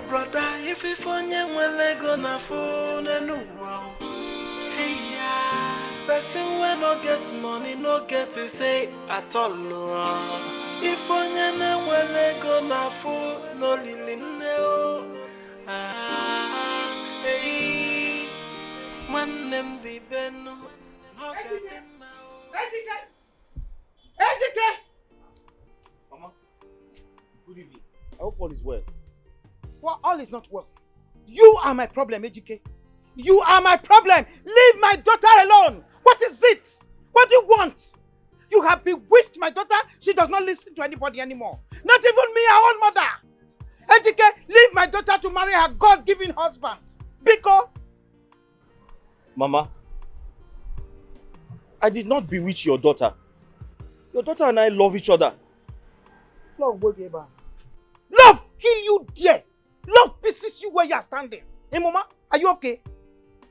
brother, if you find when go na phone and hey ya, person when no get money, no get to say at all. If on when go na phone, no lily no. Hey, when them the ben no get them. Ejike! Mama, good evening. I hope all is well. Well, all is not well. You are my problem, Ejike. You are my problem. Leave my daughter alone. What is it? What do you want? You have bewitched my daughter. She does not listen to anybody anymore. Not even me, her own mother. Ejike, leave my daughter to marry her God-given husband. Biko. Mama, I did not bewitch your daughter. Your daughter and I love each other. Love kill you there. Love pisses you where you are standing. Hey, Mama, are you okay?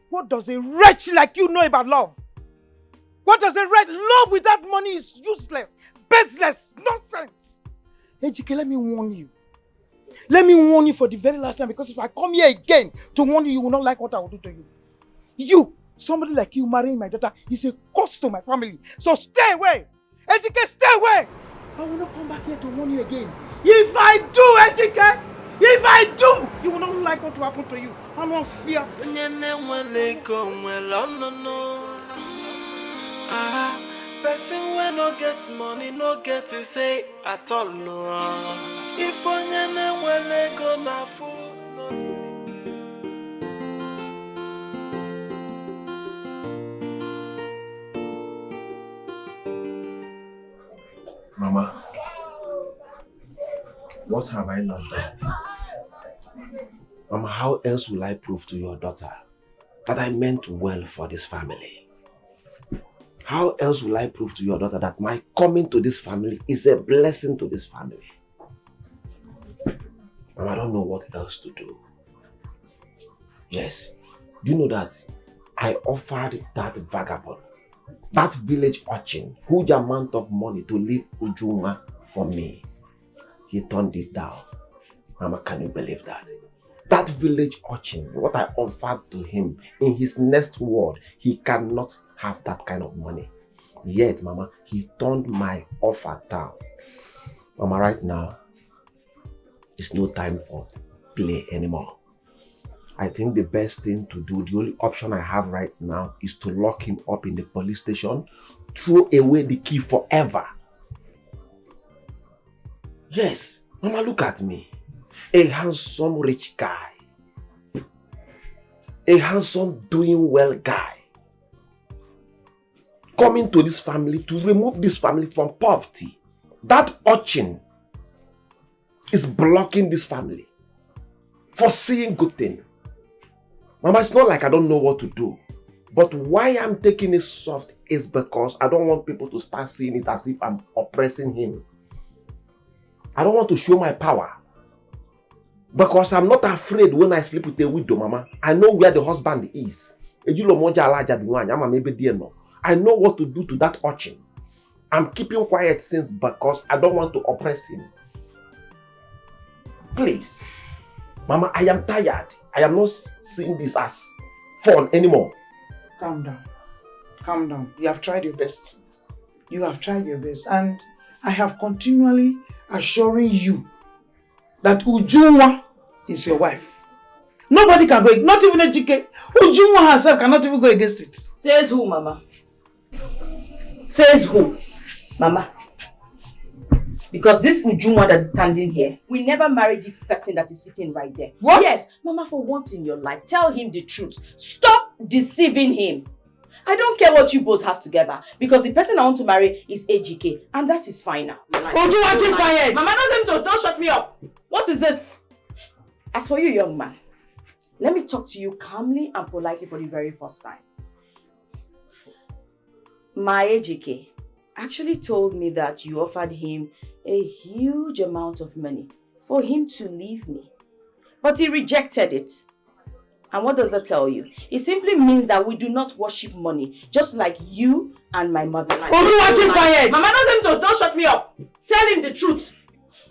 What does a wretch like you know about love? What does a wretch? Love without money is useless, baseless, nonsense. Hey, Ejike, let me warn you. Let me warn you for the very last time, because if I come here again to warn you, you will not like what I will do to you. You, somebody like you marrying my daughter is a cost to my family. So stay away. Ejike, stay away. I will not come back here to warn you again. If I do, Ejike, if I do, you will not like what will happen to you. I'm not fear. Person when no get money, no get to say at all. If on when go na food. Mama, what have I not done? Mama, how else will I prove to your daughter that I meant well for this family? How else will I prove to your daughter that my coming to this family is a blessing to this family? Mama, I don't know what else to do. Yes, do you know that I offered that vagabond, that village urchin, huge amount of money to leave Ujunwa for me? He turned it down. Mama, can you believe that? That village urchin, what I offered to him, in his next word, he cannot have that kind of money. Yet, Mama, he turned my offer down. Mama, right now, it's no time for play anymore. I think the best thing to do, the only option I have right now, is to lock him up in the police station, throw away the key forever. Yes, Mama, look at me. A handsome rich guy. A handsome doing well guy. Coming to this family to remove this family from poverty. That urchin is blocking this family for seeing good things. Mama, it's not like I don't know what to do. But why I'm taking it soft is because I don't want people to start seeing it as if I'm oppressing him. I don't want to show my power. Because I'm not afraid when I sleep with a widow, Mama. I know where the husband is. I know what to do to that urchin. I'm keeping quiet since because I don't want to oppress him. Please. Mama, I am tired. I am not seeing this as fun anymore. Calm down. Calm down. You have tried your best. You have tried your best. And I have continually assuring you that Ujunwa is your wife. Nobody can go, not even Ejike. Ujunwa herself cannot even go against it. Says who, Mama? Says who? Mama. Because this Ujunwa that is standing here, we never married this person that is sitting right there. What? Yes, Mama, for once in your life, tell him the truth. Stop deceiving him. I don't care what you both have together because the person I want to marry is AGK and that is fine now. Ujunwa, keep quiet! Mama, don't shut me up. What is it? As for you, young man, let me talk to you calmly and politely for the very first time. My AGK actually told me that you offered him a huge amount of money for him to leave me. But he rejected it. And what does that tell you? It simply means that we do not worship money, just like you and my mother. Ujunwa, keep quiet! Mama, don't shut me up. Tell him the truth.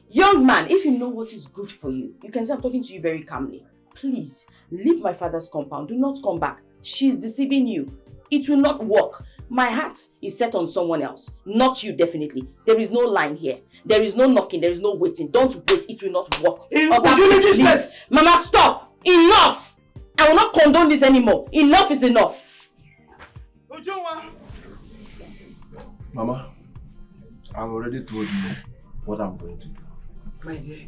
Young man, if you know what is good for you, you can say I'm talking to you very calmly. Please, leave my father's compound. Do not come back. She's deceiving you. It will not work. My heart is set on someone else. Not you, definitely. There is no line here. There is no knocking. There is no waiting. Don't wait. It will not work. Mama, stop. Enough. I will not condone this anymore. Enough is enough. Ujunwa. Mama, I've already told you what I'm going to do. My dear,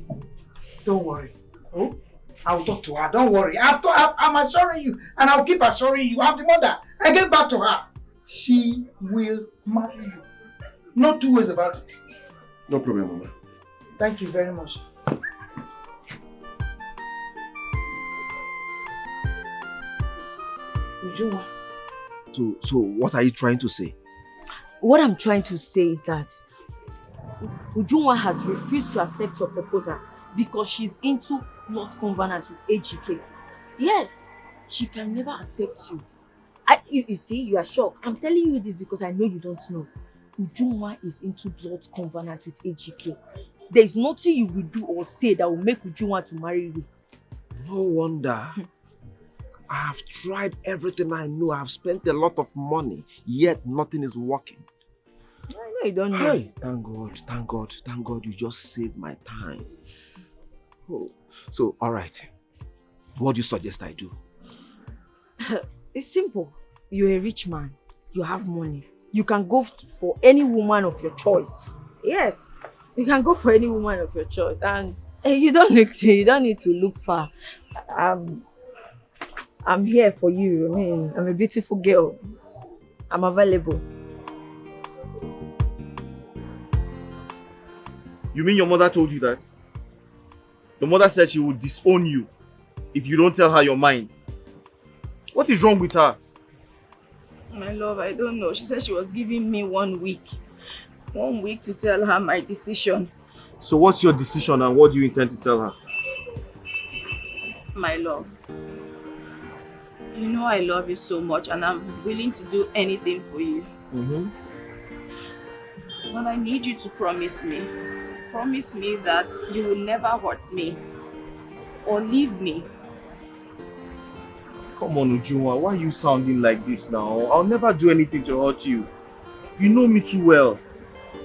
don't worry. Oh, I'll talk to her. Don't worry. I'm assuring you, and I'll keep assuring you. I'm the mother. I get back to her. She will marry you. No two ways about it. No problem, Mama. Thank you very much. Ujunwa. So what are you trying to say? What I'm trying to say is that Ujunwa has refused to accept your proposal because she's into blood covenant with AGK. Yes, she can never accept you. You see, you are shocked. I'm telling you this because I know you don't know. Ujunwa is into blood covenant with AGK. There's nothing you will do or say that will make Ujunwa to marry you. No wonder. I have tried everything I know. I have spent a lot of money, yet nothing is working. I know you don't know. Hey, thank God you just saved my time. Oh. So, all right. What do you suggest I do? It's simple. You're a rich man. You have money. You can go for any woman of your choice. Yes, you can go for any woman of your choice, and you don't need to look far. I'm here for you. I mean, I'm a beautiful girl. I'm available. You mean your mother told you that? Your mother said she would disown you if you don't tell her your mind. What is wrong with her? My love, I don't know. She said she was giving me 1 week. 1 week to tell her my decision. So what's your decision and what do you intend to tell her? My love, you know I love you so much and I'm willing to do anything for you. Mm-hmm. But I need you to promise me. Promise me that you will never hurt me or leave me. Come on, Ujunwa, why are you sounding like this now? I'll never do anything to hurt you. You know me too well.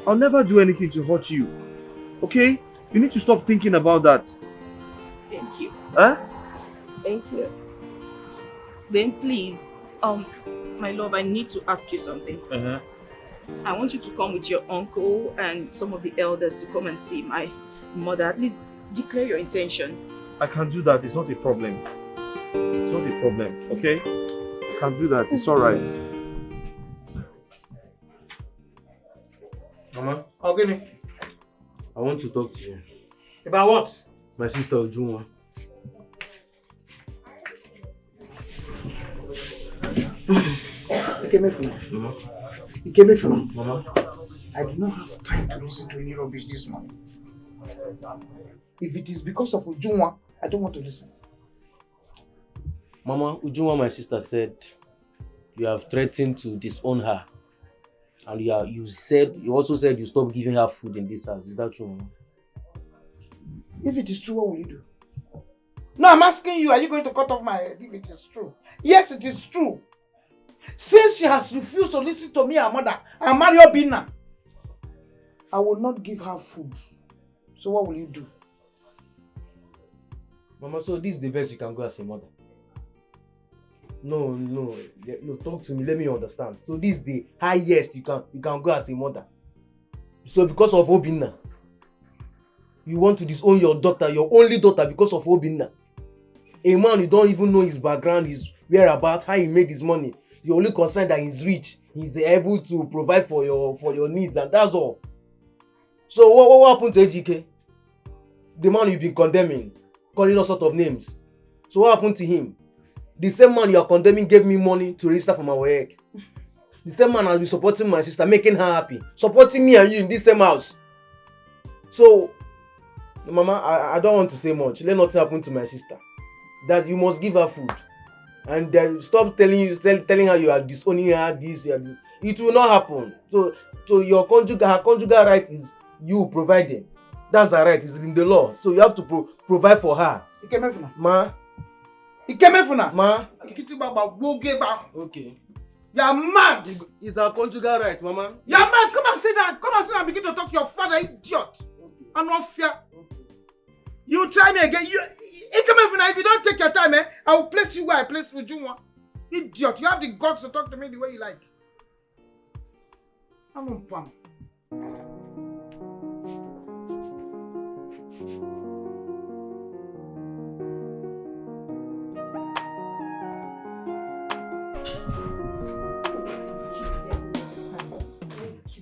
I'll never do anything to hurt you. Okay? You need to stop thinking about that. Thank you. Huh? Thank you. Then please, my love, I need to ask you something. Uh-huh. I want you to come with your uncle and some of the elders to come and see my mother. At least declare your intention. I can do that. It's not a problem. It's not a problem, okay? I can do that. It's alright. Mama? Okay. I want to talk to you. About what? My sister Ujunwa. You came here for me. Mama? You came here for me. Mama? I do not have time to listen to any rubbish this morning. If it is because of Ujunwa, I don't want to listen. Mama, Ujunwa, my sister, said you have threatened to disown her. And you also said you stopped giving her food in this house. Is that true, Mama? If it is true, what will you do? No, I'm asking you, are you going to cut off my head if it is true? Yes, it is true. Since she has refused to listen to me, her mother, and marry Obina, I will not give her food. So what will you do? Mama, so this is the best you can go as a mother? No, talk to me, let me understand. So this is the highest you can go as a mother. So because of Obina, you want to disown your daughter, your only daughter, because of Obina. A man you don't even know his background, his whereabouts, how he made his money. You're only concerned that he's rich. He's able to provide for your needs, and that's all. So what happened to Ejike? The man you've been condemning, calling all sorts of names. So what happened to him? The same man you are condemning gave me money to register for my work. The same man has been supporting my sister, making her happy, supporting me and you in this same house. So, Mama, I don't want to say much. Let nothing happen to my sister. That you must give her food. And then stop telling her you are disowning her, this, you are this. It will not happen. So her conjugal right is you providing. That's her right. It's in the law. So you have to provide for her. Ma. Ma. Okay. You are mad. It's her conjugal right, Mama. You are mad. Come and sit down. Come and sit down and begin to talk to your father, idiot. I'm not fair. You try me again. If you don't take your time, I will place you where I place Ujunwa. Idiot. You have the guts to talk to me the way you like. I'm on pump.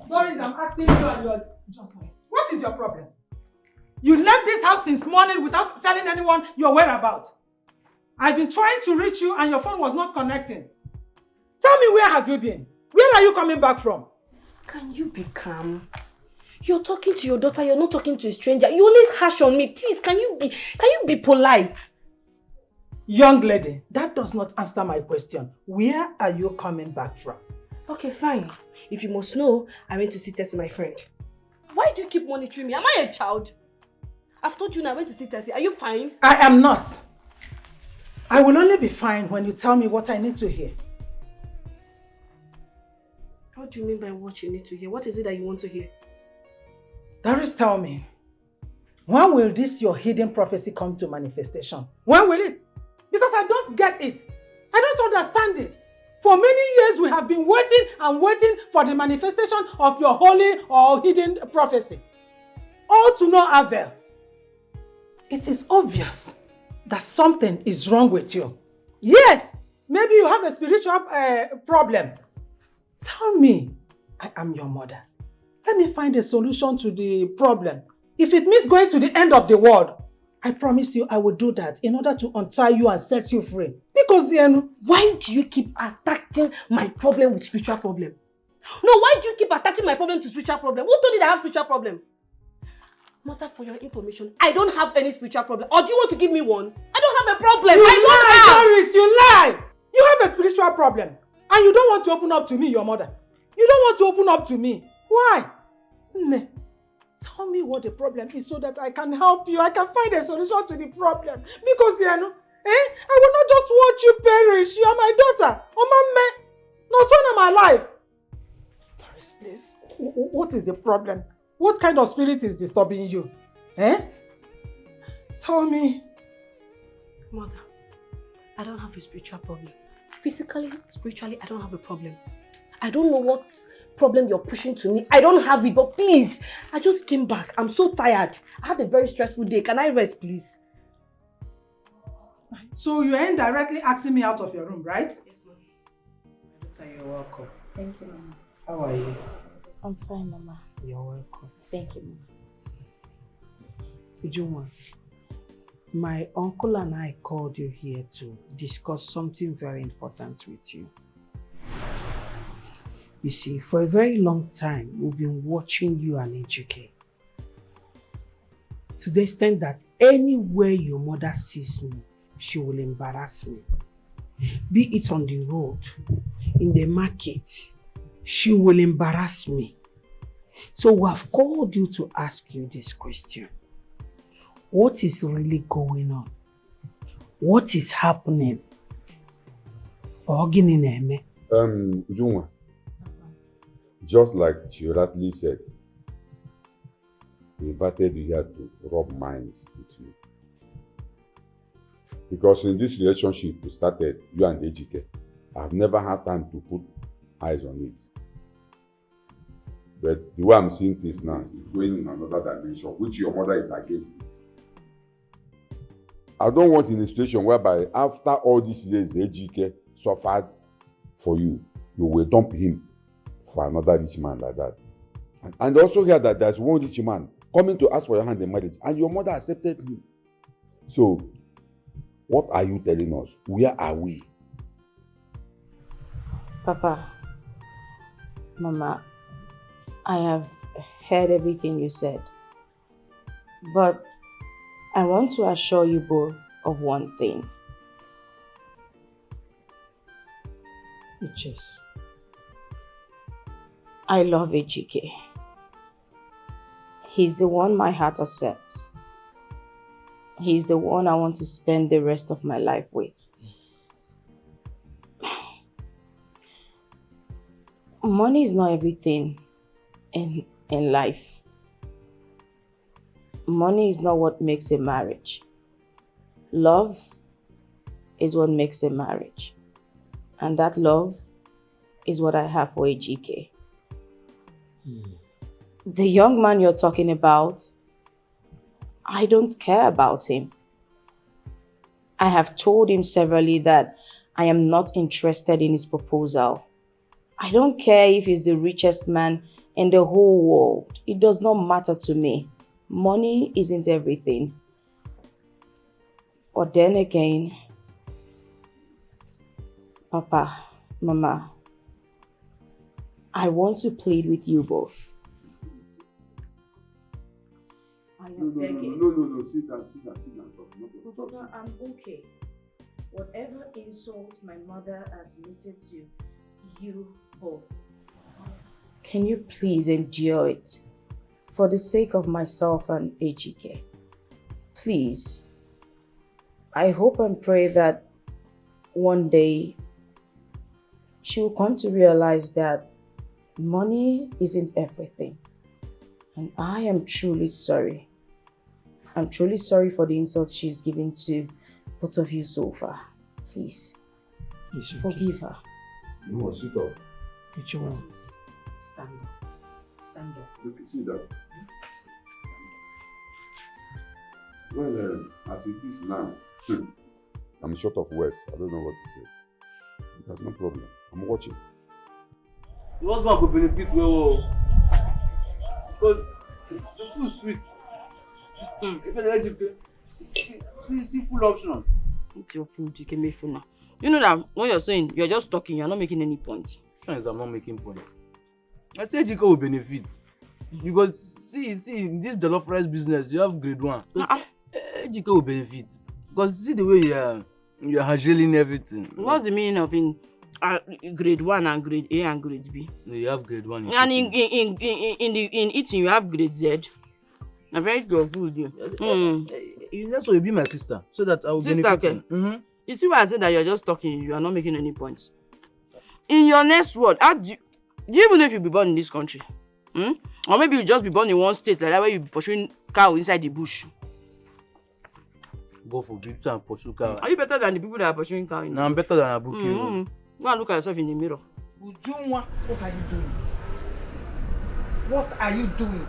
Doris, I'm asking you and your... Just wait. What is your problem? You left this house since morning without telling anyone your whereabouts. I've been trying to reach you and your phone was not connecting. Tell me, where have you been? Where are you coming back from? Can you be calm? You're talking to your daughter, you're not talking to a stranger. You always harsh on me. Please, can you be polite? Young lady, that does not answer my question. Where are you coming back from? Okay, fine. If you must know, I went to see Tessie, my friend. Why do you keep monitoring me? Am I a child? I've told you now, I went to see Tessie. Are you fine? I am not. I will only be fine when you tell me what I need to hear. What do you mean by what you need to hear? What is it that you want to hear? Doris, tell me. When will this your hidden prophecy come to manifestation? When will it? Because I don't get it. I don't understand it. For many years we have been waiting and waiting for the manifestation of your holy or hidden prophecy. All to no avail. It is obvious that something is wrong with you. Yes, maybe you have a spiritual problem. Tell me, I am your mother. Let me find a solution to the problem. If it means going to the end of the world, I promise you I will do that in order to untie you and set you free. Because then, why do you keep attaching my problem with spiritual problem? No, why do you keep attaching my problem to spiritual problem? Who told you that I have spiritual problem? Mother, for your information, I don't have any spiritual problem. Or do you want to give me one? I don't have a problem. Doris, you lie! You have a spiritual problem. And you don't want to open up to me, your mother. You don't want to open up to me. Why? Tell me what the problem is so that I can help you. I can find a solution to the problem. Because, I will not just watch you perish. You are my daughter. Not when I'm alive. Doris, please. What is the problem? What kind of spirit is disturbing you? Tell me. Mother, I don't have a spiritual problem. Physically, spiritually, I don't have a problem. I don't know what problem you're pushing to me. I don't have it, but please, I just came back. I'm so tired. I had a very stressful day. Can I rest, please? So you are indirectly asking me out of your room, right? Yes, ma'am. You're welcome. Thank you, Mama. How are you? I'm fine, Mama. You're welcome. Thank you, Mama. Ujunwa, my uncle and I called you here to discuss something very important with you. You see, for a very long time, we've been watching you and Dikeh. To the extent that anywhere your mother sees me, she will embarrass me. Be it on the road, in the market, she will embarrass me. So we have called you to ask you this question. What is really going on? What is happening? Ujunwa, just like she rightly said, we invited you here to rub minds with you. Because in this relationship we started, you and Dikeh, I've never had time to put eyes on it. But the way I'm seeing things now is going in another dimension, which your mother is against it. I don't want in a situation whereby after all these years, Dikeh suffered for you, you will dump him for another rich man like that. And also hear that there's one rich man coming to ask for your hand in marriage, and your mother accepted him. So, what are you telling us? Where are we? Papa, Mama, I have heard everything you said. But I want to assure you both of one thing. Which is? I love Ejike. He's the one my heart accepts. He's the one I want to spend the rest of my life with. Money is not everything in life. Money is not what makes a marriage. Love is what makes a marriage. And that love is what I have for Ejike. The young man you're talking about, I don't care about him. I have told him severally that I am not interested in his proposal. I don't care if he's the richest man in the whole world. It does not matter to me. Money isn't everything. But then again, Papa, Mama, I want to plead with you both. I am begging. No, sit down, Papa, I'm okay. Whatever insult my mother has meted to you both, can you please endure it for the sake of myself and Ejike? Please. I hope and pray that one day she will come to realize that money isn't everything. And I am truly sorry. I'm truly sorry for the insults she's given to both of you so far. Please, forgive her. No, sit up. It's your one. Stand up. Stand up. Look, see that. Well, as it is now, I'm short of words. I don't know what to say. There's no problem. I'm watching. The husband will benefit well. Because the food is sweet. If you like it, see full option. It's your food, you can make food now. You know that what you're saying, you're just talking, you're not making any points. I'm not making points. I said Jika will benefit. Because see, in this jollof rice business, you have grade 1. Jika will benefit. Because see the way you're handling everything. What's the meaning of in grade 1 and grade A and grade B? No, you have grade 1. And in eating, you have grade Z. I'm very good food. You next will be my sister, so that I will benefit. You see why I said that you're just talking, you are not making any points. In your next word, do you even know if you'll be born in this country? Or maybe you'll just be born in one state like that where you'll be pursuing cow inside the bush. Go for people and pursue cow. Are you better than the people that are pursuing cow? No, I'm better than Abuki. Go and look at yourself in the mirror. Ujunwa, what are you doing? What are you doing?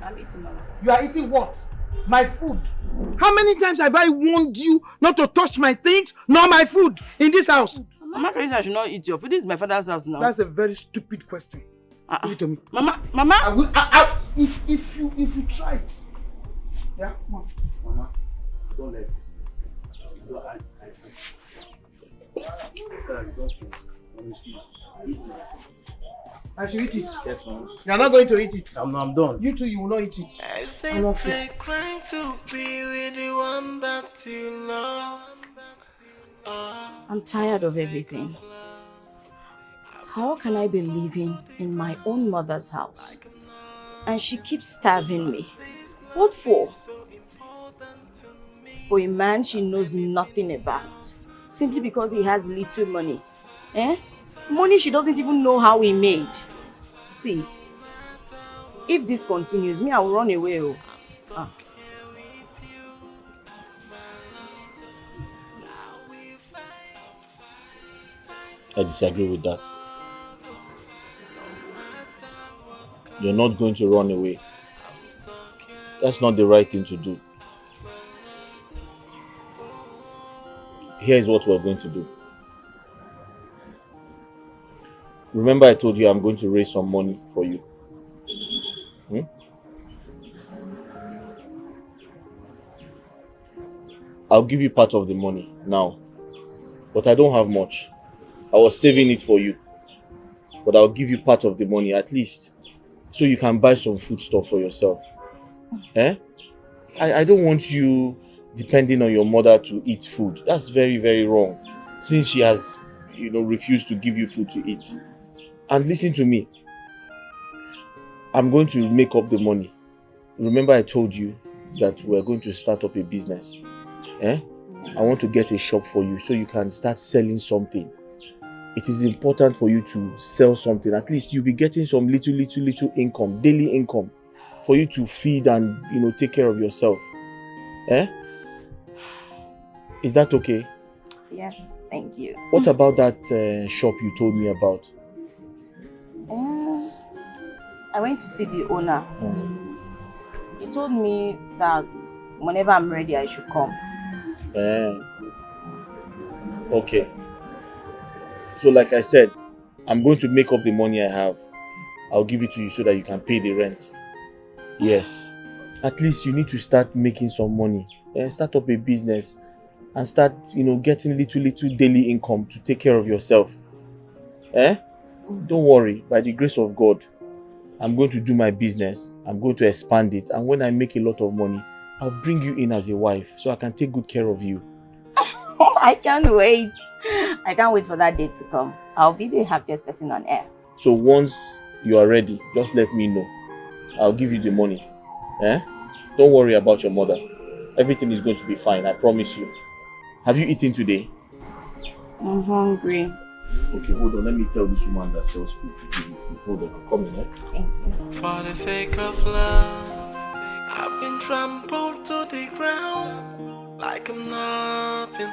I'm eating, Mama. You are eating what? My food. How many times have I warned you not to touch my things, nor my food in this house? Mama, I should not eat your food. This is my father's house now. That's a very stupid question. Give it to me. Mama. I will. If you try it. Yeah, come on. Mama, don't let this. I should eat it. Yes, ma'am. You are not going to eat it. I'm done. You too, you will not eat it. I say it's a crime to be with the one that you love. I'm tired of everything. How can I be living in my own mother's house? And she keeps starving me. What for? For a man she knows nothing about. Simply because he has little money. Money she doesn't even know how he made. See, if this continues, I will run away. I disagree with that. You're not going to run away. That's not the right thing to do. Here is what we're going to do. Remember I told you I'm going to raise some money for you. I'll give you part of the money now, but I don't have much. I was saving it for you, but I'll give you part of the money at least, so you can buy some food stuff for yourself. I don't want you depending on your mother to eat food. That's very, very wrong, since she has, refused to give you food to eat. And listen to me. I'm going to make up the money. Remember I told you that we're going to start up a business. I want to get a shop for you so you can start selling something. It is important for you to sell something. At least you'll be getting some little income, daily income, for you to feed and, take care of yourself. Is that okay? Yes, thank you. What about that shop you told me about? I went to see the owner. He told me that whenever I'm ready, I should come. Okay. So like I said, I'm going to make up the money I have. I'll give it to you so that you can pay the rent. Yes. At least you need to start making some money. Start up a business and start, getting little daily income to take care of yourself. Don't worry. By the grace of God, I'm going to do my business. I'm going to expand it. And when I make a lot of money, I'll bring you in as a wife so I can take good care of you. I can't wait. I can't wait for that day to come. I'll be the happiest person on earth. So once you are ready, just let me know. I'll give you the money. Don't worry about your mother. Everything is going to be fine, I promise you. Have you eaten today? I'm hungry. Okay, hold on. Let me tell this woman that sells food to give you food. Hold on, I'm coming. Thank you. For the sake of love, I've been trampled to the ground like I'm nothing.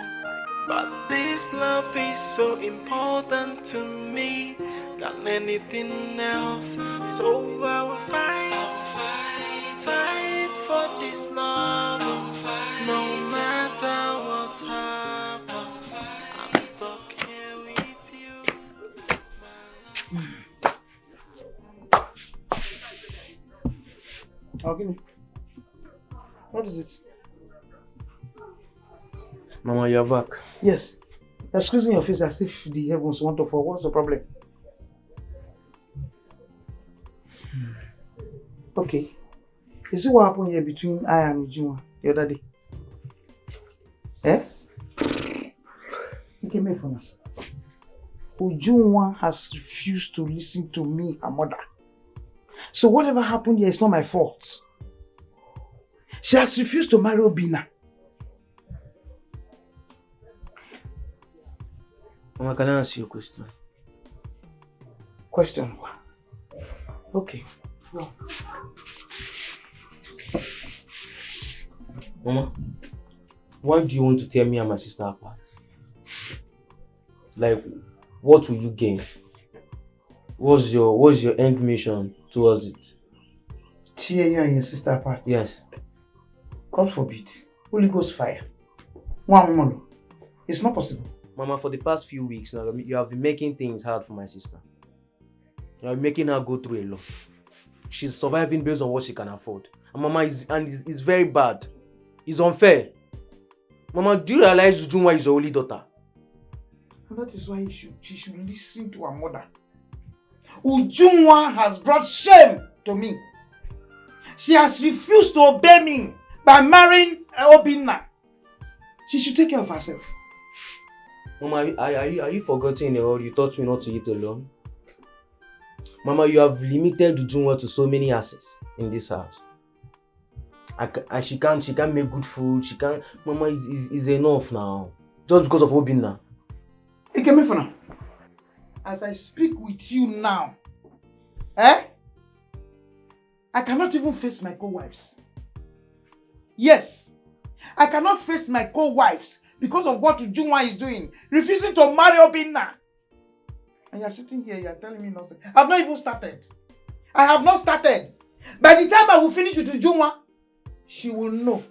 But this love is so important to me than anything else. So I will fight for this love. No matter what happens, I'm stuck here with you. Ogini, what is it? Mama, you're back. Yes. You're squeezing your face as if the heavens want to fall. What's the problem? Okay. Is it what happened here between I and Ujunwa the other day? Okay, me for now. Ujunwa has refused to listen to me, her mother. So whatever happened here is not my fault. She has refused to marry Obina. Mama, can I ask you a question? Question? Okay. Go. Mama, why do you want to tear me and my sister apart? Like, what will you gain? What's your end mission towards it? Tear you and your sister apart? Yes. God forbid. Holy Ghost fire. One more. It's not possible. Mama, for the past few weeks now, you have been making things hard for my sister. You are making her go through a lot. She's surviving based on what she can afford. And Mama, it's very bad. It's unfair. Mama, do you realize Ujunwa is your only daughter? And that is why she should listen to her mother. Ujunwa has brought shame to me. She has refused to obey me by marrying Obina. She should take care of herself. Mama, are you forgetting or you taught me not to eat alone? Mama, you have limited Ujunwa to so many assets in this house. She can't make good food. She can't. Mama, is enough now. Just because of Obina. Hey, get me for now. As I speak with you now, I cannot even face my co-wives. Yes, I cannot face my co-wives because of what Ujunwa is doing, refusing to marry Obina. And you're sitting here, you're telling me nothing. I've not even started. I have not started. By the time I will finish with Ujunwa, she will know.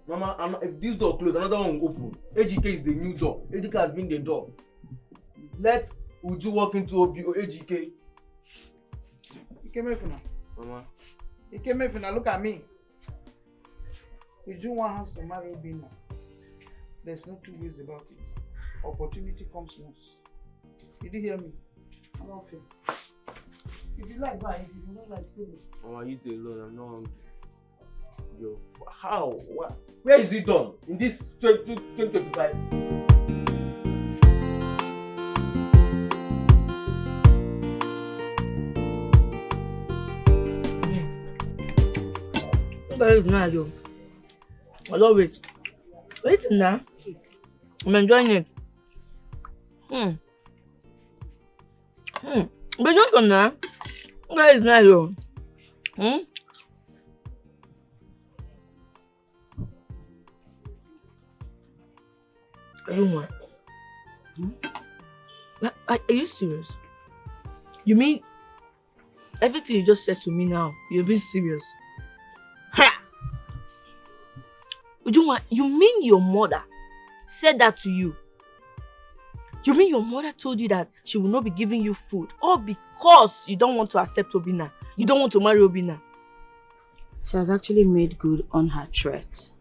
Mama, if this door closes, another one will open. AGK is the new door. AGK has been the door. Let Would you walk into AGK? You came here for now. Mama. You came here for now. Look at me. Ujunwa has to marry Obina. There's no two ways about it. Opportunity comes once. Did you hear me? I'm not fair. If you like, buy it. If you don't like, stay there. Mama, eat alone. I'm not hungry. Yo, how? What? Where is it done? In this 2025? It's not you. I love it. Wait now. I'm enjoying it. But just on now. That is not you. Are you serious? You mean everything you just said to me now, you're being serious? Ujunwa, you mean your mother said that to you? You mean your mother told you that she will not be giving you food all because you don't want to accept Obina? You don't want to marry Obina? She has actually made good on her threat.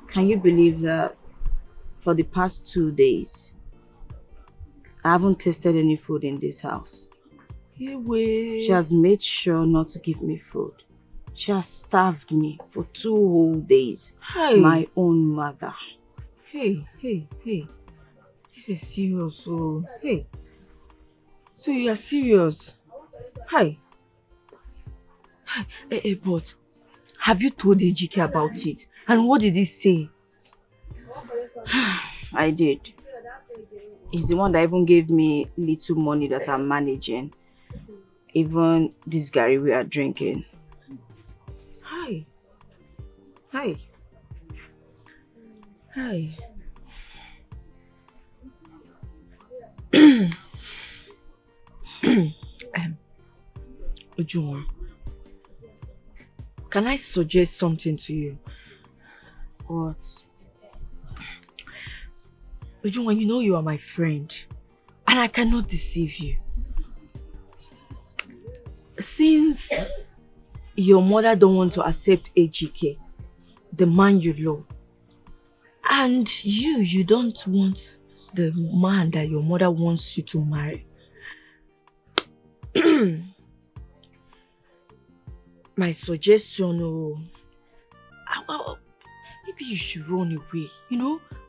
Can you believe that for the past 2 days, I haven't tasted any food in this house? She has made sure not to give me food. She has starved me for 2 whole days. Hey. My own mother. Hey. This is serious, oh. Hey. So you are serious? Hi. But have you told Dikeh about it? And what did he say? I did. He's the one that even gave me little money that I'm managing. Even this Gary we are drinking. Hi. Ujunwa, can I suggest something to you? What? Ujunwa, you know you are my friend and I cannot deceive you. Since your mother don't want to accept AGK, the man you love, and you don't want the man that your mother wants you to marry, my suggestion, maybe you should run away,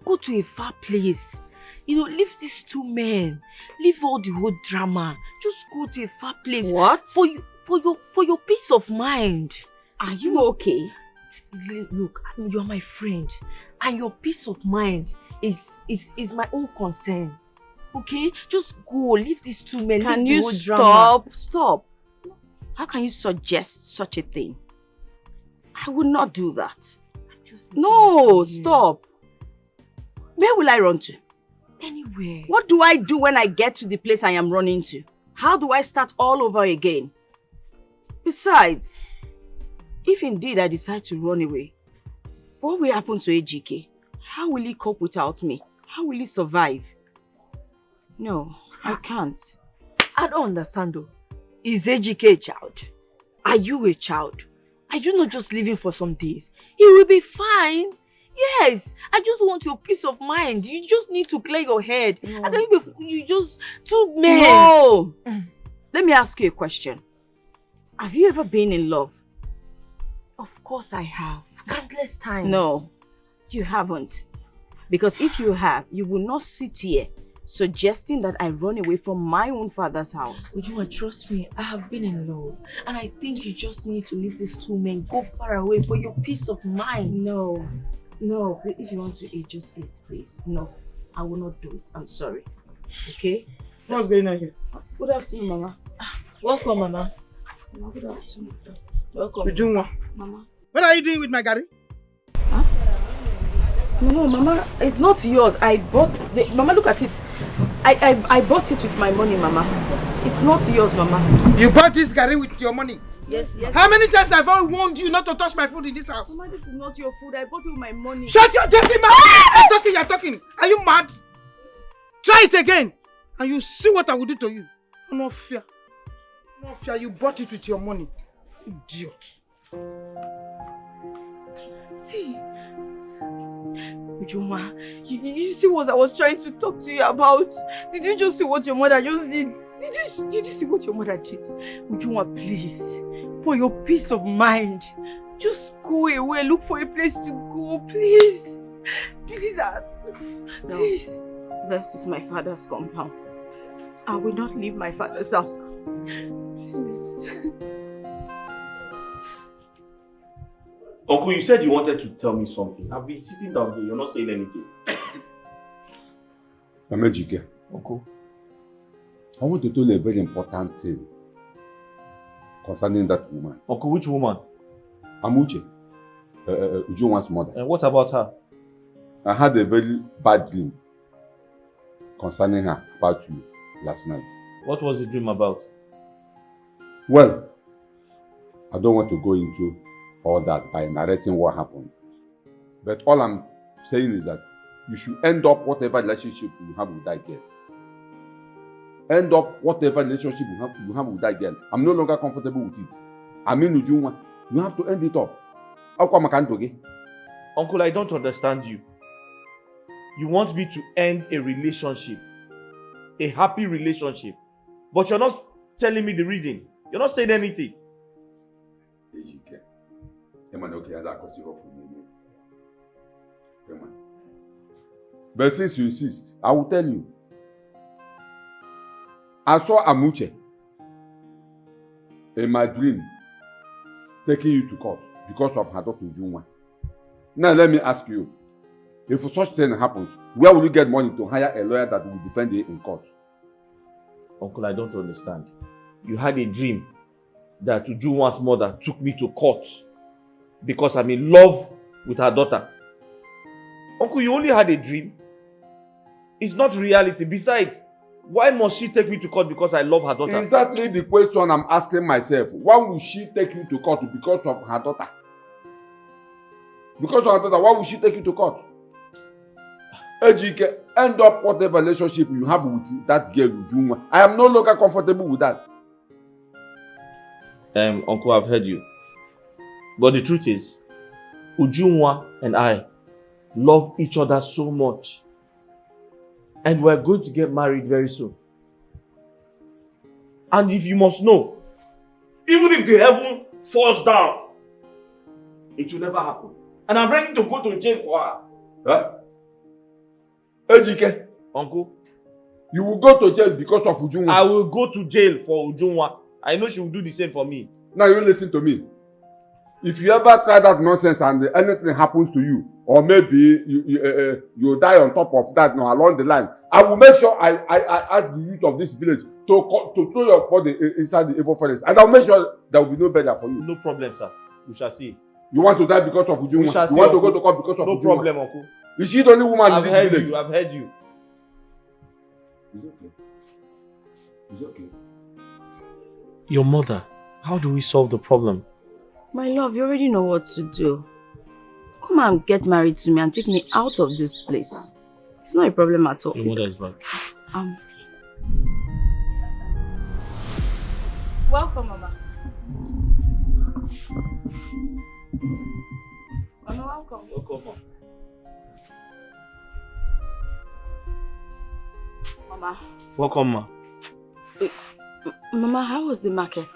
go to a far place, leave these 2 men, leave all the whole drama, just go to a far place. What? For your peace of mind. Are you okay? Look, you're my friend, and your peace of mind is my own concern. Okay? Just go, leave these 2 men. Can leave you the whole drama. stop? How can you suggest such a thing? I would not do that. No, stop. Where will I run to? Anywhere. What do I do when I get to the place I am running to? How do I start all over again? Besides, if indeed I decide to run away, what will happen to AGK? How will he cope without me? How will he survive? No, I can't. I don't understand though. Is AGK a child? Are you a child? Are you not just living for some days? He will be fine. Yes, I just want your peace of mind. You just need to clear your head. No. I don't even, you just 2 men. No! Let me ask you a question. Have you ever been in love? Of course I have. Countless times. No, you haven't. Because if you have, you will not sit here suggesting that I run away from my own father's house. Ujunwa, trust me, I have been in love. And I think you just need to leave these 2 men. Go far away for your peace of mind. No, if you want to eat, just eat, please. No, I will not do it. I'm sorry. Okay? What's going on here? Good afternoon, Mama. Welcome, Mama. Good afternoon. Welcome. Ujunwa. Mama. What are you doing with my Gary? Huh? No, Mama, it's not yours. I bought the... Mama, look at it. I bought it with my money, Mama. It's not yours, Mama. You bought this Gary with your money? Yes. How many times have I warned you not to touch my food in this house? Mama, this is not your food. I bought it with my money. Shut your dirty mouth! You're talking. Are you mad? Try it again. And you see what I will do to you. No fear. No fear, you bought it with your money. Idiot. Hey. Ujuma, you see what I was trying to talk to you about? Did you just see what your mother just did? Did you see what your mother did? Ujuma, please, for your peace of mind, just go away, look for a place to go, please. Please, please. No, this is my father's compound. I will not leave my father's house. Please. Uncle, you said you wanted to tell me something. I've been sitting down here, you're not saying anything. Dikeh. Uncle. I want to tell you a very important thing concerning that woman. Uncle, which woman? Amuche. Ujunwa's mother. And what about her? I had a very bad dream concerning her about you last night. What was the dream about? Well, I don't want to go into all that by narrating what happened. But all I'm saying is that you should end up whatever relationship you have with that girl. End up whatever relationship you have with that girl. I'm no longer comfortable with it. I mean, Ujunwa, you have to end it up. Uncle, I don't understand you. You want me to end a relationship, a happy relationship, but you're not telling me the reason. You're not saying anything. But since you insist, I will tell you. I saw Amuche in my dream taking you to court because of her daughter Ujunwa. Now let me ask you, if such thing happens, where will you get money to hire a lawyer that will defend you in court? Uncle, I don't understand. You had a dream that Ujunwa's mother took me to court because I'm in love with her daughter. Uncle, you only had a dream. It's not reality. Besides, why must she take me to court because I love her daughter? Exactly the question I'm asking myself. Why will she take you to court because of her daughter? Because of her daughter, why will she take you to court? Dikeh, end up whatever relationship you have with that girl, Ujunwa. I am no longer comfortable with that. Uncle, I've heard you. But the truth is, Ujunwa and I love each other so much. And we're going to get married very soon. And if you must know, even if the heaven falls down, it will never happen. And I'm ready to go to jail for her. Huh? Dikeh, Uncle, you will go to jail because of Ujunwa. I will go to jail for Ujunwa. I know she will do the same for me. Now you listen to me. If you ever try that nonsense and anything happens to you, or maybe you die on top of that, along the line, I will make sure I ask the youth of this village to throw your body inside the evil forest, and I will make sure there will be no better for you. No problem, sir. We shall see. You want to die because of Ujunwa? We shall see, you want Uncle. to go to court because of no Ujunwa? No problem, Uncle. Is she the only woman in this village? I've heard you. It's okay. It's okay. Your mother, how do we solve the problem? My love, you already know what to do. Come and get married to me and take me out of this place. It's not a problem at all. Your mother is back. Welcome, Mama. Mama, welcome. Welcome, Mama. Mama. Welcome, Ma. Mama, how was the market?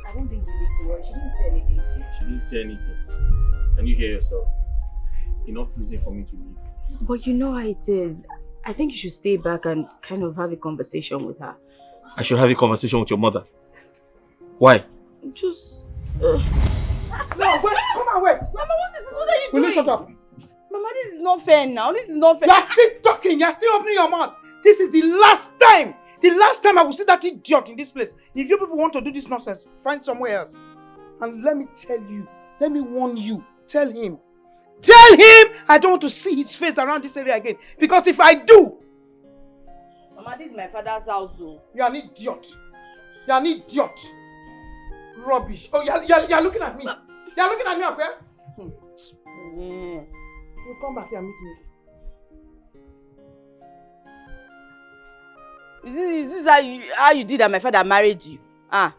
I don't think you need to worry. She didn't say anything to you. She didn't say anything. Can you hear yourself? Enough reason for me to leave. But you know how it is. I think you should stay back and kind of have a conversation with her. I should have a conversation with your mother. Why? Just... No, wait, come on, wait. Mama, what is this? What are you Will doing? you shut up? Mama, this is not fair now. This is not fair. You're still talking. You're still opening your mouth. This is the last time. The last time I will see that idiot in this place. If you people want to do this nonsense, find somewhere else. And let me tell you, let me warn you, tell him I don't want to see his face around this area again. Because if I do... Mama, this is my father's house though. You're an idiot. You're an idiot. Rubbish. Oh, you're looking at me. You're looking at me up here? You come back here and meet me. Is this how you did that my father married you? Ah.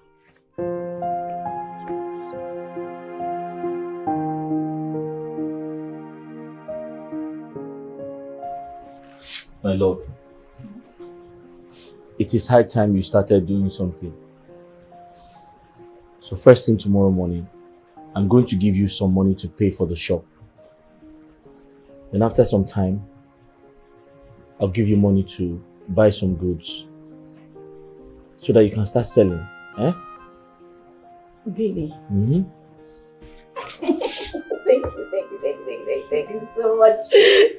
My love, it is high time you started doing something. So first thing tomorrow morning, I'm going to give you some money to pay for the shop. Then after some time, I'll give you money to buy some goods so that you can start selling. Eh? Really? Mm-hmm. Thank you so much.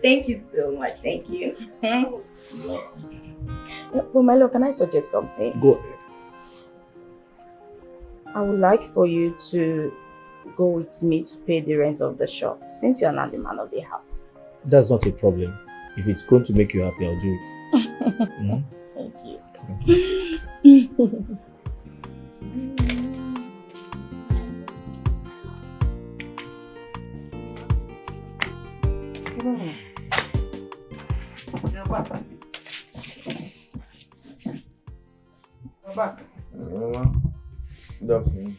Thank you so much. Thank you. Well, my love, can I suggest something? Go ahead. I would like for you to go with me to pay the rent of the shop, since you are not the man of the house. That's not a problem. If it's going to make you happy, I'll do it. Mm-hmm. Thank you. You're back. You're back. Good afternoon.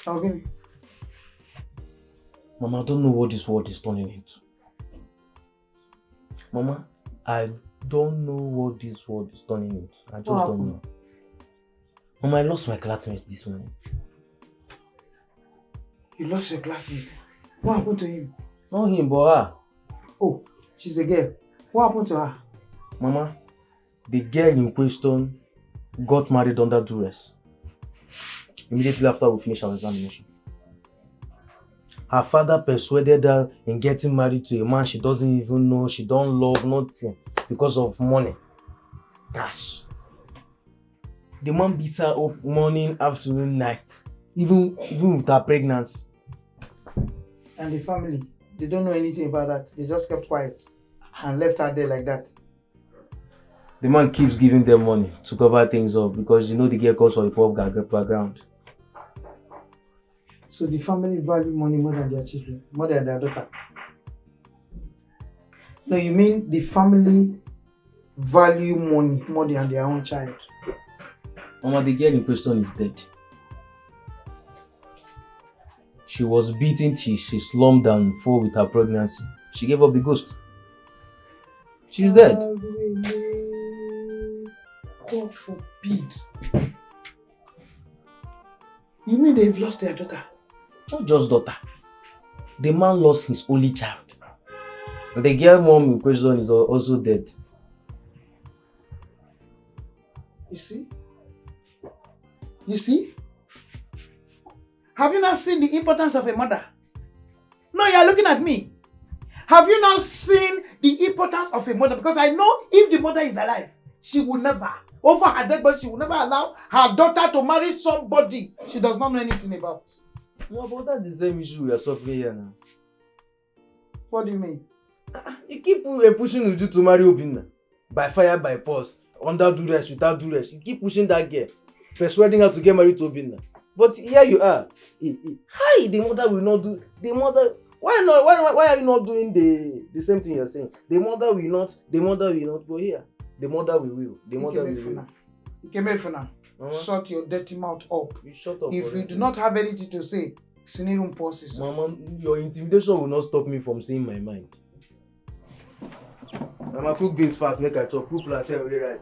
Okay. Mama, I don't know what this world is turning into. Mama, I don't know what this world is turning into. I just don't know. Mama, I lost my classmate this morning. You lost your classmate. What happened to him? Not him, but her. Oh, she's a girl. What happened to her? Mama, the girl in question got married under duress. Immediately after we finished our examination. Her father persuaded her in getting married to a man she doesn't even know, she don't love, nothing, because of money. Gosh. The man beats her up morning, afternoon, night, even with her pregnancy. And the family, they don't know anything about that. They just kept quiet and left her there like that. The man keeps giving them money to cover things up because you know the girl comes from a poor background. So the family value money more than their children, more than their daughter. No, you mean the family value money more than their own child. Mama, the girl in question is dead. She was beaten till she slumped and fell with her pregnancy. She gave up the ghost. She's dead. God forbid. You mean they've lost their daughter? Not just daughter. The man lost his only child. And the girl mom in question is also dead. You see? You see? Have you not seen the importance of a mother? No, you are looking at me. Have you not seen the importance of a mother? Because I know if the mother is alive, she will never, over her dead body, she will never allow her daughter to marry somebody she does not know anything about. No, but that's the same issue we are suffering here now. What do you mean? You keep pushing Uju to marry Obina. By fire, by force. Under duress, without duress. You keep pushing that girl. Persuading her to get married to Obina. But here you are. Hi, the mother will not do. The mother. Why not? Why are you not doing the same thing you're saying? The mother will not. The mother will not. But here, the mother will. The mother will. Ikemefuna, shut your dirty mouth up. You shut up. If you do not have anything to say, Sinirum pauses. Mama, your intimidation will not stop me from saying my mind. Mama, cook beans fast. Make I chop. Cook plantain already right.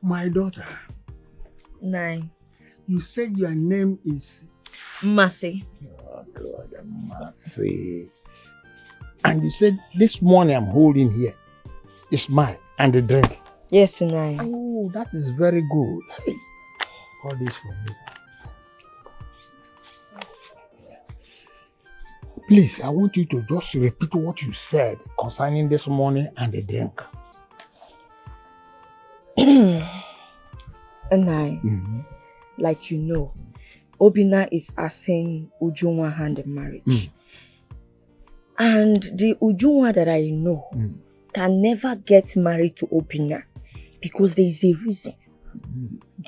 My daughter. 9. You said your name is Mercy. Oh God, Mercy. And you said this money I'm holding here is mine and the drink. Yes, 9. Oh, that is very good. Hey, all this for me. Please, I want you to just repeat what you said concerning this money and the drink. 9. Like you know, Obina is asking Ujunwa hand in marriage. And the Ujunwa that I know can never get married to Obina because there is a reason.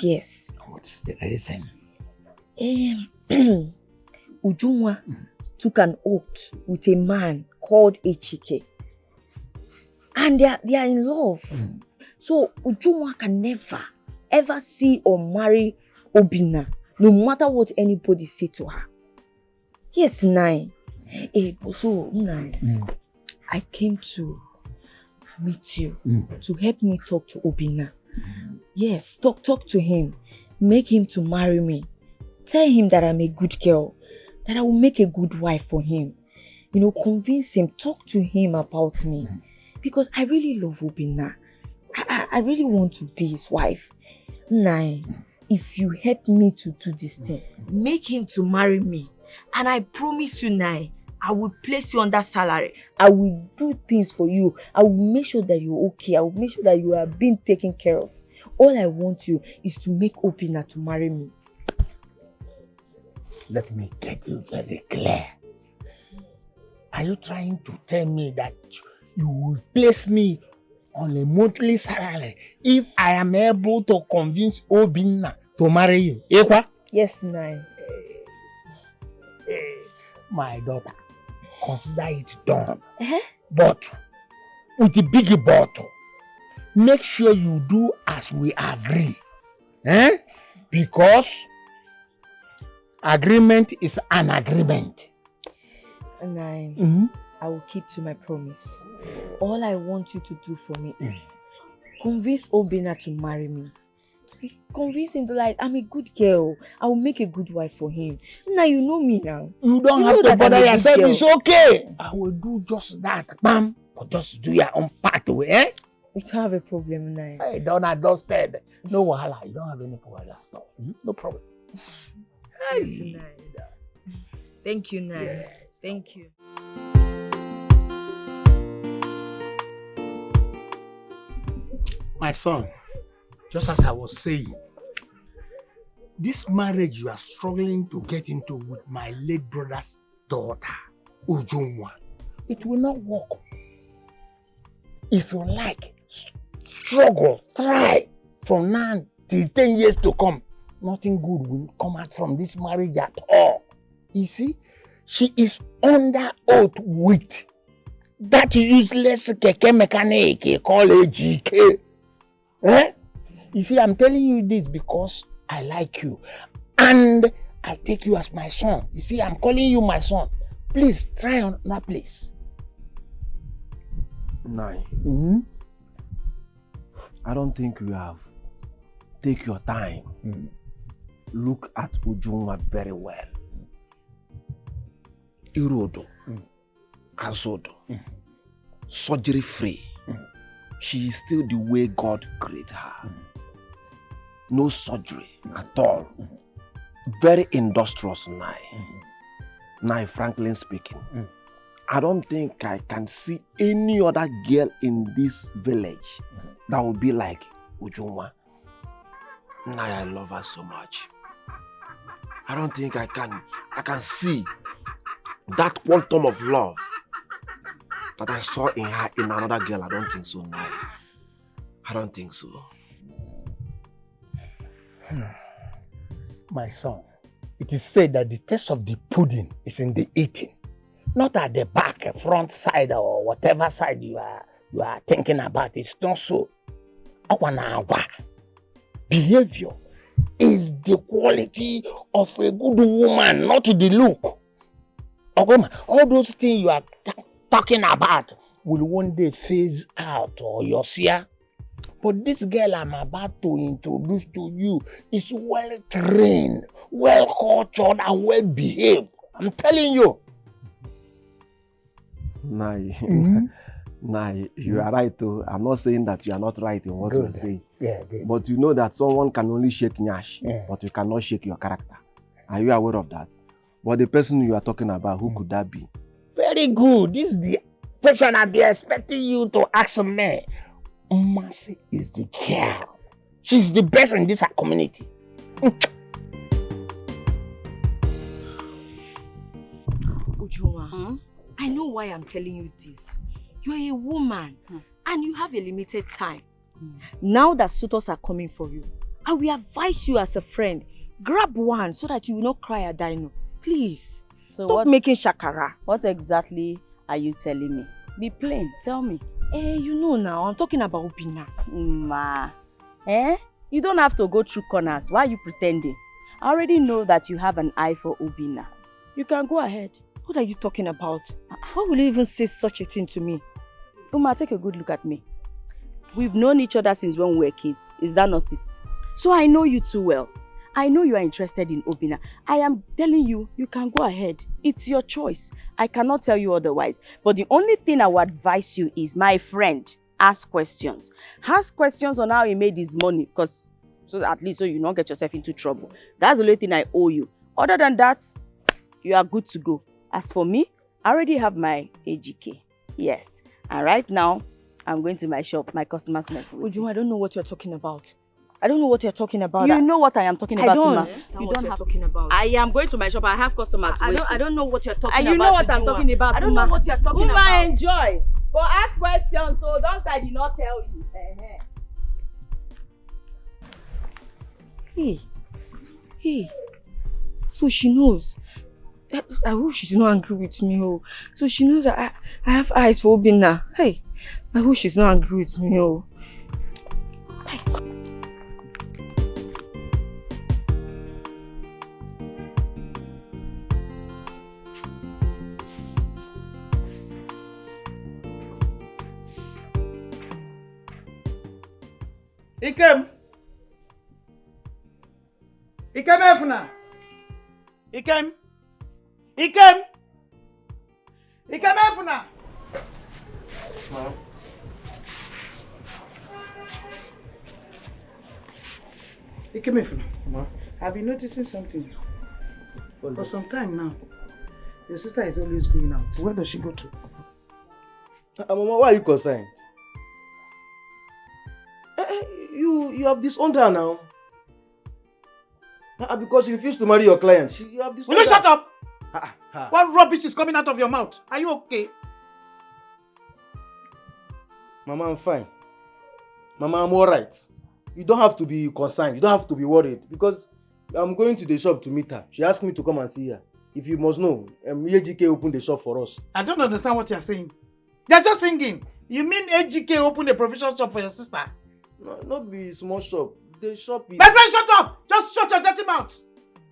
Yes. What is the reason? Ujunwa took an oath with a man called Echike. And they are in love. So Ujunwa can never, ever see or marry Obina, no matter what anybody say to her. Yes, Nai. So, Nai, I came to meet you to help me talk to Obina. Yes, talk to him. Make him to marry me. Tell him that I'm a good girl. That I will make a good wife for him. You know, convince him. Talk to him about me. Because I really love Obina. I really want to be his wife. Nai, if you help me to do this thing, make him to marry me. And I promise you, Nai, I will place you on that salary. I will do things for you. I will make sure that you're okay. I will make sure that you are being taken care of. All I want you is to make Obina to marry me. Let me get you very clear. Are you trying to tell me that you will place me on a monthly salary if I am able to convince Obina to marry you? Ekwa? Yes, Nai. My daughter, consider it done. But with the big bottle, make sure you do as we agree. Because agreement is an agreement. Nai, I will keep to my promise. All I want you to do for me is convince Obina to marry me. Convince him to, like, I'm a good girl. I will make a good wife for him. Now you know me now. You don't have to bother yourself. It's okay. I will do just that, bam. But just do your own part, You don't have a problem, Nai. I don't understand. No wahala. You don't have any problem at all. No problem. Yes, Nai. Thank you, Nai. Yes. Thank you. My son, just as I was saying, this marriage you are struggling to get into with my late brother's daughter, Ujunwa, it will not work. If you like, struggle, try from now till 10 years to come. Nothing good will come out from this marriage at all. You see, she is under oath with that useless keke mechanic called Dikeh. You see, I'm telling you this because I like you and I take you as my son. You see, I'm calling you my son. Please try on that place. Nai. I don't think you have. Take your time. Look at Ujunwa very well. Irodo, Azodo, surgery free. She is still the way God created her. No surgery at all. Very industrious, Nai. Nai, frankly speaking. I don't think I can see any other girl in this village that would be like Ujunwa. Nai, I love her so much. I don't think I can see that quantum of love that I saw in her in another girl. I don't think so, Nai. I don't think so. My son, it is said that the taste of the pudding is in the eating, not at the back, front side, or whatever side you are thinking about. It's not so. Behavior is the quality of a good woman, not the look. All those things you are talking about will one day phase out or you'll see her. But this girl I'm about to introduce to you is well trained, well cultured, and well behaved. I'm telling you. Nai, Nai, you are right too. I'm not saying that you are not right in what you're saying. Yeah, but you know that someone can only shake Nyash, but you cannot shake your character. Are you aware of that? But the person you are talking about, who could that be? Very good. This is the question I've been expecting you to ask me. Mercy is the girl. She's the best in this community. Ujuma, I know why I'm telling you this. You're a woman and you have a limited time. Now that suitors are coming for you, I will advise you as a friend, grab one so that you will not cry a dino. Please, So stop making shakara. What exactly are you telling me? Be plain, tell me. You know now, I'm talking about Obina. Ma, you don't have to go through corners. Why are you pretending? I already know that you have an eye for Obina. You can go ahead. What are you talking about? How will you even say such a thing to me? Uma, take a good look at me. We've known each other since when we were kids. Is that not it? So I know you too well. I know you are interested in Obina. I am telling you, you can go ahead. It's your choice. I cannot tell you otherwise. But the only thing I would advise you is, my friend, ask questions. Ask questions on how he made his money, because so at least so you don't get yourself into trouble. That's the only thing I owe you. Other than that, you are good to go. As for me, I already have my AGK. Yes. And right now, I'm going to my shop. My customers might be waiting. Ujuma, I don't know what you're talking about. I don't know what you're talking about. You know what I am talking about, Uma. You don't have talking about. I am going to my shop. I have customers waiting. I don't know what you're talking and about. You know what I'm talking about, I don't know what you're talking about. Uma, enjoy. But ask questions, so don't say I did not tell you. Hey. So she knows. I hope she's not angry with me. Oh. So she knows that I have eyes for Obina. Hey, I hope she's not angry with me. Oh. Ikem Efuna. Ikem Efuna. Ikem Efuna. I've been noticing something for some time now. Your sister is always going out. Where does she go to? Mama, why are you concerned? You have disowned her now. Because you refused to marry your client. You have disowned Will you shut her. up? What rubbish is coming out of your mouth? Are you okay? Mama, I'm fine. Mama, I'm alright. You don't have to be concerned. You don't have to be worried. Because I'm going to the shop to meet her. She asked me to come and see her. If you must know, AGK opened the shop for us. I don't understand what you're saying. They're just singing. You mean AGK opened a provision shop for your sister? No, not be small shop. The shop is... My friend, shut up! Just shut your dirty mouth.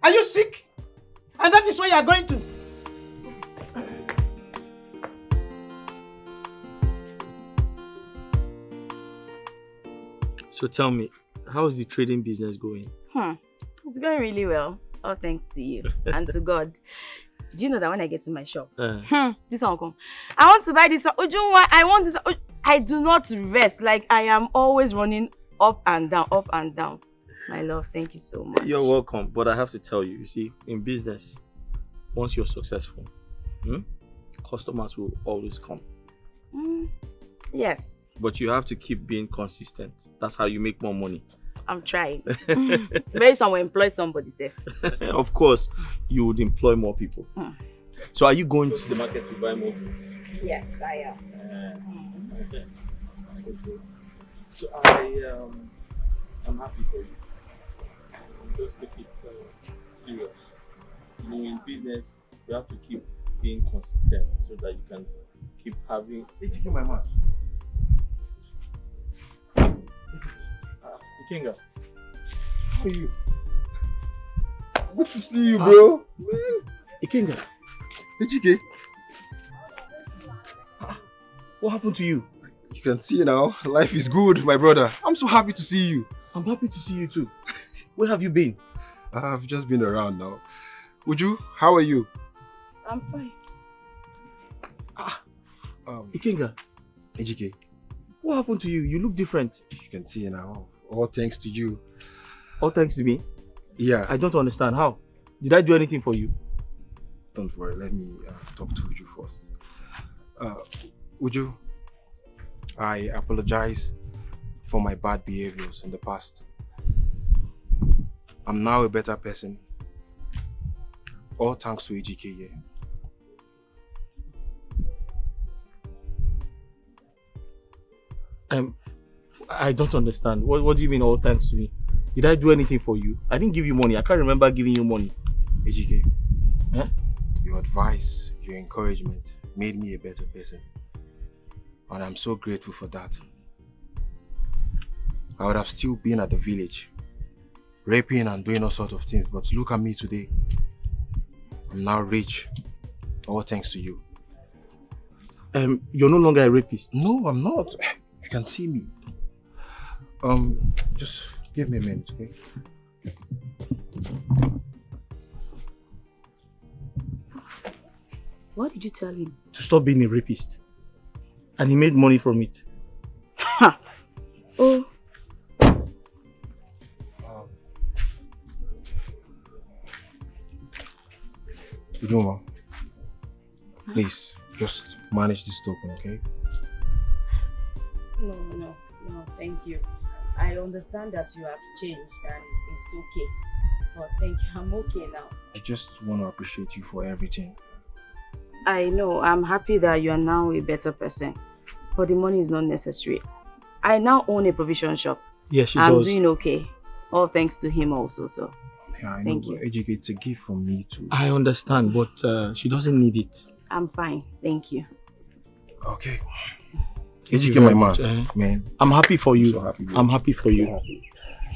Are you sick? And that is where you are going to. So tell me, how is the trading business going? It's going really well. All thanks to you and to God. Do you know that when I get to my shop, this one will come. I want to buy this one. Ujunwa, I want this. I do not rest. Like I am always running up and down, up and down. My love, thank you so much. You're welcome, but I have to tell you, you see, in business, once you're successful, customers will always come. Yes. But you have to keep being consistent. That's how you make more money. I'm trying. Maybe someone employ somebody safe. Of course, you would employ more people. So are you going to the market to buy more? Yes, I am. Okay. So I'm happy for you. Just take it serious. You know, in business, you have to keep being consistent so that you can keep having. Did you hear my mouth? Ikenga, how are you? Good to see you, bro. Ikenga. Dikeh. What happened to you? You can see now, life is good, my brother. I'm so happy to see you. I'm happy to see you too. Where have you been? I've just been around now. Uju, how are you? I'm fine. Ikenga. Dikeh. What happened to you? You look different. You can see now. All thanks to you. All thanks to me? Yeah. I don't understand. How? Did I do anything for you? Don't worry. Let me talk to Uju first. Uju, I apologize for my bad behaviors in the past. I'm now a better person. All thanks to AGK here. I don't understand. What do you mean all thanks to me? Did I do anything for you? I didn't give you money. I can't remember giving you money. Ejike, Huh? your advice, your encouragement made me a better person. And I'm so grateful for that. I would have still been at the village, raping and doing all sorts of things, but look at me today. I'm now rich, all thanks to you. You're no longer a rapist. No, I'm not. You can see me. Just give me a minute, okay? What did you tell him? To stop being a rapist. And he made money from it. Ha! Oh. Ujuma, please, just manage this token, okay? No, thank you. I understand that you have changed and it's okay. But thank you, I'm okay now. I just want to appreciate you for everything. I know, I'm happy that you are now a better person. But the money is not necessary. I now own a provision shop. Yeah, she I'm does. doing okay. All thanks to him also, so. Yeah, I know, thank but you. Ejike, it's a gift from me too. I understand, but she doesn't need it. I'm fine, thank you. Okay. Thank you Ejike, my very man, much, man. I'm happy for you. So happy, bro. I'm happy for you.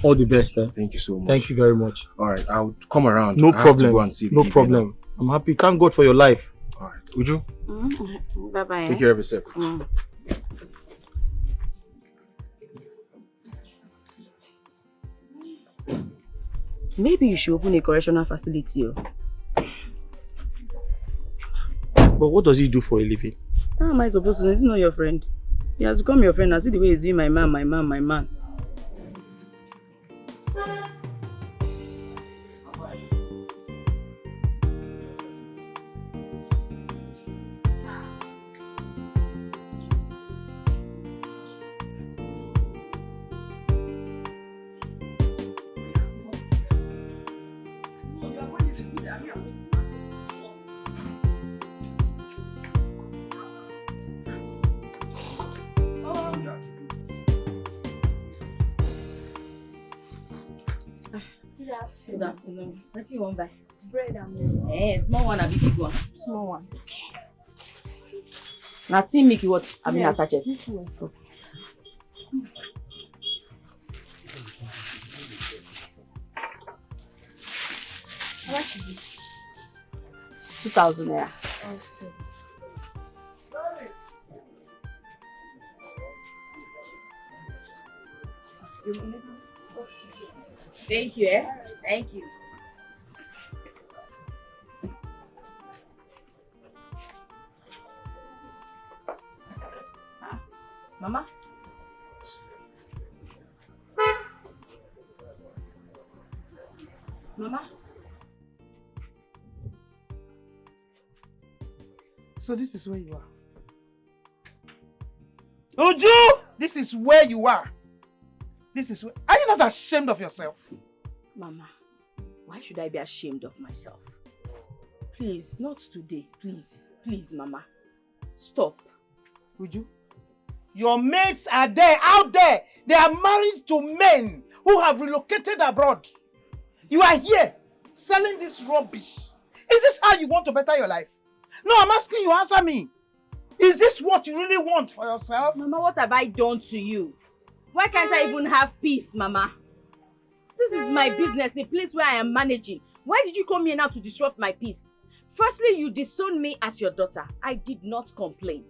All the best. Thank you so much. Thank you very much. Alright, I'll come around. No I have to problem. go and see the No Deepening. problem. I'm happy. Thank God for your life. Alright. Uju, Bye-bye. take care of yourself. Maybe you should open a correctional facility. But what does he do for a living? How am I supposed to know? He's not your friend. He has become your friend. I see the way he's doing my man. Good afternoon. What do you want buy? Bread and milk. Small one or big one? Small one. Okay. Now, team make you what? I mean, Yes, a sachet. this one. How much is it? 2,000 naira. Okay. Thank you, Thank you. Mama? Mama? So this is where you are. Uju! This is where you are. This is where... Are you not ashamed of yourself? Mama, why should I be ashamed of myself? Please, not today. Please, Mama. Stop. Uju, your mates are there, out there. They are married to men who have relocated abroad. You are here selling this rubbish. Is this how you want to better your life? No, I'm asking you, answer me. Is this what you really want for yourself? Mama, what have I done to you? Why can't I even have peace, Mama? This is my business, a place where I am managing. Why did you come here now to disrupt my peace? Firstly, you disowned me as your daughter. I did not complain.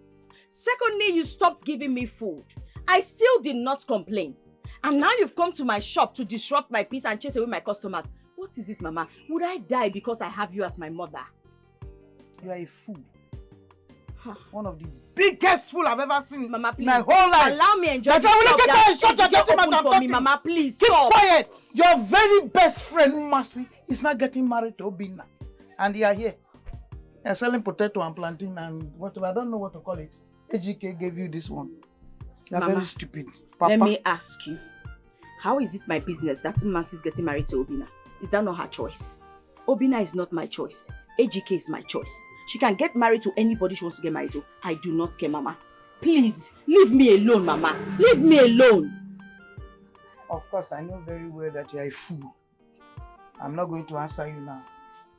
Secondly, you stopped giving me food. I still did not complain. And now you've come to my shop to disrupt my peace and chase away my customers. What is it, Mama? Would I die because I have you as my mother? You are a fool. One of the biggest fool I've ever seen Mama, please. in my whole life. Allow me enjoy My the friend, shop will that you shut your dirty mouth? I'm for me, talking. Mama, please. Keep stop. quiet. Your very best friend, Mercy, is not getting married to Obina. And you are here. You're selling potato and plantain and whatever. I don't know what to call it. Ejike gave you this one. You're Mama, very stupid. Papa. Let me ask you. How is it my business that Mercy is getting married to Obina? Is that not her choice? Obina is not my choice. Ejike is my choice. She can get married to anybody she wants to get married to. I do not care, Mama. Please, leave me alone, Mama. Leave me alone. Of course, I know very well that you are a fool. I'm not going to answer you now.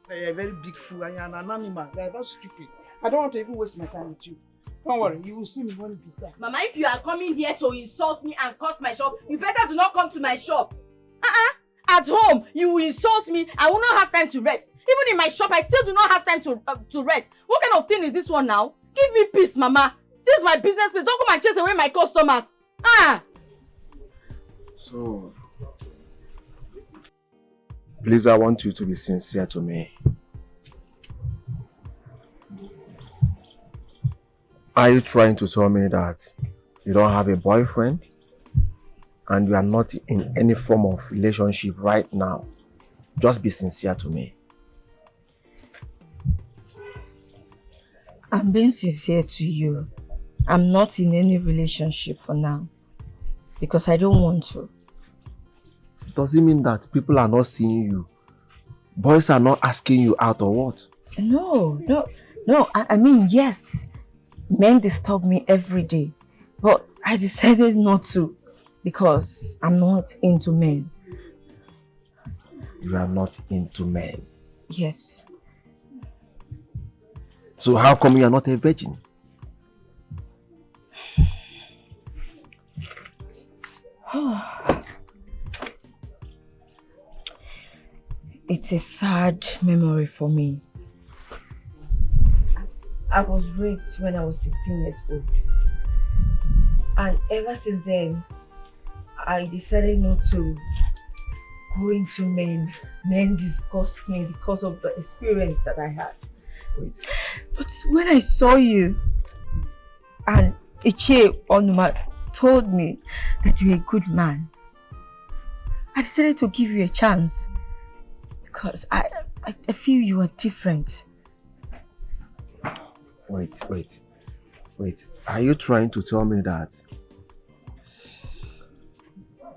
You are a very big fool and you are an animal. You are very stupid. I don't want to even waste my time with you. Don't worry, you will see me when it is time. Mama, if you are coming here to insult me and curse my shop, you better do not come to my shop. At home, you will insult me. I will not have time to rest. Even in my shop, I still do not have time to rest. What kind of thing is this one now? Give me peace, Mama. This is my business place. Don't come and chase away my customers. So, please, I want you to be sincere to me. Are you trying to tell me that you don't have a boyfriend and you are not in any form of relationship right now? Just be sincere to me. I'm being sincere to you. I'm not in any relationship for now because I don't want to. Does it mean that people are not seeing you? Boys are not asking you out or what? No. I mean, yes. Men disturb me every day. But I decided not to because I'm not into men. You are not into men? Yes. So how come you are not a virgin? It's a sad memory for me. I was raped when I was 16 years old. And ever since then, I decided not to go into men. Men disgust me because of the experience that I had. Wait. But when I saw you, and Ichie Onuma told me that you're a good man, I decided to give you a chance because I feel you are different. Wait. Are you trying to tell me that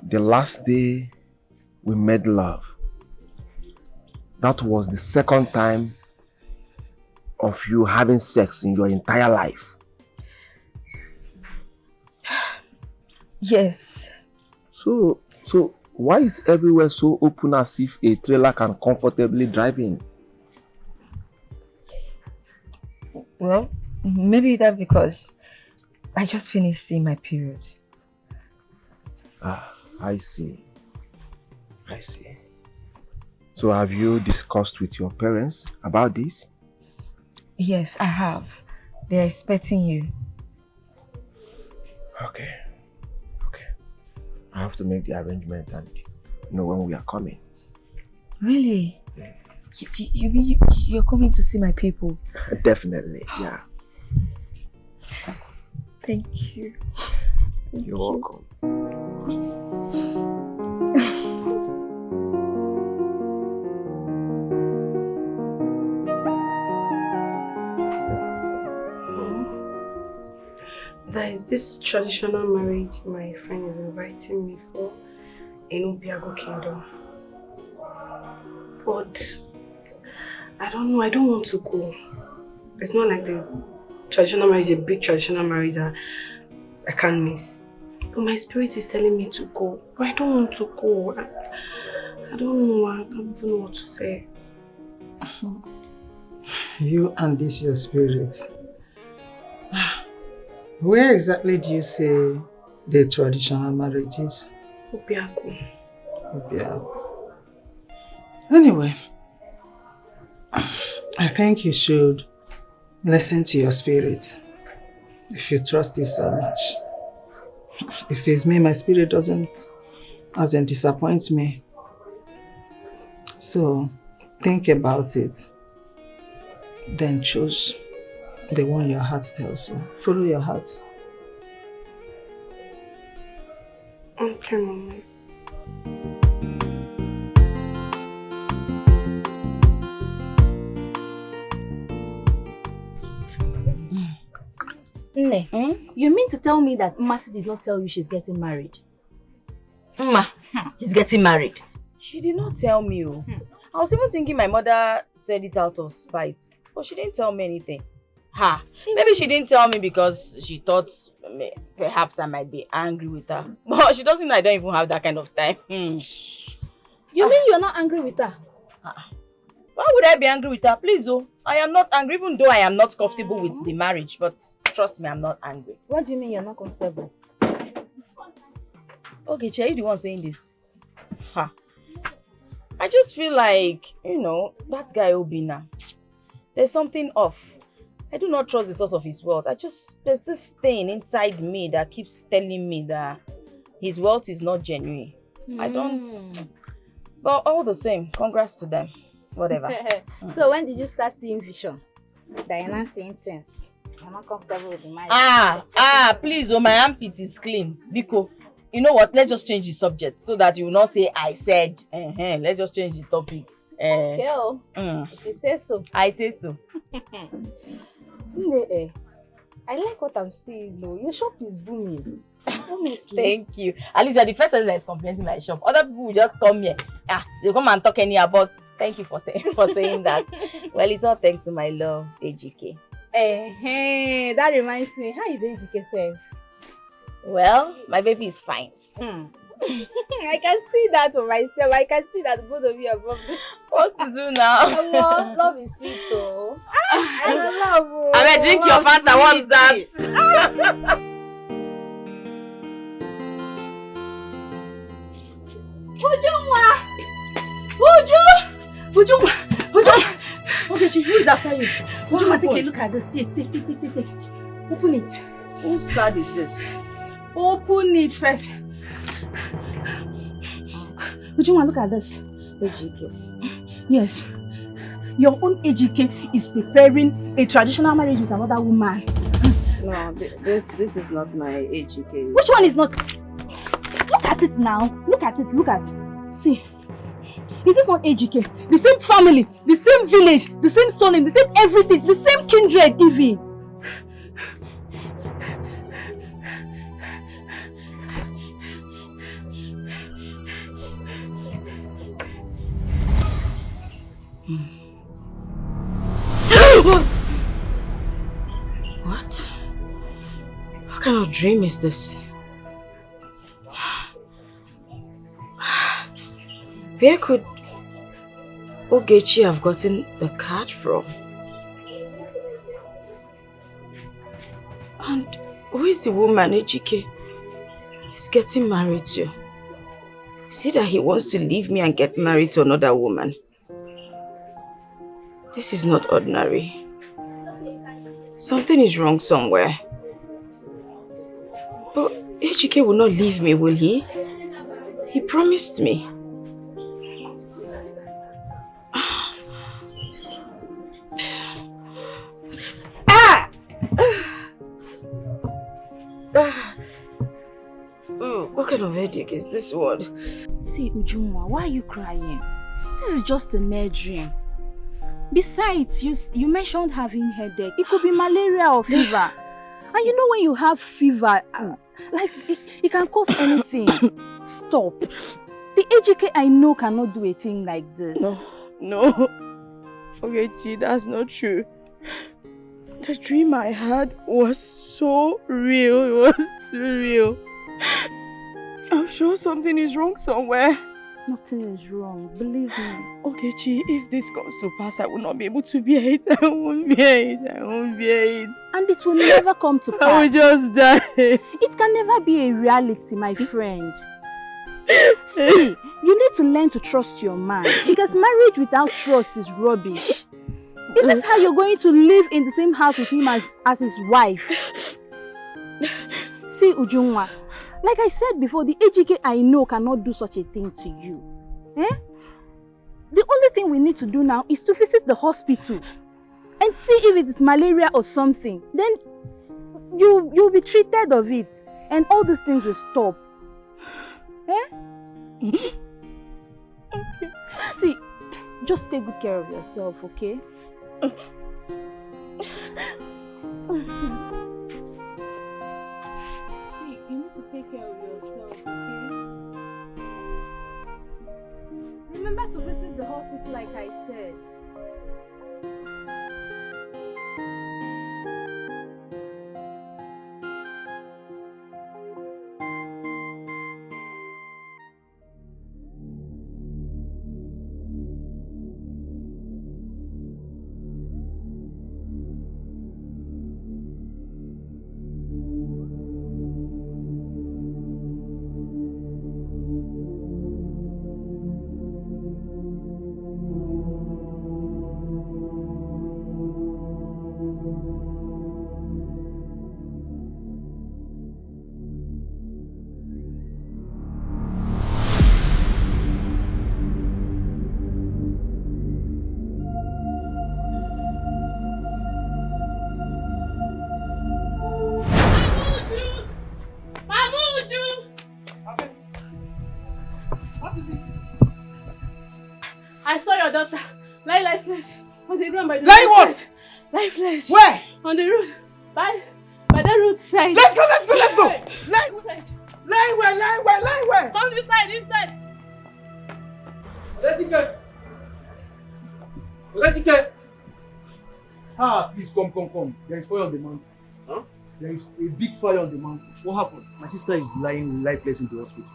the last day we made love, that was the second time of you having sex in your entire life? Yes. So why is everywhere so open as if a trailer can comfortably drive in? Well, maybe that's because I just finished seeing my period. I see. So have you discussed with your parents about this? Yes, I have. They're expecting you. Okay. I have to make the arrangement and know when we are coming. Really? Yeah. You mean you're coming to see my people? Definitely, yeah. Thank you. You're welcome. There is this traditional marriage my friend is inviting me for in Obiago Kingdom. But I don't know, I don't want to go. It's not like the traditional marriage, a big traditional marriage that I can't miss. But my spirit is telling me to go. But I don't want to go. I don't know, I don't even know what to say. You and this your spirit. Where exactly do you say the traditional marriage is? Obiago. Anyway, I think you should listen to your spirit if you trust it so much. If it's me, my spirit doesn't disappoint me. So think about it, then choose the one your heart tells you. Follow your heart. Okay, Mommy. Nne, you mean to tell me that Masi did not tell you she's getting married? He's getting married. She did not tell me. I was even thinking my mother said it out of spite, but she didn't tell me anything. Ha! Maybe she didn't tell me because she thought perhaps I might be angry with her. But she doesn't know I don't even have that kind of time. You mean you're not angry with her? Why would I be angry with her? Please, oh. I am not angry, even though I am not comfortable with the marriage. But trust me, I'm not angry. What do you mean you're not comfortable? Okay, Che, you the one saying this? Ha. I just feel like, that guy Obina, there's something off. I do not trust the source of his wealth. There's this thing inside me that keeps telling me that his wealth is not genuine. I don't. But all the same, congrats to them. Whatever. So when did you start seeing vision? That you're not seeing things. I'm not comfortable with the marriage. Please, my armpit is clean. Biko, you know what? Let's just change the subject so that you will not say I said. Let's just change the topic. Okay. If you say so. I say so. I like what I'm seeing though. Your shop is booming. Honestly. Thank you. At least you're the first person that is complaining my shop. Other people will just come here. They come and talk anyhow, but thank you for saying that. Well, it's all thanks to my love, AGK. That reminds me. How is AGK safe? Well, my baby is fine. I can see that for myself. I can see that both of you are bubbling. What to do now? Love is sweet though. I love. I mean, drink your Fanta. What's that? Ujunwa! Okay, who is after you? Ujunwa, take a look at this. Take. Open it. Whose card is this? Open it first. Ujunwa, look at this. AGK. Yes. Your own AGK is preparing a traditional marriage with another woman. No, this is not my AGK. Which one is not? Look at it now. Look at it. See. Is this not AGK? The same family, the same village, the same surname, the same everything, the same kindred even. What? What kind of dream is this? Where could Ogechi have gotten the card from? And who is the woman Ejike is getting married to? Is it that he wants to leave me and get married to another woman? This is not ordinary. Something is wrong somewhere. But Ejike will not leave me, will he? He promised me. What kind of headache is this one? See, Ujunwa, why are you crying? This is just a mere dream. Besides, you mentioned having headache. It could be malaria or fever. And you know when you have fever, like it can cause anything. Stop. The AGK I know cannot do a thing like this. No. Okay, Chi, that's not true. The dream I had was so real. It was too real. I'm sure something is wrong somewhere. Nothing is wrong, believe me. Okay, Chi, if this comes to pass, I will not be able to bear it. I won't bear it. And it will never come to pass. I will just die. It can never be a reality, my friend. See, you need to learn to trust your man. Because marriage without trust is rubbish. Is this how you're going to live in the same house with him as his wife? See, Ujunwa, like I said before, the AGK I know cannot do such a thing to you. The only thing we need to do now is to visit the hospital and see if it is malaria or something. Then you'll be treated of it and all these things will stop. See, just take good care of yourself, okay? See, you need to take care of yourself, okay? Remember to visit the hospital like I said. I saw your daughter lie lifeless on the road by the Lie what? Side. Lifeless. Where? On the road. By the roadside. Let's go. Lie Inside. where? Come inside. Dikeh. Please come. There is fire on the mountain. Huh? There is a big fire on the mountain. What happened? My sister is lying lifeless in the hospital.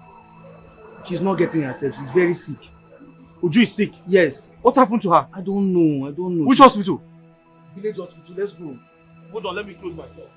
She's not getting herself. She's very sick. Uju is sick? Yes. What happened to her? I don't know. Which hospital? Village hospital. Let's go. Hold on, let me close my door.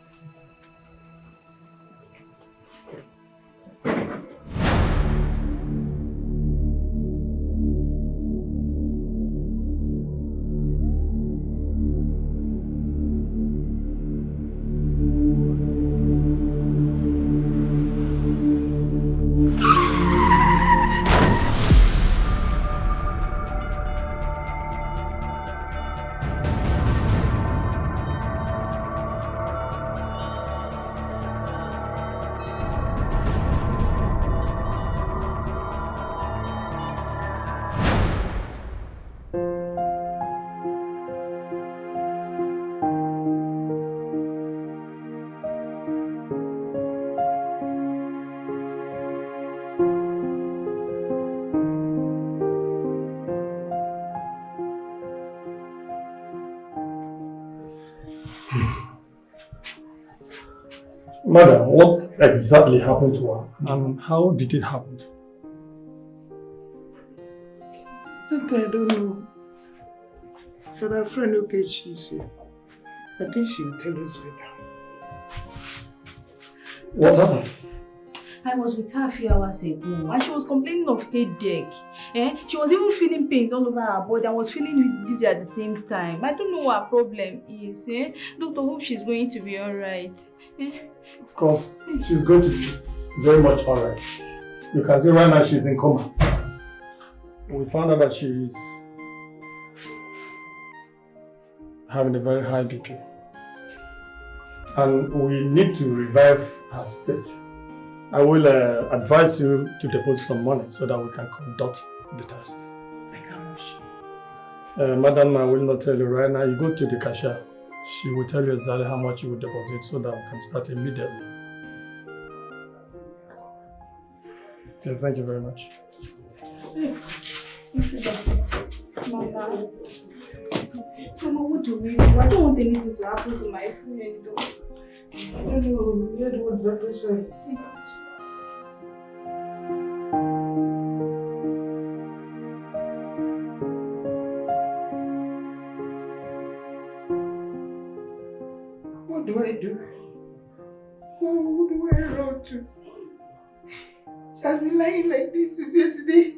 Madam, what exactly happened to her and how did it happen? I don't know. But our friend Okechi is here. I think she will tell us better. What happened? I was with her a few hours ago and she was complaining of headache. She was even feeling pains all over her body and was feeling dizzy at the same time. I don't know what her problem is. Doctor, hope she's going to be alright. Of course, she's going to be very much alright. You can see right now she's in coma. We found out that she is having a very high BP. And we need to revive her state. I will advise you to deposit some money so that we can conduct the test. Like how much? Madam, I will not tell you right now. You go to the cashier. She will tell you exactly how much you will deposit so that we can start immediately. Okay, thank you very much. Mama, what do we do? I don't want anything to happen to my friend. I don't know. You heard what the doctor said. What do I do? Who do I run to? She has been lying like this since yesterday.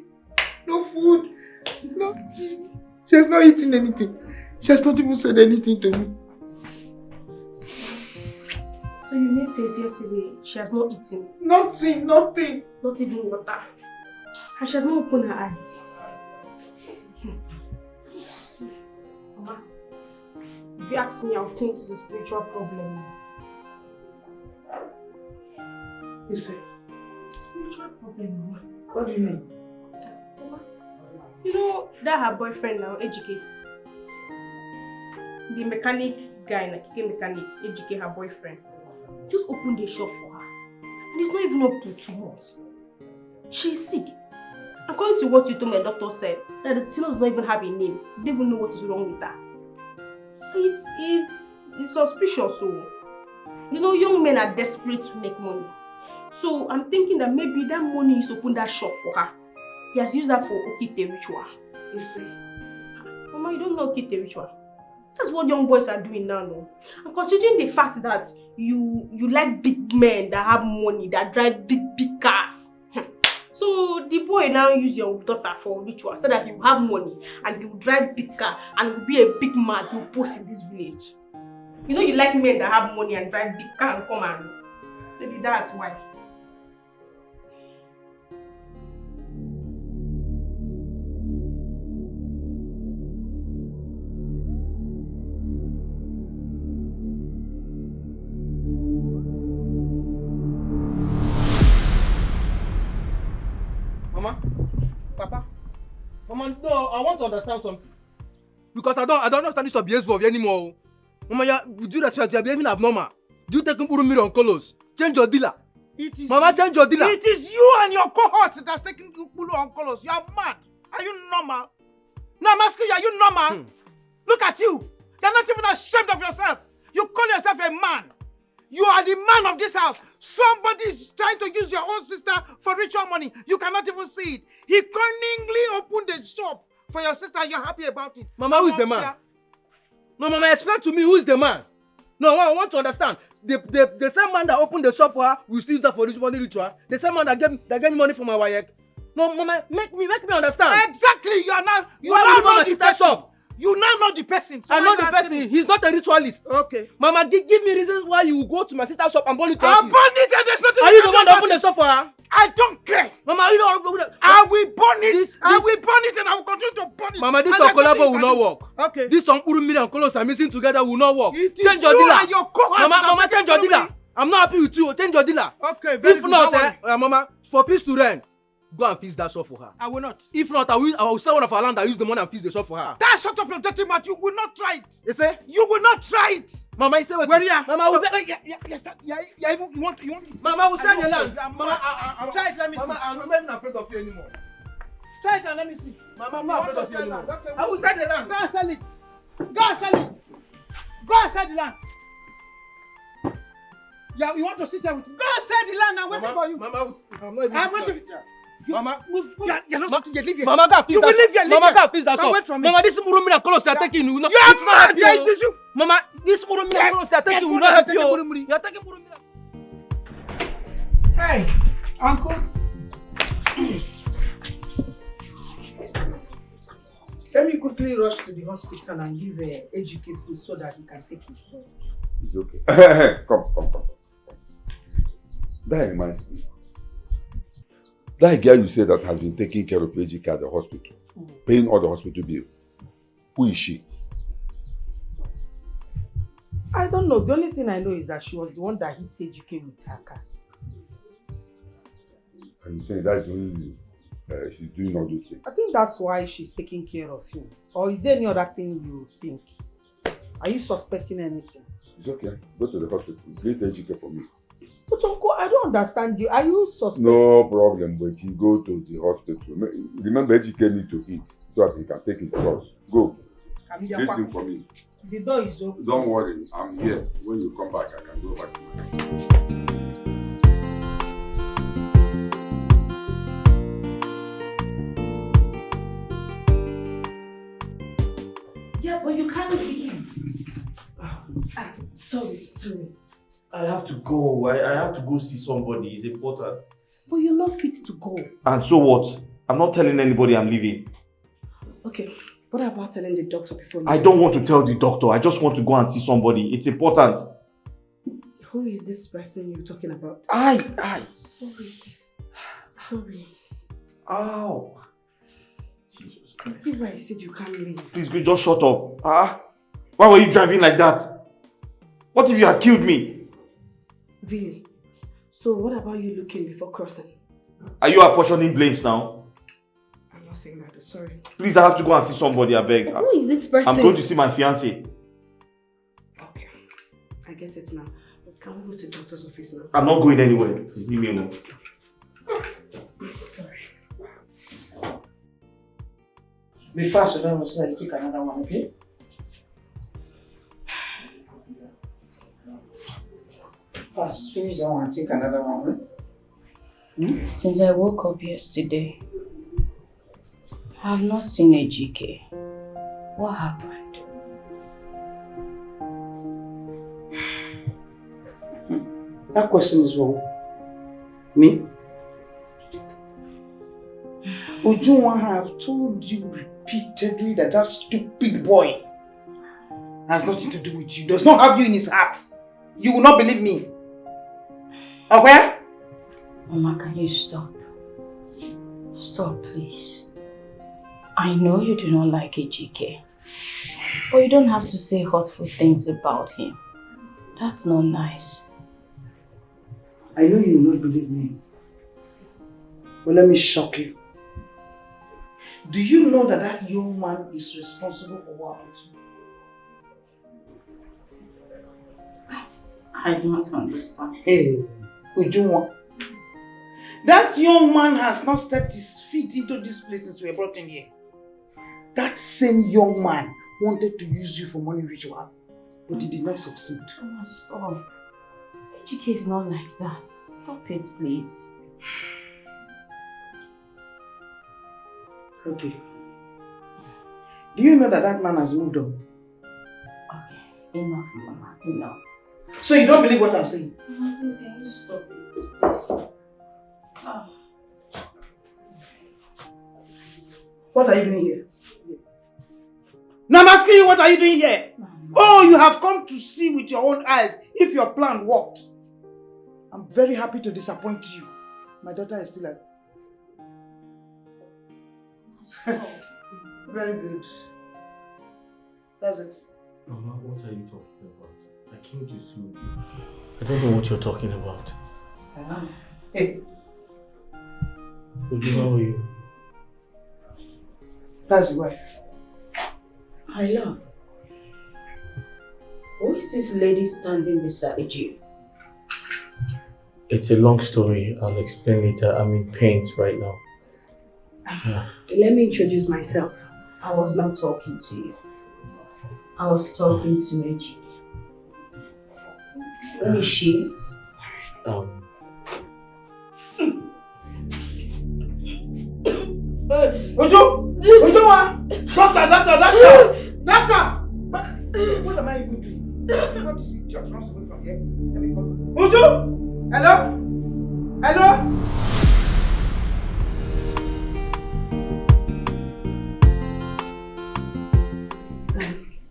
No food. No. She has not eaten anything. She has not even said anything to me. So you mean since yesterday she has not eaten? Nothing. Not even water. And she has not opened her eyes. Mama, if you ask me, I would think this is a spiritual problem. You say? Spiritual problem, Mama. What do you mean? Mama, you know that her boyfriend now, Ejike? The mechanic guy, Nakike mechanic, Ejike, her boyfriend, just opened a shop for her. And it's not even up to 2 months. She's sick. According to what you told me, the doctor said, that the teen does not even have a name. You don't even know what is wrong with her. It's suspicious, so. You know, young men are desperate to make money. So I'm thinking that maybe that money is to open that shop for her. He has used that for Okite ritual. You see? Mama, you don't know Okite ritual. That's what young boys are doing now, no? And considering the fact that you like big men that have money, that drive big cars. So the boy now use your daughter for ritual so that he will have money and he will drive big car and will be a big man who post in this village. You know you like men that have money and drive big car and come and maybe that's why. No, I want to understand something. Because I don't understand this of behavior anymore. Mama, with due respect, you are behaving abnormal. Do you take Urumiri on colors? Change your dealer. Mama, change your dealer. It is you and your cohort that's taking Ukulu on colors. You are mad. Are you normal? No, I'm asking you, are you normal? Look at you. You're not even ashamed of yourself. You call yourself a man. You are the man of this house. Somebody is trying to use your own sister for ritual money. You cannot even see it. He cunningly opened the shop for your sister and you're happy about it. Mama, who is the man? No, Mama, explain to me who is the man. No, I want to understand. The same man that opened the shop for her, we still use that for this money ritual. The same man that gave me money for my wife. No, Mama, make me understand. Exactly, you are not the person. You now know the person. So I know the person. He's not a ritualist. Okay. Mama, give me reasons why you will go to my sister's shop and burn it. I'll burn it and there's nothing. Are you the one that opened the shop for her? I don't care. Mama, are you the I will burn it. I will burn it and I will continue to burn it. Mama, this collabo will not work. Okay. This song Urumiri and Kolos are missing together will not work. It change is your you dealer. And your cohort. Mama, change your dealer. I'm not happy with you. Change your dealer. Okay, very if good. not, Mama, for peace to reign, go and fix that shop for her. I will not. If not, I will sell one of our land and use the money and fix the shop for her. That's sort of your dirty mouth. You will not try it. You say? You will not try it. Mama, you say what? Where you are? Mama, will you want Mama, will sell your land. Mama, try it. Let me see. Mama, I'm not even afraid of you anymore. Try it and let me see. Mama, I'm not afraid of you anymore. I will sell the land. Go and sell it. Go and sell it. Go and sell the land. Yeah, you want to sit here with me? Go and sell the land. I'm waiting for you. Mama, I'm not even. I'm waiting. Mama, you're not sitting here. Leave here. Mama, can't fix that. You will leave here. Mama, can't fix that. Wait from me. Mama, this Urumiri and Kolos are taking you. You are mad. Mama, this Urumiri and Kolos are taking you. Will not help you. You are taking Urumiri. Hey, uncle. Let me quickly rush to the hospital and give AGK food so that he can take his blood. It's okay. Come. That reminds me. That girl you said that has been taking care of AGK at the hospital, paying all the hospital bill. Who is she? I don't know. The only thing I know is that she was the one that hit AGK with her car. And you think that's the only reason she's doing all those things? I think that's why she's taking care of him. Or is there any other thing you think? Are you suspecting anything? It's okay. Go to the hospital. Get AGK for me. But uncle, I don't understand you. Are you suspecting? No problem, but you go to the hospital. Remember, AGK need to eat so that he can take his drugs. Go. Get him for me. The door is open. Don't worry, I'm here. When you come back, I can go back to my house. Yeah, but you can't leave. Sorry. I have to go. I have to go see somebody. It's important. But you're not fit to go. And so what? I'm not telling anybody I'm leaving. Okay, what about telling the doctor before you I don't want to tell the doctor. I just want to go and see somebody. It's important. Who is this person you're talking about? Aye. Sorry. Ow. Jesus Christ. This is why I said you can't leave. Please, just shut up. Why were you driving like that? What if you had killed me? Really? So what about you looking before crossing? Are you apportioning blames now? I'm not saying that, sorry. Please, I have to go and see somebody, I beg. Who is this person? I'm going to see my fiancé. Okay, I get it now. Can we go to the doctor's office now? I'm not going anywhere. Please leave me alone. Sorry. Be fast so that was like take another one, okay? Fast, finish that one and take another one. Since I woke up yesterday, I have not seen a GK. What happened? That question is wrong. Me? Ujunwa have told you repeatedly that that stupid boy has nothing to do with you, does not have you in his heart. You will not believe me. Okay? Mama, can you stop? Stop, please. I know you do not like Ejike, but you don't have to say hurtful things about him. That's not nice. I know you will not believe me, but let me shock you. Do you know that that young man is responsible for what happened to you? I don't understand. Hey, Ujunwa. That young man has not stepped his feet into this place since we were brought in here. That same young man wanted to use you for money ritual, but he did not succeed. Oh, stop. Dikeh is not like that. Stop it, please. Okay. Do you know that that man has moved on? Okay, enough, Mama, enough. So you don't believe what I'm saying? Mama, please, can you stop it, please? Ah. What are you doing here? No, I'm asking you, what are you doing here? Oh, you have come to see with your own eyes if your plan worked. I'm very happy to disappoint you. My daughter is still alive. Very good. That's it. Mama, what are you talking about? I came to soothe you. I don't know what you're talking about. Hey. Would you know you? That's the wife. My love. Who is this lady standing beside you? It's a long story. I'll explain later. I'm in pain right now. Yeah. Let me introduce myself. I was not talking to you. I was talking to Meji. Who is she? Ojo! Ojo! Doctor! What am I even doing? I want to see George runs away from here. Let me go. Ojo! Hello? Hello?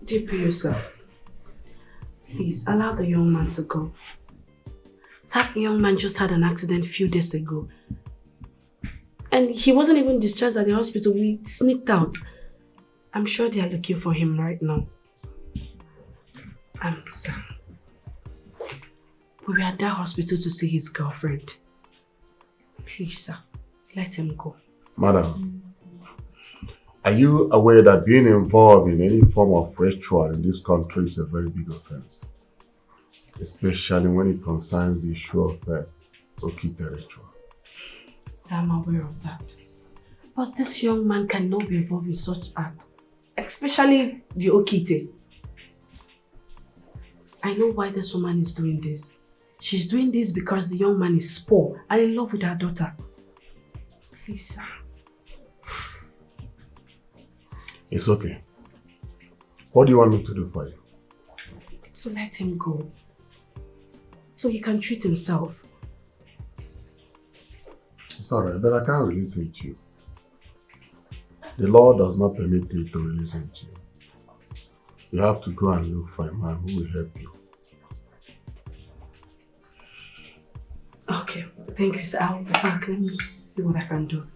DPO, sir. Please allow the young man to go. That young man just had an accident a few days ago. And he wasn't even discharged at the hospital. We sneaked out. I'm sure they are looking for him right now. Sir. We were at that hospital to see his girlfriend. Please, sir, let him go. Madam, are you aware that being involved in any form of ritual in this country is a very big offense? Especially when it concerns the issue of Okite ritual. Sir, I'm aware of that. But this young man cannot be involved in such act. Especially the Okite. I know why this woman is doing this. She's doing this because the young man is poor and in love with her daughter. Please, sir. It's okay. What do you want me to do for you? To let him go. So he can treat himself. It's alright, but I can't release him to you. The law does not permit me to release him to you. You have to go and look for a man who will help you. Okay, thank you, sir. I'll be back. Let me see what I can do.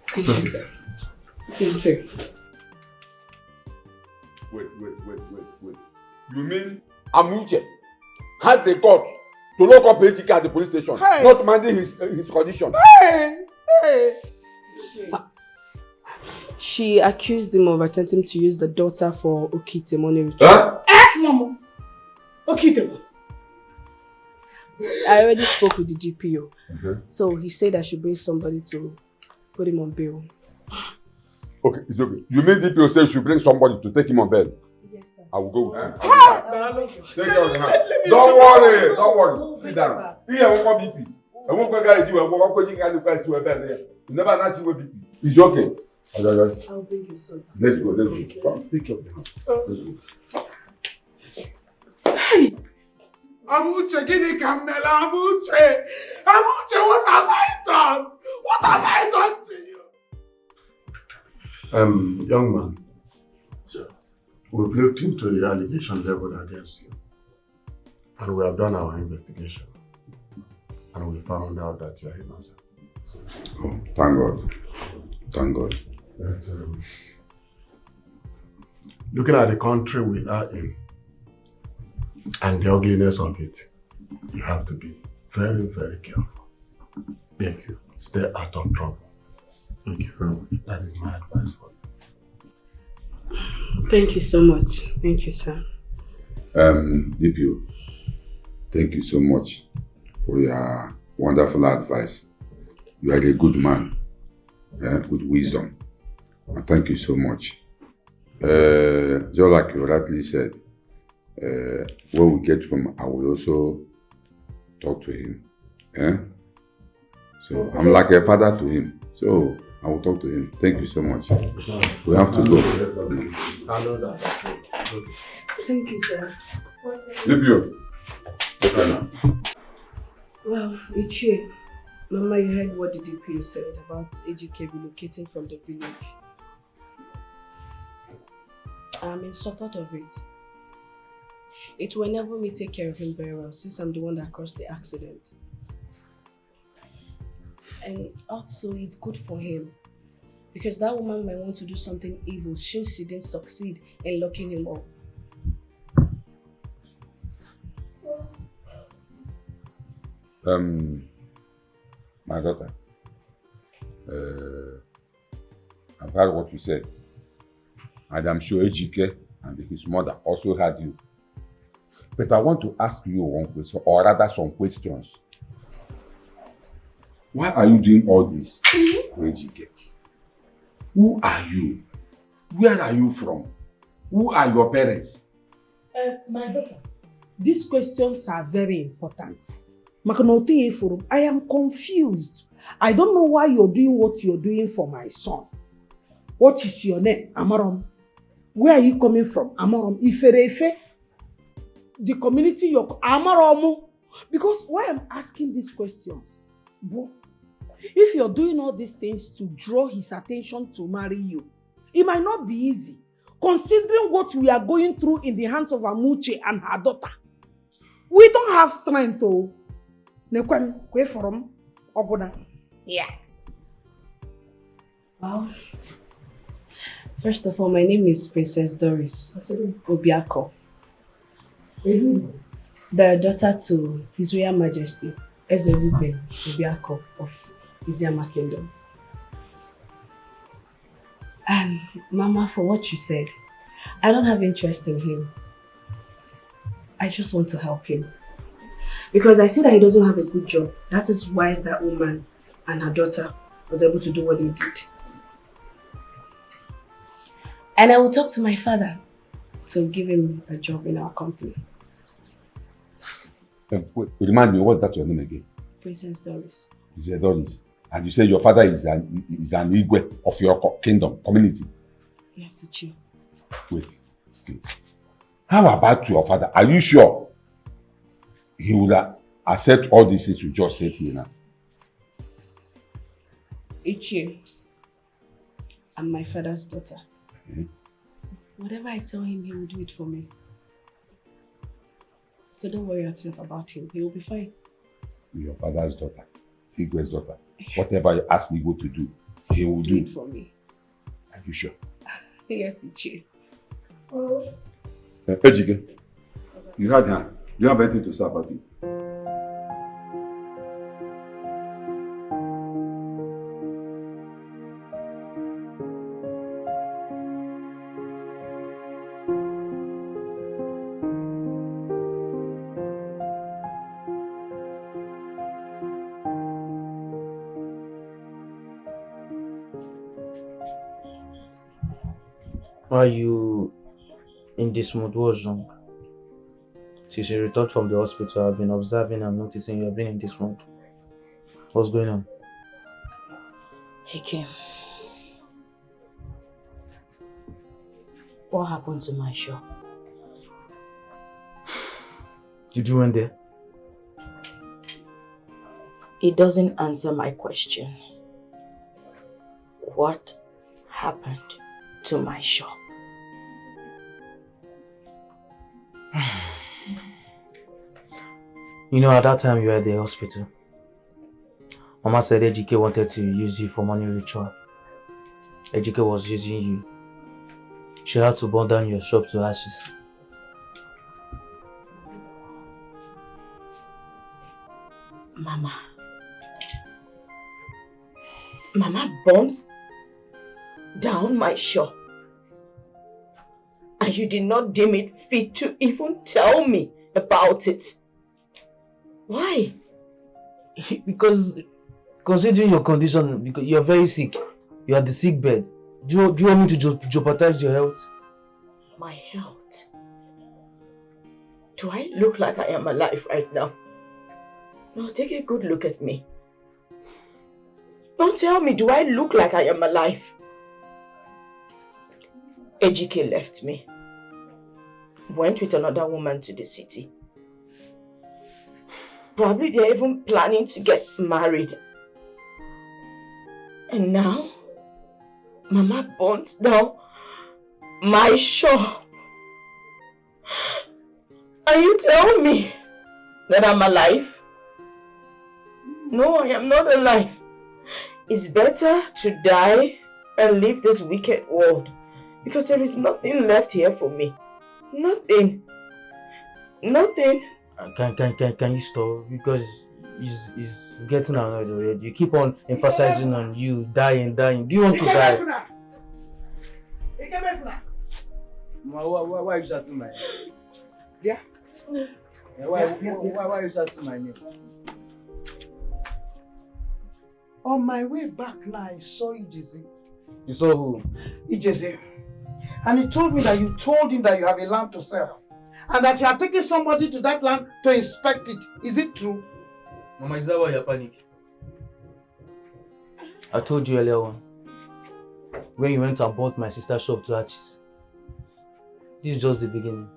Thank you, sir. Thank you. Wait. You mean Amuche had the guts to lock up Dikeh at the police station, not minding his condition? Hey! She accused him of attempting to use the daughter for Okite money ritual. Huh? Mama! Okite! I already spoke with the GPO. So he said I should bring somebody to put him on bail. Okay, it's okay. You mean DPO says you should bring somebody to take him on bail? Yes, sir. I will go with you. Take care of the house. Don't worry. Sit down. Here, I won't BP. I won't go get you. I won't go get you. You never know you with BP. It's okay. I'll bring you some. Let's go. Come, take care of the house. Let's go. Hey! Amuche, Gini Kamela, Amuche! Amuche, what have I done? What have I done to you? Young man. Sure. We've looked into the allegation leveled against you. And we have done our investigation. And we found out that you are innocent. Oh, thank God. Thank God. Looking at the country we are in, and the ugliness of it, you have to be very, very careful. Thank you. Stay out of trouble. Thank you very much. That is my advice for you. Thank you so much. Thank you, sir. DPO, thank you so much for your wonderful advice. You are a good man with wisdom. And thank you so much. Just like you rightly said, when we get home, I will also talk to him. So I'm like a father to him. So I will talk to him. Thank you so much. We have to go. Thank you, sir. DPO. Okay now. Well, Ichie, Mama, you heard what the DPO said about AGK relocating from the village. I'm in support of it. It will enable me take care of him very well since I'm the one that caused the accident. And also, it's good for him because that woman might want to do something evil since she didn't succeed in locking him up. My daughter, I've heard what you said, and I'm sure Ejike and his mother also heard you. But I want to ask you one question, or rather some questions. Why are you doing all this for Ejike? Who are you? Where are you from? Who are your parents? My daughter, these questions are very important. I am confused. I don't know why you're doing what you're doing for my son. What is your name? Amarom. Where are you coming from? Amarom. Iferefe. The community you're Amaromu. Because why I'm asking these questions? If you're doing all these things to draw his attention to marry you, it might not be easy. Considering what we are going through in the hands of Amuche and her daughter. We don't have strength to. Yeah. Well, first of all, my name is Princess Doris Obiako. The daughter to His Royal Majesty Ezelube Obiako of Iziama Kingdom. And Mama, for what you said, I don't have interest in him. I just want to help him. Because I see that he doesn't have a good job. That is why that woman and her daughter was able to do what they did. And I will talk to my father to give him a job in our company. Remind me, what's that your name again? Princess Doris. Princess Doris. And you say your father is an Igwe of your kingdom, community? Yes, it's you. Wait. How about your father? Are you sure he would accept all these things you just said here now? It's you. I'm my father's daughter. Whatever I tell him, he will do it for me. So don't worry yourself about him. He will be fine. Your father's daughter, Igwe's daughter. Yes. Whatever you ask me to do, he will do it for me. Are you sure? Yes, it's you. Ejike, you had her. Do you have anything to say about it? Why are you in this mood? What's wrong? Since you returned from the hospital, I've been observing and noticing you have been in this mood. What's going on? Dikeh, what happened to my shop? Did you went there? It doesn't answer my question. What happened to my shop? You know, at that time you were at the hospital. Mama said Ejike wanted to use you for money ritual. Ejike was using you. She had to burn down your shop to ashes. Mama burnt down my shore. And you did not deem it fit to even tell me about it. Why? Because considering your condition, because you're very sick, you are the sick bed. Do you want me to jeopardize your health? My health? Do I look like I am alive right now? No, take a good look at me. Don't tell me, do I look like I am alive? Ejike left me. Went with another woman to the city. Probably they're even planning to get married. And now, Mama burnt down my shop. And you tell me that I'm alive? No, I am not alive. It's better to die and leave this wicked world. Because there is nothing left here for me. Nothing. Nothing. Can you stop? Because it's getting annoyed already. You keep on emphasizing on you dying. Do you want to die? Why are you shouting my name? Yeah? Why are you shouting my name? On my way back now, I saw Ijezi. You saw who? Ijezi. And he told me that you told him that you have a land to sell. And that you have taken somebody to that land to inspect it. Is it true? Mama, is that why you're panicking? I told you earlier on, when you went and bought my sister's shop to Archie's. This is just the beginning.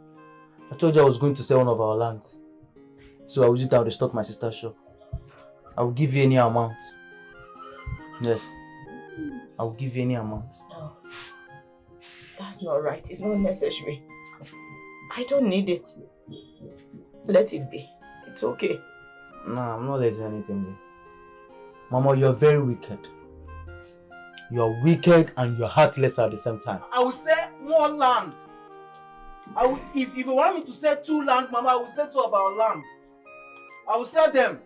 I told you I was going to sell one of our lands. So I will use it to restock my sister's shop. I will give you any amount. Yes. I will give you any amount. No. That's not right. It's not necessary. I don't need it. Let it be. It's okay. No, I'm not letting anything be. Mama, you're very wicked. You're wicked and you're heartless at the same time. I will sell more land. If you want me to sell 2 land, Mama, I will sell 2 of our land. I will sell them.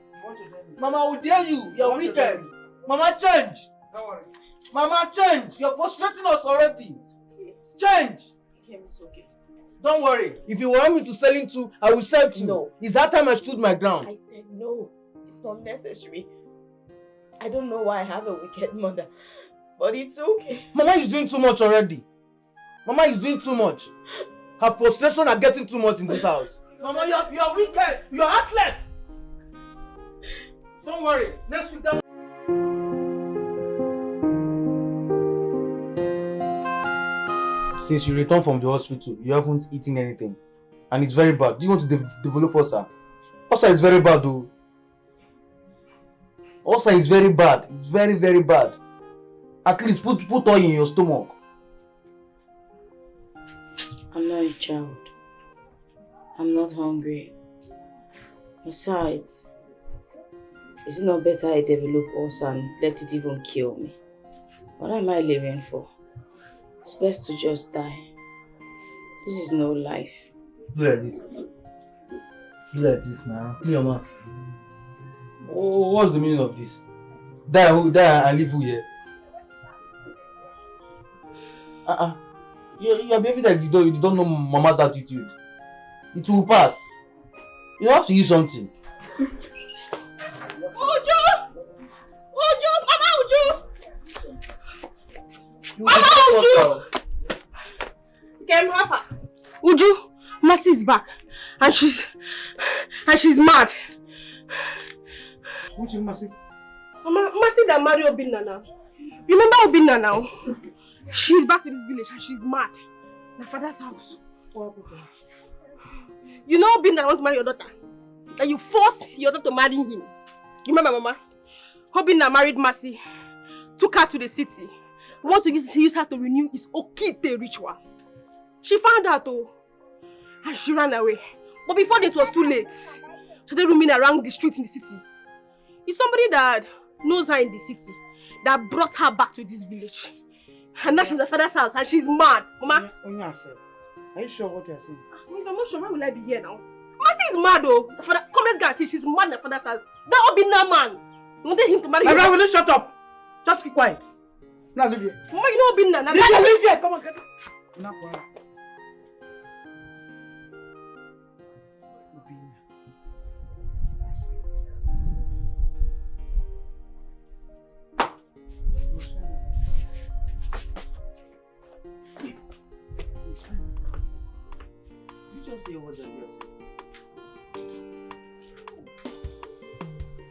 Mama, I will dare you. You're wicked. Mama, change. Don't worry. Mama, change. You're frustrating us already. Change. It's okay. Don't worry. If you want me to sell it to, I will sell to. No. It's that time I stood my ground. I said no. It's not necessary. I don't know why I have a wicked mother, but it's okay. Mama is doing too much already. Mama is doing too much. Her frustration are getting too much in this house. Mama, you're wicked. You're heartless. Don't worry. Next week, Since you returned from the hospital, you haven't eaten anything. And it's very bad. Do you want to develop ulcer? Ulcer is very bad, though. Ulcer is very bad. It's very, very bad. At least put oil in your stomach. I'm not a child. I'm not hungry. Besides, is it not better I develop ulcer and let it even kill me? What am I living for? It's best to just die. This is no life. Look at this. Look at this now. Clear your mouth. Oh, what's the meaning of this? Die and leave you here. You're behaving like you don't know Mama's attitude. It will pass. You have to use something. Uju! Mama Uju! Mama Uju! Game Papa. Uju, Mercy is back. And she's mad. Which is Mercy? Mama, Mercy that married Obina now. You remember Obina now? She's back to this village and she's mad. My father's house. You know Obina wants to marry your daughter. And you forced your daughter to marry him. You remember, Mama? Obina married Mercy. Took her to the city. Want to use her to renew his Okite ritual. She found out, oh, and she ran away. But before that, it was too late. So they roaming around the streets in the city. It's somebody that knows her in the city that brought her back to this village. And now she's in her father's house and she's mad. Mama? Are you sure what you're saying? I'm not sure. Why will I be here now? Mercy is mad, oh. Come, let's go and see. She's mad in her father's house. That Obina man. You wanted him to marry My brother, will you shut up? Just keep quiet. Now leave here. Mama, you know Obina. Leave here. Come on, get it. Now,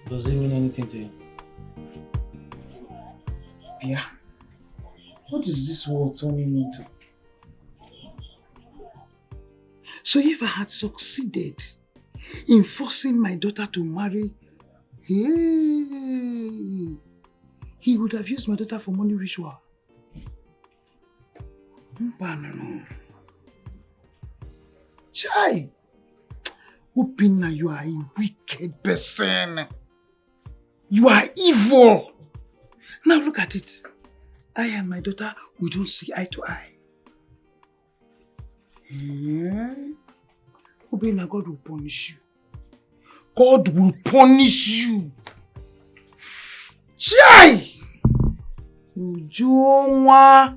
Does it mean anything to you? Yeah. What is this world turning into? So if I had succeeded in forcing my daughter to marry, he would have used my daughter for money ritual. No. Chai! Obina, you are a wicked person. You are evil. Now look at it. I and my daughter, we don't see eye to eye. Obina, God will punish you. God will punish you. Chai! Ujunwa.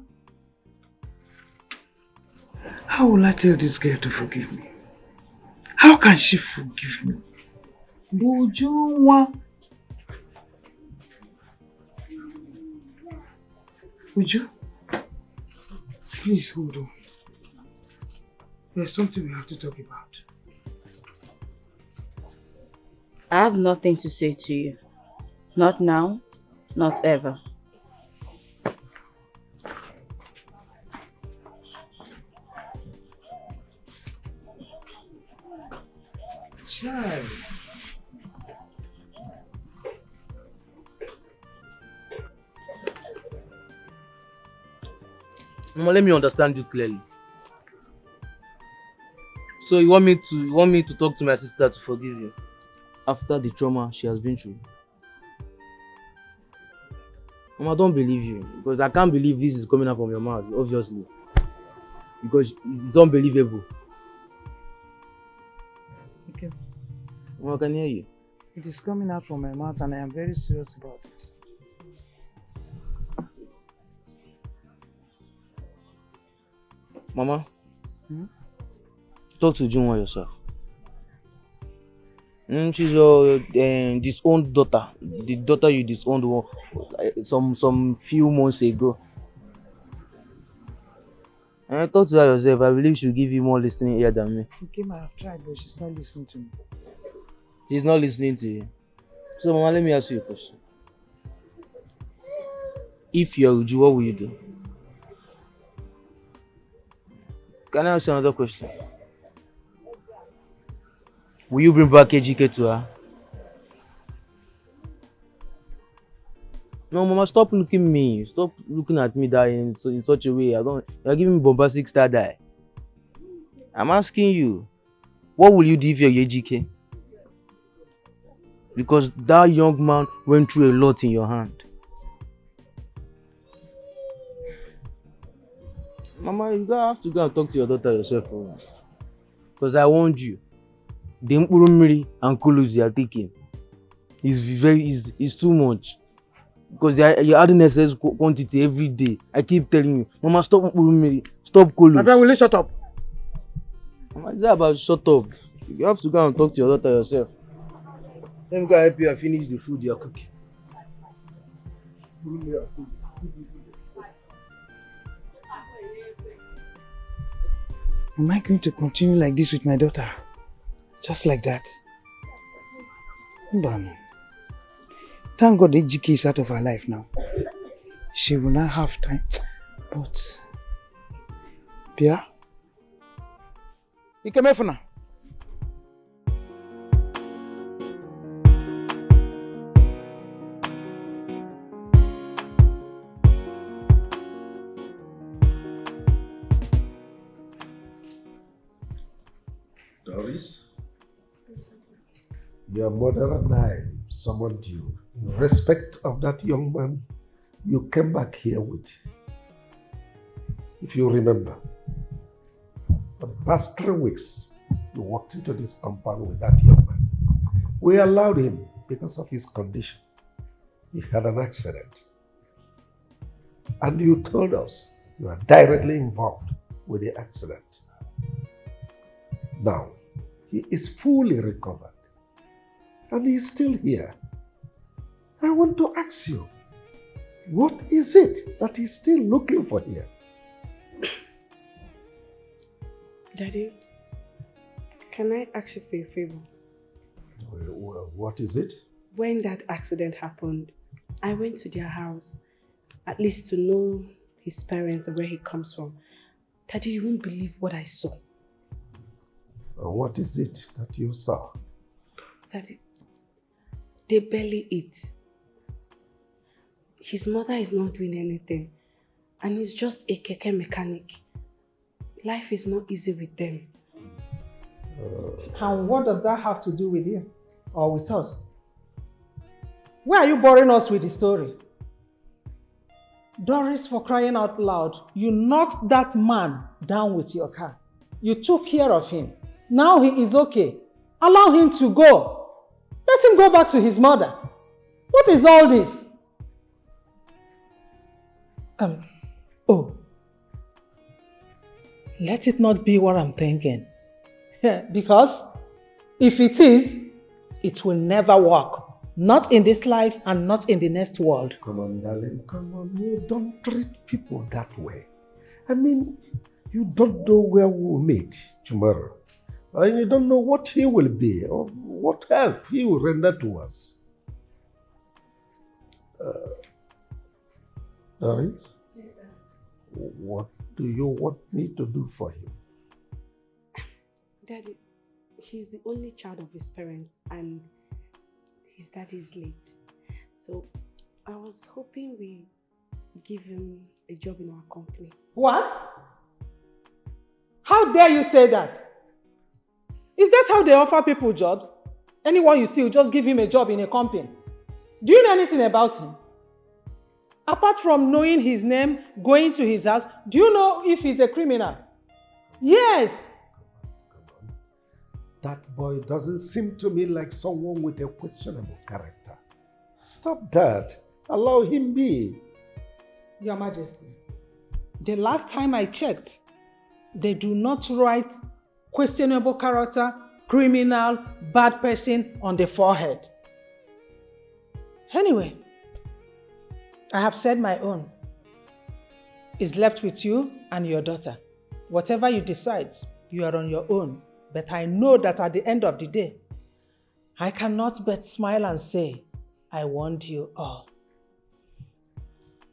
How will I tell this girl to forgive me? How can she forgive me? Ujunwa. Uju, please hold on. There's something we have to talk about. I have nothing to say to you. Not now, not ever. Child. Mama, let me understand you clearly. So you want me to talk to my sister to forgive you after the trauma she has been through? Mama, I don't believe you because I can't believe this is coming out from your mouth, obviously. Because it's unbelievable. Okay. Mama, I can hear you. It is coming out from my mouth and I am very serious about it. Mama, talk to Junwa yourself. She's your disowned daughter. The daughter you disowned some few months ago. And talk to her yourself. I believe she'll give you more listening ear than me. Okay, I have tried, but she's not listening to me. She's not listening to you. So, Mama, let me ask you a question. If you're Uju, what will you do? Can I ask you another question? Will you bring back Dikeh to her? No, Mama, stop looking at me. Stop looking at me that in such a way. You're giving me bombastic star die. I'm asking you, what will you do if you're Dikeh? Because that young man went through a lot in your hand. Mama, you have to go and talk to your daughter yourself. Because I warned you. The Mkpurumiri and Kulus you are taking is too much. Because you're adding excess quantity every day. I keep telling you. Mama, stop Mkpurumiri. Stop Kulus. My friend, will you shut up? Mama, it's not about shut up. You have to go and talk to your daughter yourself. Let me go help you and finish the food you're cooking. Am I going to continue like this with my daughter? Just like that? No. Thank God Dikeh is out of her life now. She will not have time. But... Pia? You came here for now? Doris, your mother and I summoned you. In respect of that young man you came back here with. If you remember, for the past 3 weeks, you walked into this compound with that young man. We allowed him because of his condition. He had an accident. And you told us you are directly involved with the accident. Now, he is fully recovered. And he is still here. I want to ask you, what is it that he's still looking for here? Daddy, can I ask you for a favor? Well, what is it? When that accident happened, I went to their house, at least to know his parents and where he comes from. Daddy, you won't believe what I saw. What is it that you saw? Daddy, they barely eat. His mother is not doing anything, and he's just a keke mechanic. Life is not easy with them. And what does that have to do with you or with us? Why are you boring us with the story? Doris, for crying out loud, you knocked that man down with your car. You took care of him. Now he is okay. Allow him to go. Let him go back to his mother. What is all this? Oh. Let it not be what I'm thinking. Because if it is, it will never work. Not in this life and not in the next world. Come on, darling. Come on. You don't treat people that way. I mean, you don't know where we'll meet tomorrow. And you don't know what he will be or what help he will render to us. Doris? Yes, sir. What do you want me to do for him? Daddy, he's the only child of his parents and his daddy is late. So I was hoping we give him a job in our company. What? How dare you say that? Is that how they offer people jobs? Anyone you see, you just give him a job in a company. Do you know anything about him? Apart from knowing his name, going to his house, do you know if he's a criminal? Yes. That boy doesn't seem to me like someone with a questionable character. Stop that. Allow him be. Your Majesty, the last time I checked, they do not write questionable character, criminal, bad person on the forehead. Anyway, I have said my own. It's left with you and your daughter. Whatever you decide, you are on your own. But I know that at the end of the day, I cannot but smile and say, I want you all.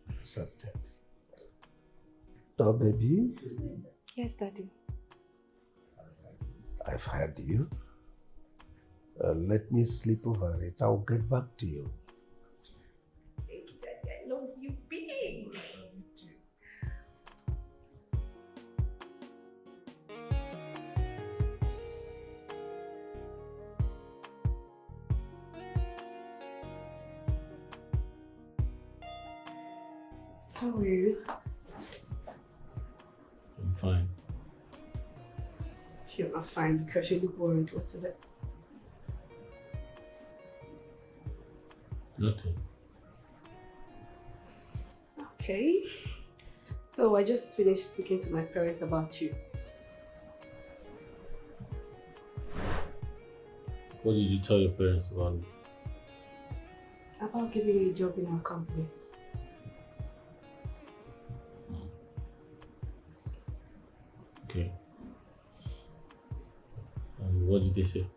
Accepted. So, baby? Yes, Daddy. I've heard you. Let me sleep over it. I'll get back to you. Thank you, Daddy. I love you big. How are you? I'm fine. You're not fine because you look worried. What is it? Nothing. Okay. So I just finished speaking to my parents about you. What did you tell your parents about me? About giving you a job in our company. Okay. And what did they say?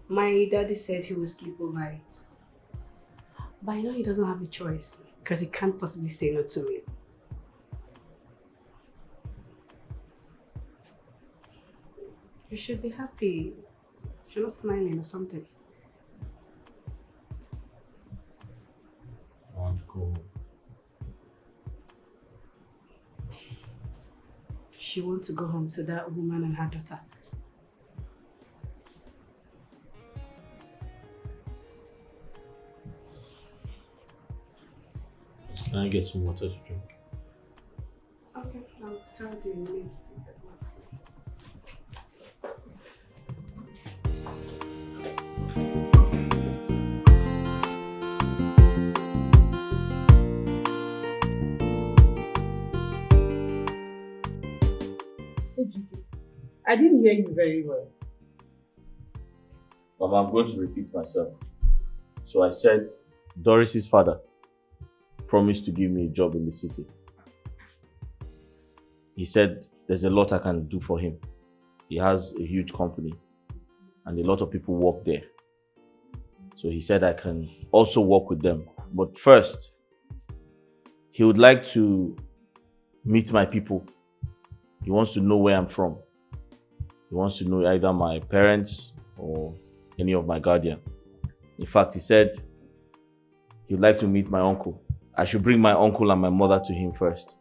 My daddy said he will sleep over it. But I know he doesn't have a choice because he can't possibly say no to me. You should be happy. You're not smiling or something. I want to go home. She wants to go home to that woman and her daughter. Can I get some water to drink? Okay, I'll tell the maids to get one. I didn't hear you very well. Mama, I'm going to repeat myself. So I said, Doris's father promised to give me a job in the city. He said there's a lot I can do for him. He has a huge company and a lot of people work there. So he said I can also work with them. But first, he would like to meet my people. He wants to know where I'm from. He wants to know either my parents or any of my guardian. In fact, he said he'd like to meet my uncle. I should bring my uncle and my mother to him first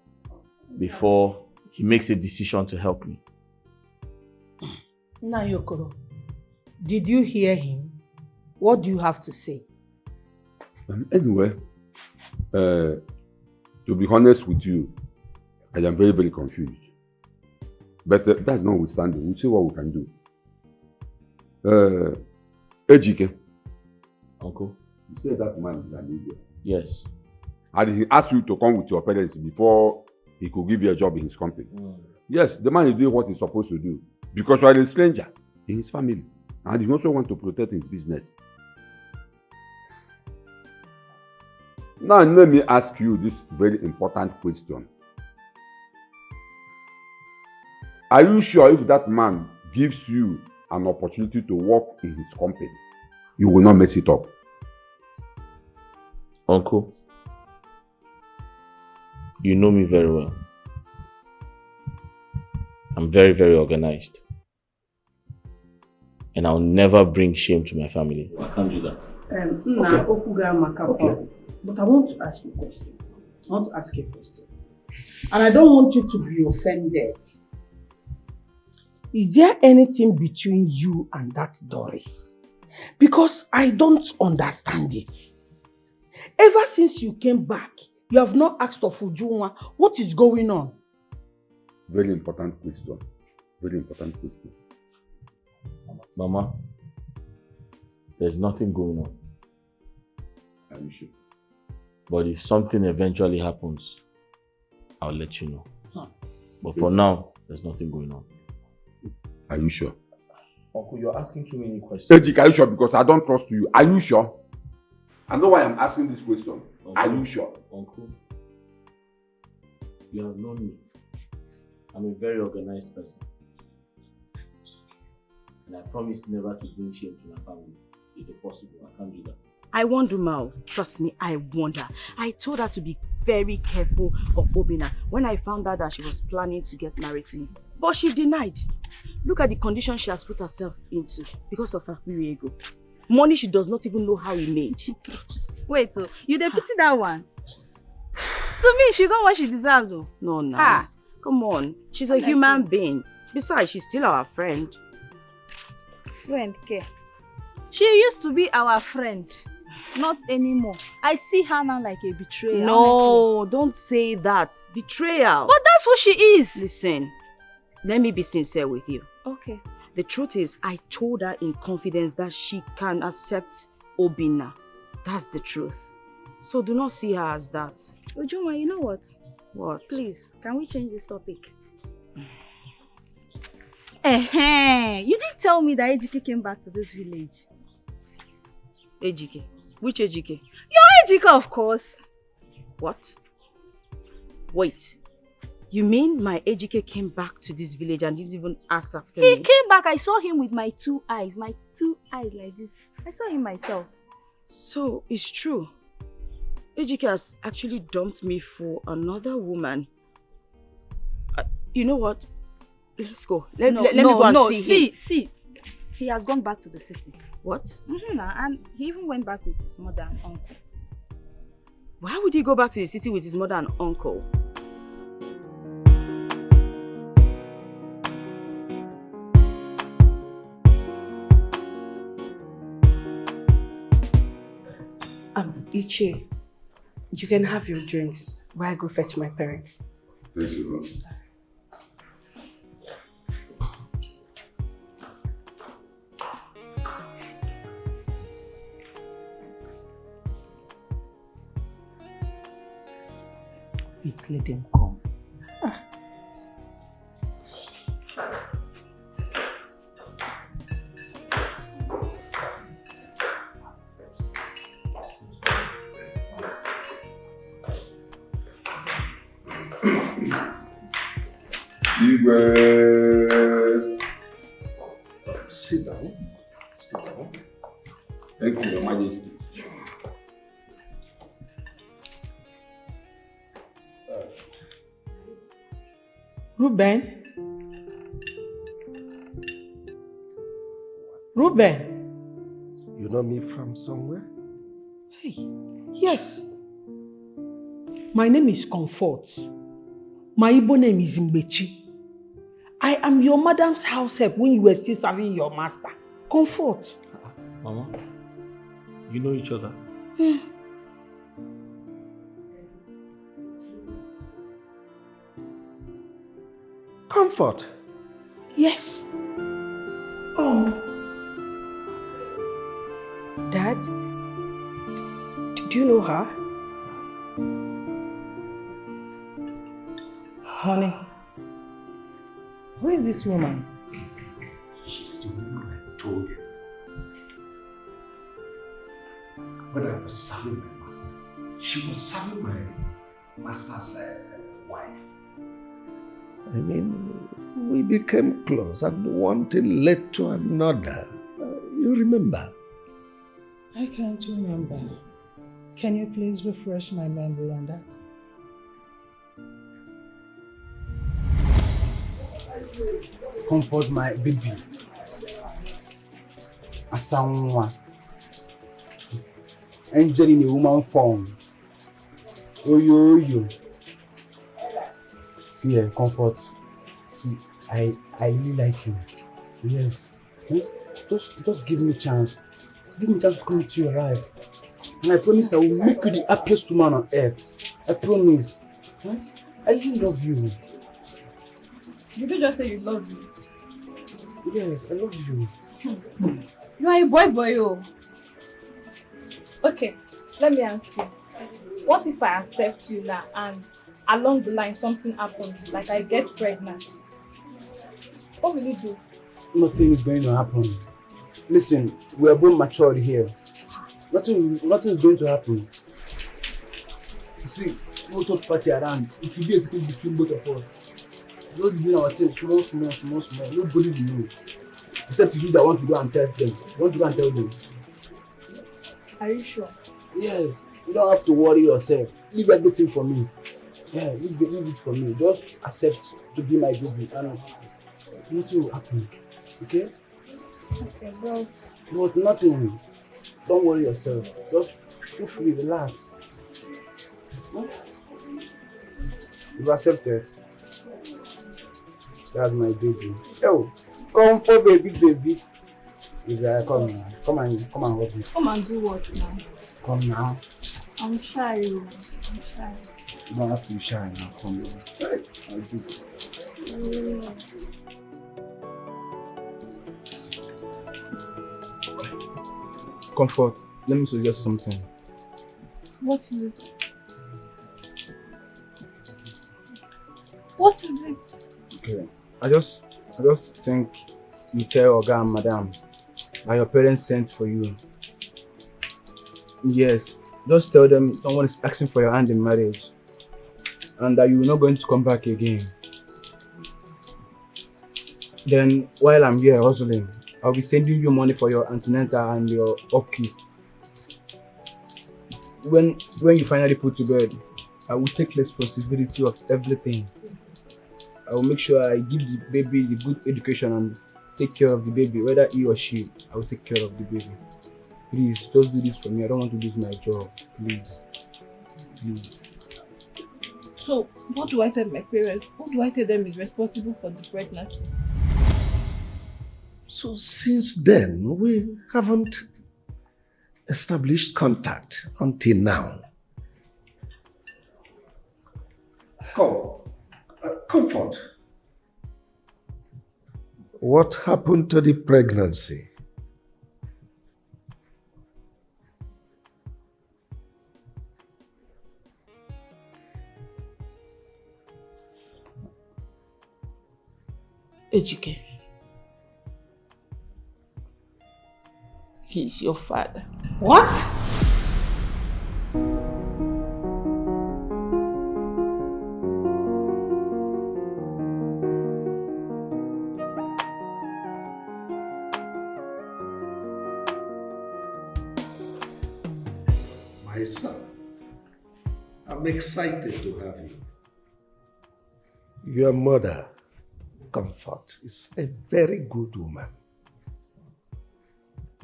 before he makes a decision to help me. Nayokoro, did you hear him? What do you have to say? Anyway, to be honest with you, I am very, very confused. But that's notwithstanding. We'll see what we can do. Ejike. Uncle? You said that man is an idiot. Yes. And he asked you to come with your parents before he could give you a job in his company. Yes, the man is doing what he's supposed to do. Because you are a stranger in his family. And he also wants to protect his business. Now let me ask you this very important question. Are you sure if that man gives you an opportunity to work in his company, you will not mess it up? Uncle, you know me very well. I'm very, very organized. And I'll never bring shame to my family. I can't do that. Okay. But I want to ask you a question. And I don't want you to be offended. Is there anything between you and that Doris? Because I don't understand it. Ever since you came back, you have not asked of Ujunwa what is going on. Very important question. Very important question. Mama, there's nothing going on. Are you sure? But if something eventually happens, I'll let you know. But for now, there's nothing going on. Are you sure? Uncle, you're asking too many questions. Ejik, are you sure? Because I don't trust you. Are you sure? I know why I'm asking this question. Uncle, are you sure? Uncle, you have known me. I'm a very organized person. And I promise never to bring shame to my family. Is it possible? I can't do that. I warned Mal. Trust me, I warned her. I told her to be very careful of Obina when I found out that she was planning to get married to him. But she denied. Look at the condition she has put herself into because of her ego. Money she does not even know how he made. Wait, so you dey pity that one? To me, she got what she deserves though. No. Come on. She's a human being. Besides, she's still our friend. Friend, Ke. She used to be our friend. Not anymore. I see her now like a betrayer. No, honestly. Don't say that. Betrayal. But that's what she is. Listen, let me be sincere with you. Okay. The truth is, I told her in confidence that she can accept Obina. That's the truth. So do not see her as that. Ujunwa, you know what? What? Please, can we change this topic? You didn't tell me that Ejike came back to this village. Ejike? Which Ejike? Your Ejike, of course. What? Wait. You mean my Ejike came back to this village and didn't even ask after me? He came back. I saw him with my two eyes. My two eyes like this. I saw him myself. So, it's true. Ejike has actually dumped me for another woman. You know what? Let's go. Let me go and see him. See. He has gone back to the city. What? And he even went back with his mother and uncle. Why would he go back to the city with his mother and uncle? Iche, you can have your drinks while I go fetch my parents. Thank you. Let them come. Sit down. Sit down. Thank you, Your Majesty. Ruben? Ruben? You know me from somewhere? Hey, yes. My name is Comfort. My Igbo name is Mbechi. I am your madam's house help when you were still serving your master. Comfort. Mama, you know each other? Comfort? Yes. Dad, do you know her? Honey, who is this woman? She's the woman I told you. When I was serving my master, she was serving my master's wife. I mean, we became close and one thing led to another. You remember? I can't remember. Can you please refresh my memory on that? Comfort my baby. Asawa. Angel in a woman form. Oyo. See, Comfort. See, I really like you. Yes. Just give me a chance. Give me a chance to come into your life. And I promise I will make you the happiest woman on earth. I promise. Huh? I really love you. Did you just say you love me? Yes, I love you. You are a boy, oh. Okay, let me ask you. What if I accept you now and along the line something happens, like I get pregnant? What will you do? Nothing is going to happen. Listen, we are both matured here. Nothing is going to happen. See, no talk party around. It will be a secret between both of us. Don't do our things small. Nobody will know. Except you that want to go and tell them. You want to go and tell them. Are you sure? Yes. You don't have to worry yourself. Leave everything for me. Yeah, leave it for me. Just accept to be my baby and nothing will happen. Okay? Okay, well. But nothing. Don't worry yourself. Just feel free, relax. You've accepted. That's my baby. Oh, come for baby. Come and help me. Come and do what now? Come now. I'm shy. You don't have to be shy now. Come here. I'll do it. Comfort, let me suggest something. What is it? What is it? Okay. I just think you tell Oga and Madam that your parents sent for you. Yes. Just tell them someone is asking for your hand in marriage and that you're not going to come back again. Then while I'm here hustling, I'll be sending you money for your antenatal and your upkeep. When you finally put to bed, I will take responsibility of everything. I will make sure I give the baby the good education and take care of the baby, whether he or she. I will take care of the baby. Please, just do this for me. I don't want to lose my job. Please. So, what do I tell my parents? Who do I tell them is responsible for the pregnancy? So since then, we haven't established contact until now. Comfort. What happened to the pregnancy? Ejike. He's your father. What? my son. I'm excited to have you. Your mother, Comfort, is a very good woman.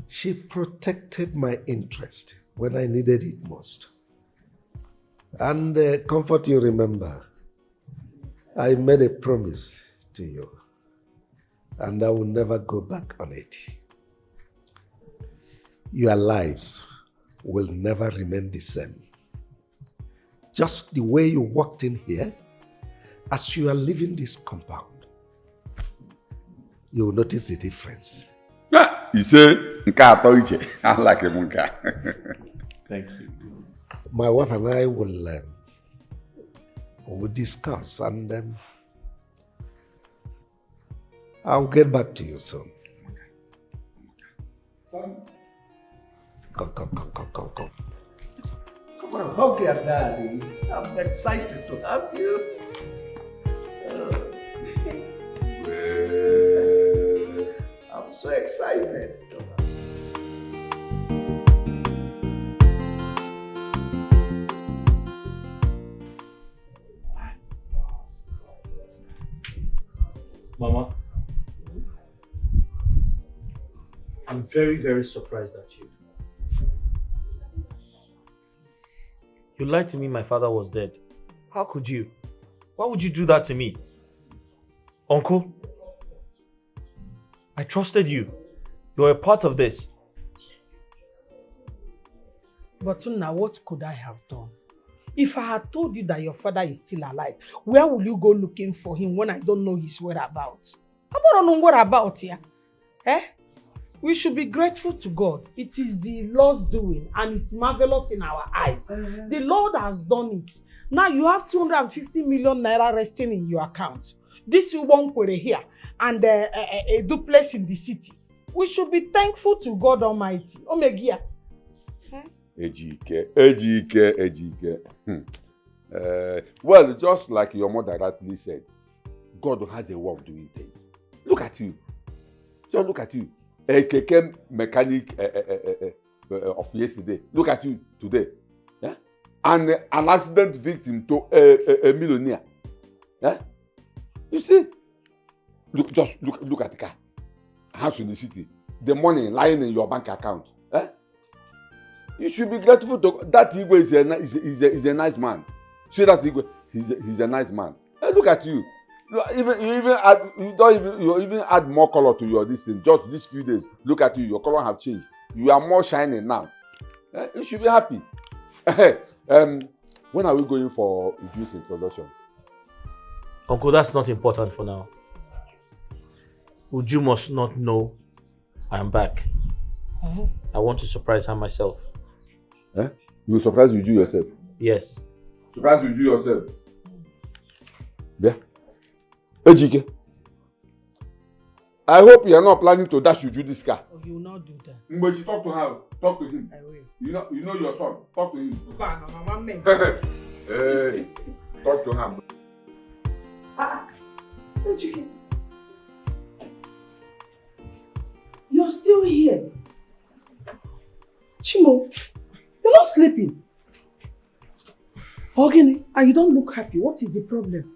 She protected my interest when I needed it most. And Comfort, you remember, I made a promise to you, and I will never go back on it. Your lives will never remain the same. Just the way you walked in here, as you are leaving this compound, you will notice the difference. You say, I like him. Thank you. My wife and I will discuss, and I'll get back to you soon. Son, come. Come on, hug your daddy. I'm excited to have you. I'm so excited. Mama, I'm very, very surprised at you. You lied to me my father was dead. How could you? Why would you do that to me? Uncle, I trusted you. You're a part of this. But now, what could I have done? If I had told you that your father is still alive, where will you go looking for him when I don't know his whereabouts? I don't know whereabouts here. We should be grateful to God. It is the Lord's doing, and it's marvelous in our eyes. The Lord has done it. Now you have 250 million naira resting in your account. This one here, and a duplex in the city. We should be thankful to God Almighty. Omegia. Ejike. Well, just like your mother rightly said, God has a way of doing things. Look at you. Just look at you. A keke mechanic of yesterday. Look at you today. Yeah? And an accident victim to a millionaire. Yeah? You see? Look at the car. House in the city. The money lying in your bank account. Eh? You should be grateful to that Igwe is a nice man. See that Igwe? He's a nice man. Hey, look at you. You even add more color to your this thing. Just these few days. Look at you. Your color have changed. You are more shining now. Eh? You should be happy. When are we going for Uju's introduction? Uncle, that's not important for now. Uju must not know I am back. I want to surprise her myself. Eh? You will surprise Uju yourself? Yes. Surprise Uju yourself? Yeah. Ejike, I hope you are not planning to dash Uju this car. Oh, you will not do that. But you talk to her. Talk to him. I will. You know your son. Talk to him. Hey, talk to him. Ejike. You're still here. Chimo, you're not sleeping. Ogini, and you don't look happy. What is the problem?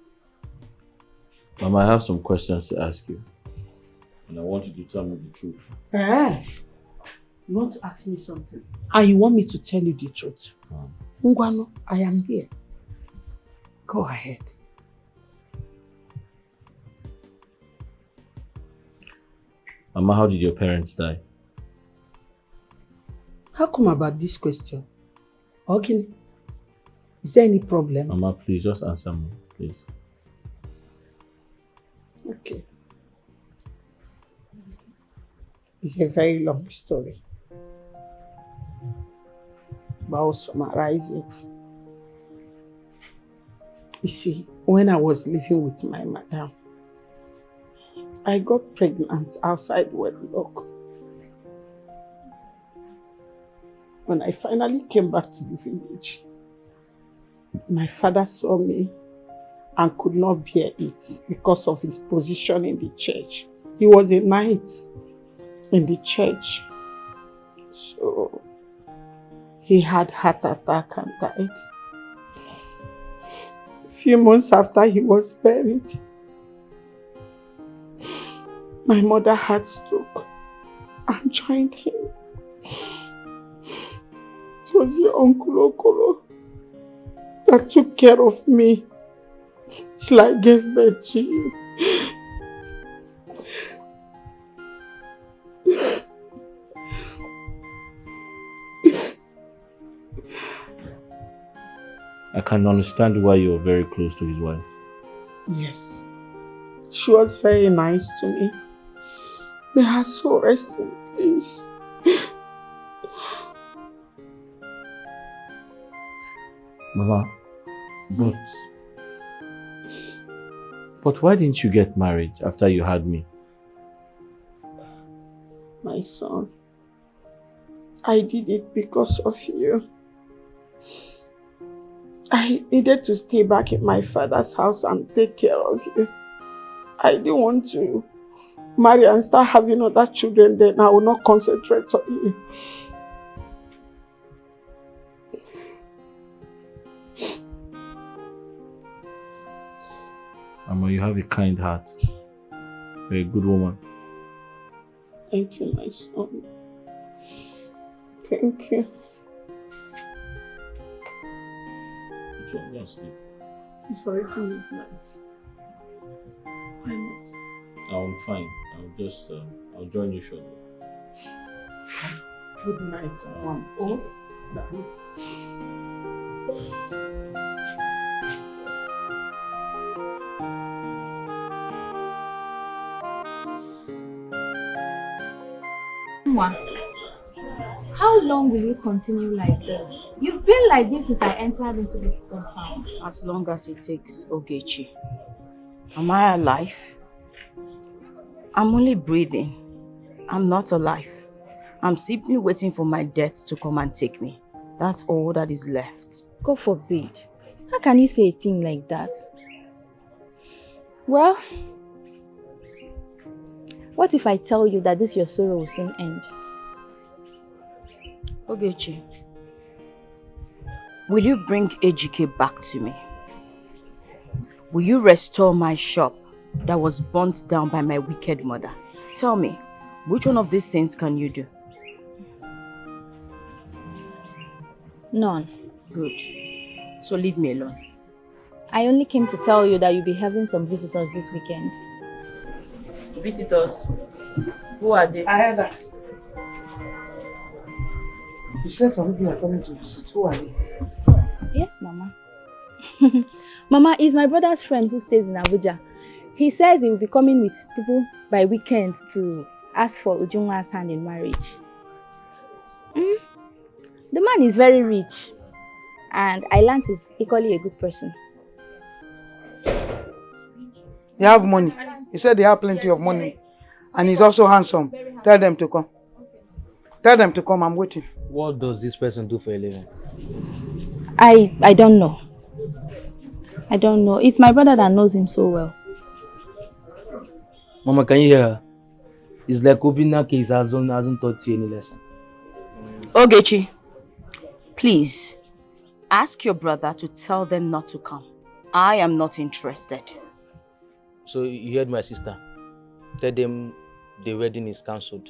Mama, I have some questions to ask you. And I want you to tell me the truth. You want to ask me something? And you want me to tell you the truth? Ngwano, I am here. Go ahead. Mama, how did your parents die? How come about this question? Ogini, is there any problem? Mama, please just answer me, please. Okay. It's a very long story. But I'll summarize it. You see, when I was living with my madam, I got pregnant outside wedlock. When I finally came back to the village, my father saw me and could not bear it because of his position in the church. He was a knight in the church. So he had heart attack and died. A few months after he was buried, my mother had stroke and joined him. It was your Uncle Okolo that took care of me till I gave birth to you. I can understand why you're very close to his wife. Yes, she was very nice to me. May her soul rest in peace. Mama, but why didn't you get married after you had me? My son, I did it because of you. I needed to stay back in my father's house and take care of you. I didn't want to marry and start having other children, then I will not concentrate on you. Mama, you have a kind heart. You're a good woman. Thank you, my son. Thank you. Go and sleep. It's already midnight. Why not? I'm fine. I'll join you shortly. Good night, Mom. Oh, Mama, how long will you continue like this? You've been like this since I entered into this compound. As long as it takes, Ogechi. Am I alive? I'm only breathing. I'm not alive. I'm simply waiting for my death to come and take me. That's all that is left. God forbid. How can you say a thing like that? Well, what if I tell you that this your sorrow will soon end? Ogechi, will you bring Ejike back to me? Will you restore my shop that was burnt down by my wicked mother? Tell me, which one of these things can you do? None. Good. So leave me alone. I only came to tell you that you'll be having some visitors this weekend. Visitors? Who are they? I heard that. You said some people are coming to visit. Who are they? Yes, Mama. Mama is my brother's friend who stays in Abuja. He says he will be coming with people by weekend to ask for Ujunwa's hand in marriage. The man is very rich, and I learned he's equally a good person. They have money. He said they have plenty of money. And he's also handsome. Tell them to come. Tell them to come, I'm waiting. What does this person do for a living? I don't know. I don't know. It's my brother that knows him so well. Mama, can you hear her? It's like Obina case hasn't taught you any lesson. Ogechi, please, ask your brother to tell them not to come. I am not interested. So you heard my sister. Tell them the wedding is cancelled.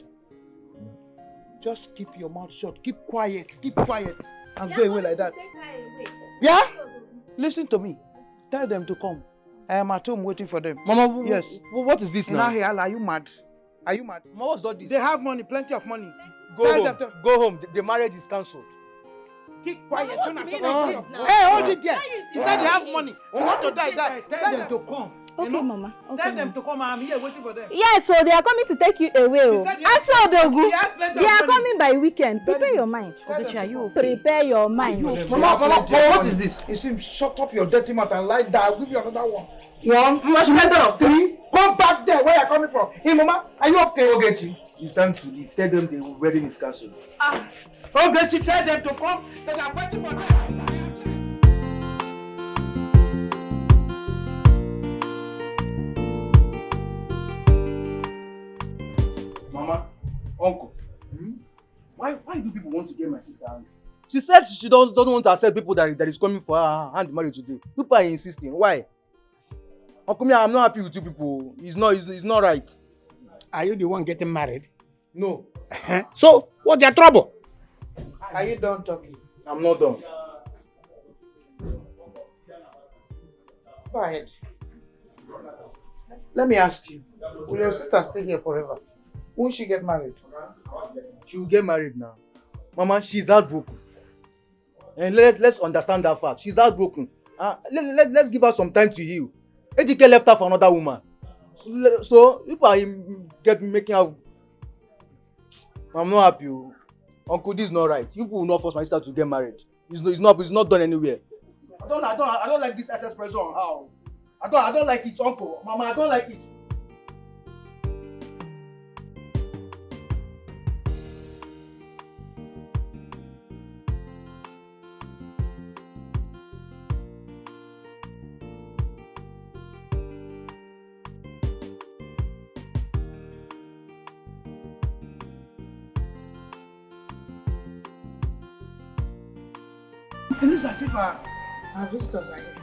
Just keep your mouth shut. Keep quiet. Keep quiet. And go away like that. Yeah? Listen to me. Tell them to come. I am at home waiting for them. Mama, yes. What is this now? Are you mad? Are you mad? Mama, what's all this? They have money, plenty of money. Go home. The marriage is cancelled. Keep quiet. Hey, hold it there. He said they have money. If you want to die. Tell them to come. Okay, Mama. Okay, Tell them to come. I'm here waiting for them. Yes, so they are coming to take you away. I saw Dogu. They are coming by weekend. Prepare your mind. Ogechi, are you okay? Prepare your mind. Mama, what is this? You seem shut up your dirty mouth and lie down. I'll give you another one. 1, 2, 3. Come back there where you're coming from. Hey, Mama, are you okay, Ogechi? It's time to leave. Tell them the wedding is cancelled. Ogechi, tell them to come. They are waiting for them. Mama, Uncle, why do people want to get my sister angry? She said she doesn't want to accept people that is coming for her hand marriage today. People are insisting. Why? Uncle, I'm not happy with you people. It's not right. Are you the one getting married? No. So, what's your trouble? Are you done talking? I'm not done. Go ahead. Let me ask you. Will your sister stay here forever? Won't she get married? She will get married now. Mama, she's heartbroken. And let's understand that fact. She's heartbroken. Let's give her some time to heal. Dikeh left her for another woman. So if I making her... I'm not happy. Uncle, this is not right. You will not force my sister to get married. It's not done anywhere. I don't like this excess pressure on her. I don't like it, Uncle. Mama, I don't like it. It looks as if our visitors are here.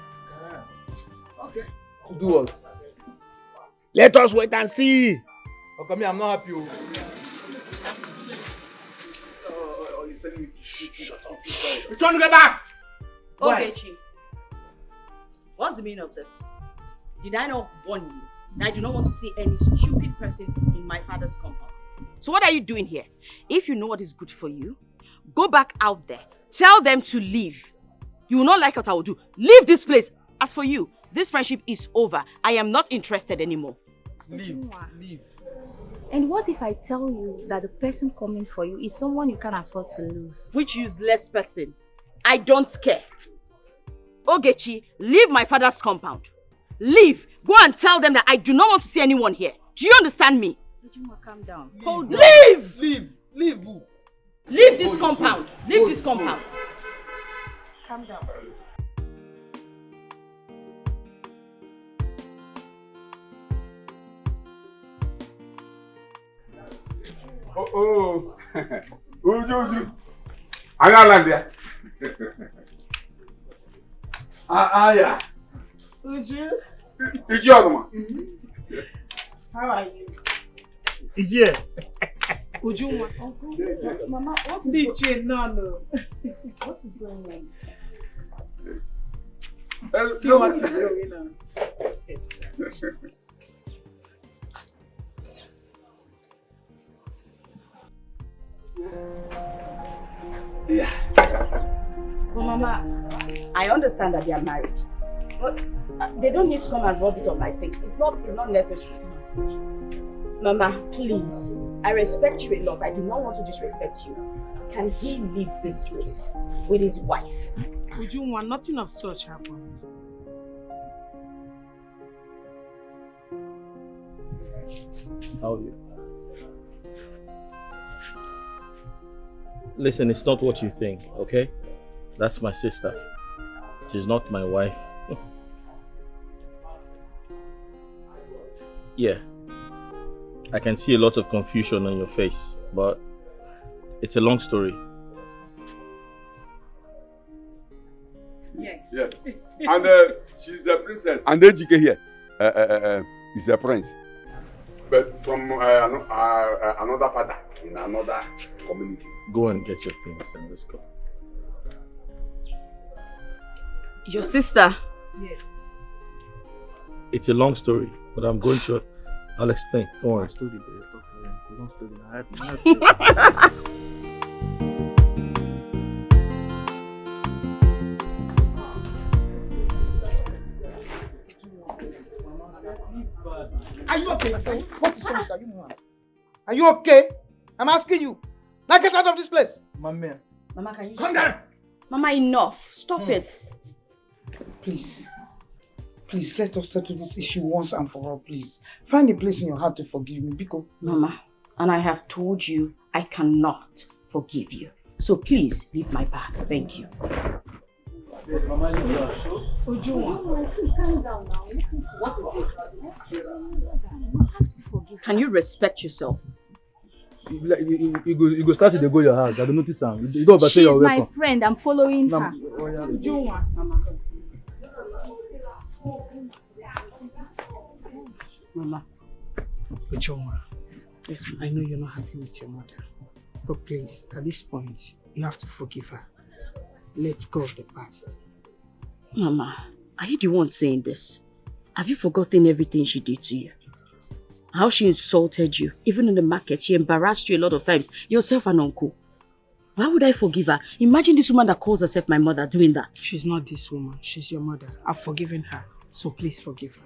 Okay. To do what? Let us wait and see. Okay, I'm not happy. You're telling me shut up. We're trying to get back. Okay, Chi. What's the meaning of this? Did I not warn you that I do not want to see any stupid person in my father's compound? So what are you doing here? If you know what is good for you, go back out there. Tell them to leave. You will not like what I will do. Leave this place. As for you, this friendship is over. I am not interested anymore. Leave. And what if I tell you that the person coming for you is someone you can't afford to lose? Which useless person? I don't care. Ogechi, leave my father's compound. Leave. Go and tell them that I do not want to see anyone here. Do you understand me? Ujuma, calm down. Hold on. Leave! Leave who? Leave this compound. Leave this compound. Calm down. Oh. Uju. Analandia. Yeah. Uju. Ijoma. How are you? Yeah. Ujuma. Mama, what is going on? What is going on? See what is going on. Yeah. Well, Mama, I understand that they are married, but they don't need to come and rub it on my face. It's not necessary. Mama, please. I respect you a lot. I do not want to disrespect you. Can he leave this place with his wife? Ujuma, nothing of such happened. How are you? Listen, it's not what you think, okay? That's my sister. She's not my wife. Yeah. I can see a lot of confusion on your face, but it's a long story. Yes. Yeah. And she's a princess. And then Dikeh here is a prince. But from another father in another community. Go and get your things and let's go. Your sister? Yes. It's a long story, but I'll explain. Don't worry. Are you okay? What is wrong, sir? Are you okay? I'm asking you. Now get out of this place. Mama, can you calm down? Mama, enough. Stop it. Please, let us settle this issue once and for all, please. Find a place in your heart to forgive me, Biko. Mama, and I have told you I cannot forgive you. So please leave my bag. Thank you. Calm down now. Listen to what it is. Can you respect yourself? You go start to go your house. I don't notice her. You don't say you're welcome. She's my friend. I'm following her. Ujunwa. Mama, Ujunwa, listen, I know you're not happy with your mother. But please, at this point, you have to forgive her. Let go of the past. Mama, are you the one saying this? Have you forgotten everything she did to you? How she insulted you. Even in the market, she embarrassed you a lot of times. Yourself and uncle. Why would I forgive her? Imagine this woman that calls herself my mother doing that. She's not this woman. She's your mother. I've forgiven her. So please forgive her.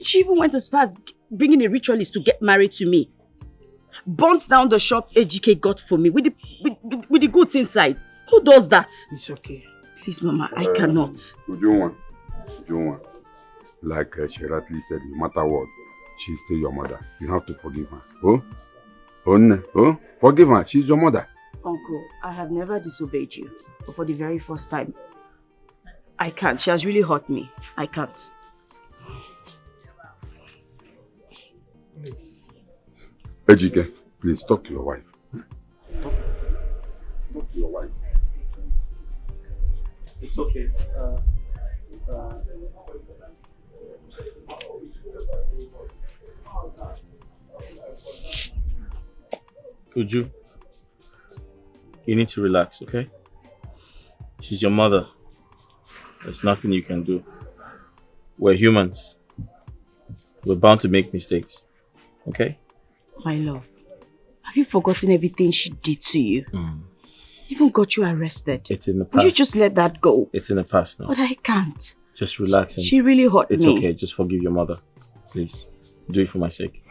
She even went as far as bringing a ritualist to get married to me. Burnt down the shop AGK got for me with the goods inside. Who does that? It's okay. Please, Mama, I cannot. Ujunwa, like she rightly said, no matter what, she's still your mother. You have to forgive her. Forgive her. She's your mother. Uncle, I have never disobeyed you. But for the very first time, I can't. She has really hurt me. I can't. Ejike, please talk to your wife. Talk to your wife. It's okay. Uju, you need to relax, okay? She's your mother. There's nothing you can do. We're humans. We're bound to make mistakes, okay? My love, have you forgotten everything she did to you? Even got you arrested. It's in the past. Will you just let that go? It's in the past now. But I can't. Just relax. And she really hurt me. It's okay. Just forgive your mother. Please. Do it for my sake.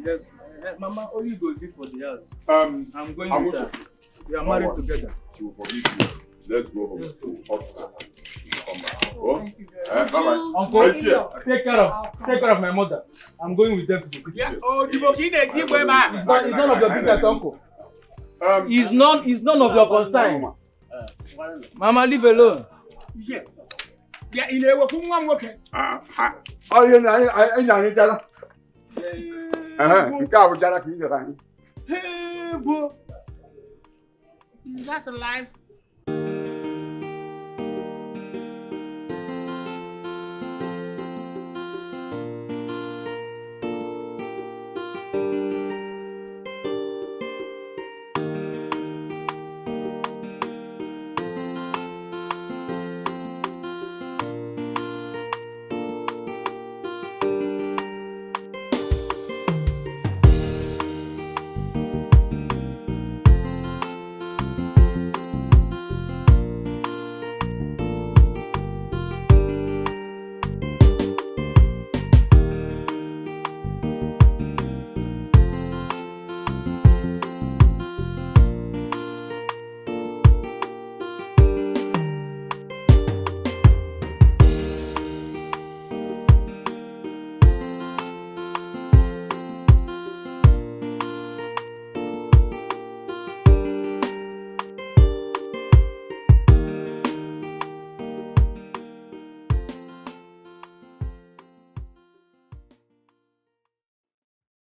Yes, Mama, only go do for the house. I'm going with her. We are married together. She will forgive you. Let's go home to hospital. Come back. Oh, bye-bye. Uncle, take care of my mother. I'm going with them to the kitchen. It's none of your business, Uncle. It's none of your concern. Mama, leave alone. Yeah, in a work, oh, you know, I know. Hey, boo. Is that alive?